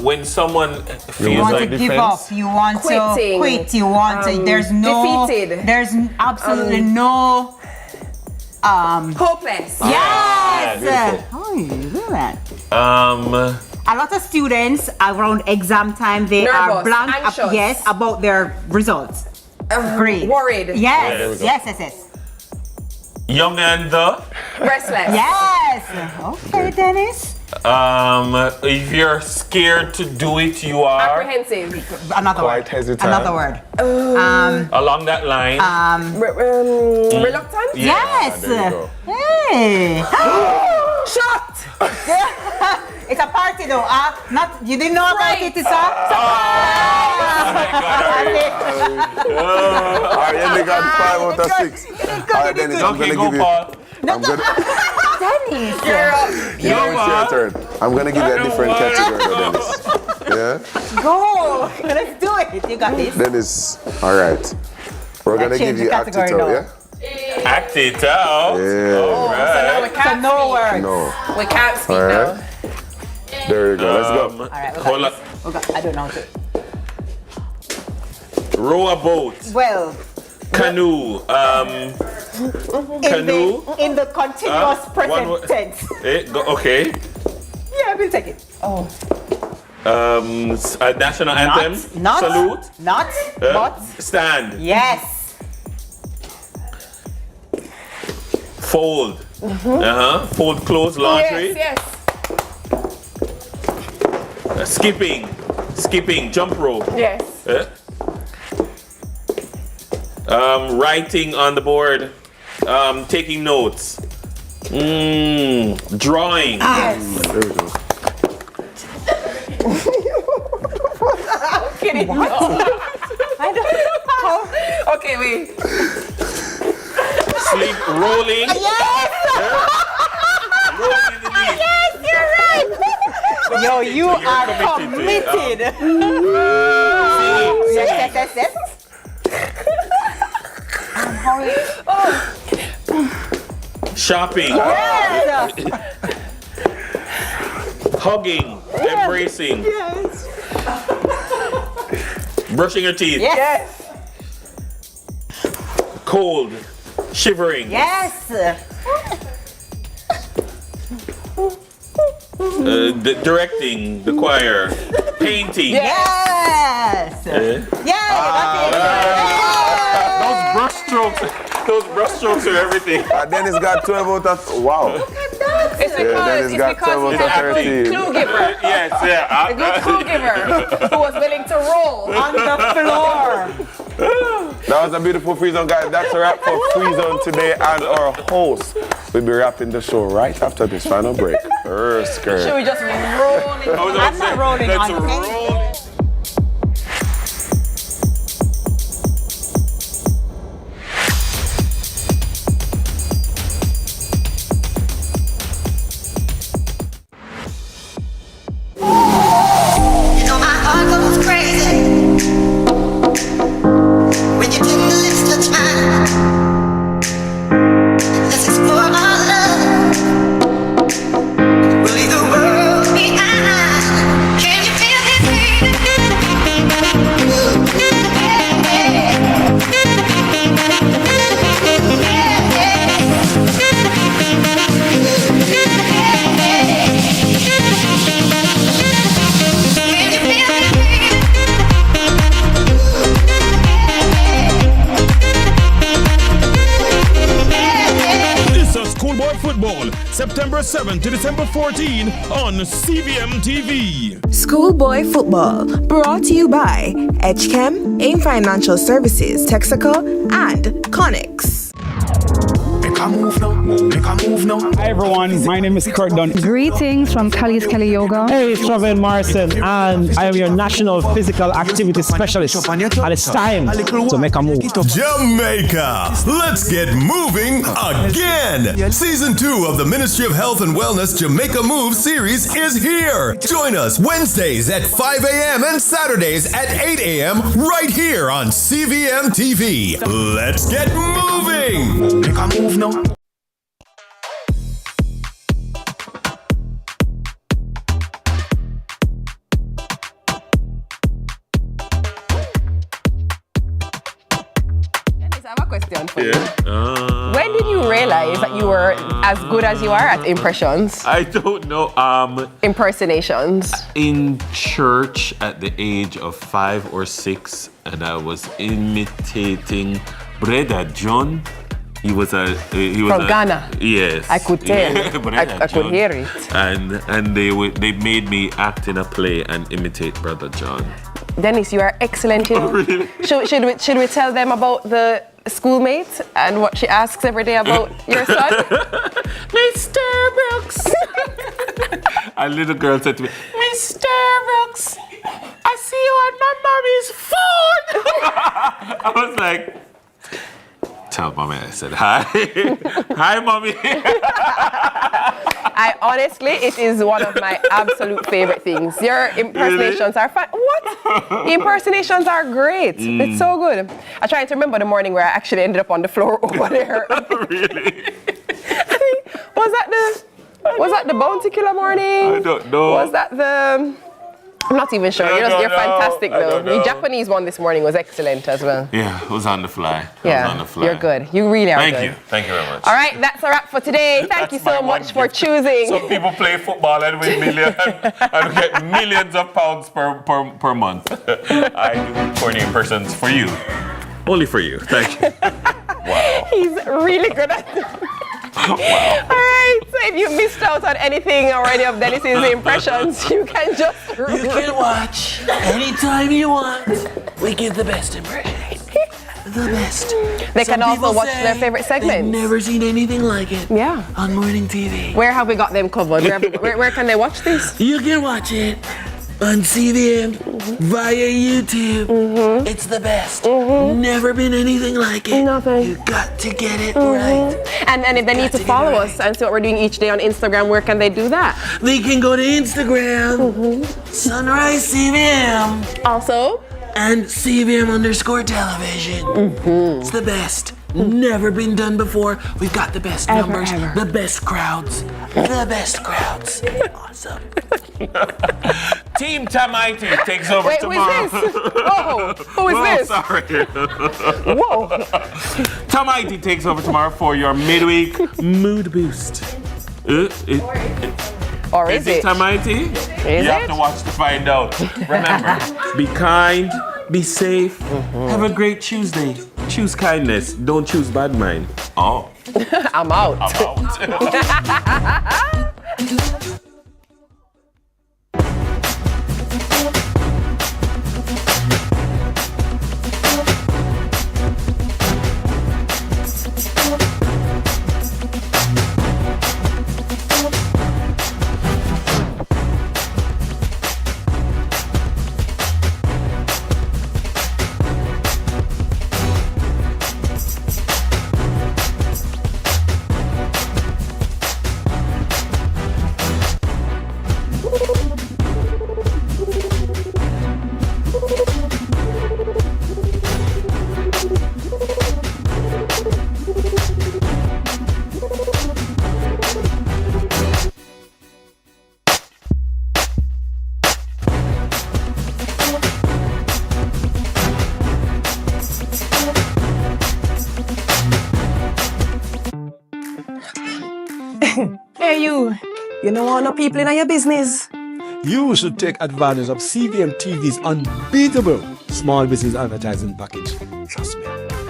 When someone feels You want like to give up. You want Quitting. to quit. You want to. There's no. Defeated. There's absolutely no. Hopeless. Yes. beautiful. Oh, you do that. Um, A lot of students around exam time they are Nervous, blank. anxious. Yes, about their results. Great. Worried. There we Yes. go. Yes. young and the. Restless. Yes. Okay, Dennis. If you're scared to do it, you are Apprehensive. Another Quite word. hesitant. Another word. along that line. Reluctant? Yes. there you go. Hey. Shot. It's a party though. Not you didn't know about it, sir. Alright, yeah, they got 5 out of 6. Alright, Dennis, I'm Okay, gonna go, give you. Paul. I'm gonna. Dennis. Yeah, it's your turn. I'm gonna give you a different category, though, Dennis. Yeah. Go. Let's do it. You got this. Dennis. All right. We're gonna change give the you act it out, category yeah? Act it out. Yeah. All right. We can't no speak. words. No. We can't speak All now. right. There you go. Let's go. All right. Hold up. I don't know how to. Row a boat. Well, Canoe. Canoe. in the continuous one present word. tense. Okay. Yeah, we'll take it. Oh. A national anthem. Not. Salute. Not. But. Stand. Yes. Fold. Fold clothes, laundry. Yes. Skipping, jump rope. Yes. Writing on the board. Taking notes. Drawing. Yes. There we go. I'm kidding. What? I don't. Okay, wait. Sleep, rolling. Yes. Rolling in the deep. Yes, you're right. Yo, you So you're are committed. committed. Yes. Shopping. Yes. Hugging. Embracing. Yes. Brushing your teeth. Yes. Cold. Shivering. Yes. Directing the choir. Painting. Yes. Those brush strokes are everything. Dennis got 12 out of. Wow. It's Dennis got 12 out of 13. Clue giver. Yes, yeah. A good clue giver who was willing to roll On the floor. That was a beautiful free zone, guys. That's a wrap for free zone today, and our host will be wrapping the show right after this final break. Should we just roll it? I'm not rolling Let's on roll. You know my heart goes crazy when you take the lips touch mine. Let's explore our love. We'll leave the world behind. Can you feel this This is Schoolboy Football, September 7 to December 14 on CVM TV. Schoolboy Football, brought to you by Edgechem, AIM Financial Services, Texaco, and Connix. Hi everyone, my name is Kurt Dunn. Greetings from Khadine Kelly Yoga. Hey, it's Travin Morrison, and I am your national physical activity specialist. And it's time to make a move. Jamaica, let's get moving again. Season 2 of the Ministry of Health and Wellness Jamaica Move series is here. Join us Wednesdays at 5 a.m. and Saturdays at 8 a.m. right here on CVM TV. Let's get moving. Make a move now. question for you. When did you realize that you were as good as you are at impressions? I don't know. Impersonations. In church at the age of 5 or 6, and I was imitating Brother John. He was from Ghana. Yes. I could tell. I could hear it. And they made me act in a play and imitate Brother John. Dennis, you are excellent. Really? Should we tell them about the schoolmate and what she asks every day about your son? Mr. Brooks. A little girl said to me, Mr. Brooks, I see you on my mommy's phone. I was like, tell mommy I said hi. Hi, mommy. It is one of my absolute favorite things. Your impersonations are fun. What? Impersonations are great. It's so good. I tried to remember the morning where I actually ended up on the floor over there. Really? Was that the Bounty Killer morning? I don't know. Was that the... I'm not even sure. You're fantastic though. The Japanese one this morning was excellent as well. Yeah, it was on the fly. You're good. You really are good. Thank you very much. All right, that's a wrap for today. Thank you so much for choosing. Some people play football and win millions and get millions of pounds per month. I do corny impressions for you. Only for you. Thank you. Wow. He's really good at it. Wow. All right, so if you missed out on anything or any of Dennis's impressions, you can just... You can watch anytime you want. We give the best impression. The best. They can also watch their favorite segments. They've never seen anything like it. Yeah. On morning TV. Where have we got them covered? Where can they watch this? You can watch it on CVM via YouTube. It's the best. Never been anything like it. Nothing. You got to get it right. And if they need to follow us and see what we're doing each day on Instagram, where can they do that? They can go to Instagram, Sunrise CVM. Also? And CVM_television. It's the best. Never been done before. We've got the best numbers, the best crowds. The best crowds. Awesome. Team Tami takes over tomorrow. Who is this? Whoa, who is this? Sorry. Whoa. Tami takes over tomorrow for your midweek mood boost. Or is it? Tami? You have to watch to find out. Remember, be kind, be safe, have a great Tuesday. Choose kindness, don't choose bad mind. Oh. I'm out. Hey you know all the people in your business? You should take advantage of CVM TV's unbeatable small business advertising package. Trust me.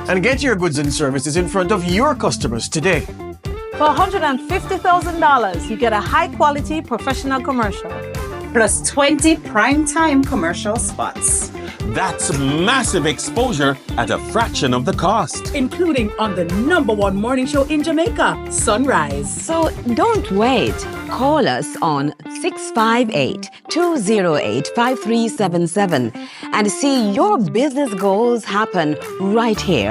And get your goods and services in front of your customers today. For $150,000, you get a high-quality professional commercial, plus 20 prime-time commercial spots. That's massive exposure at a fraction of the cost. Including on the #1 morning show in Jamaica, Sunrise. So don't wait. Call us on 658-208-5377 and see your business goals happen right here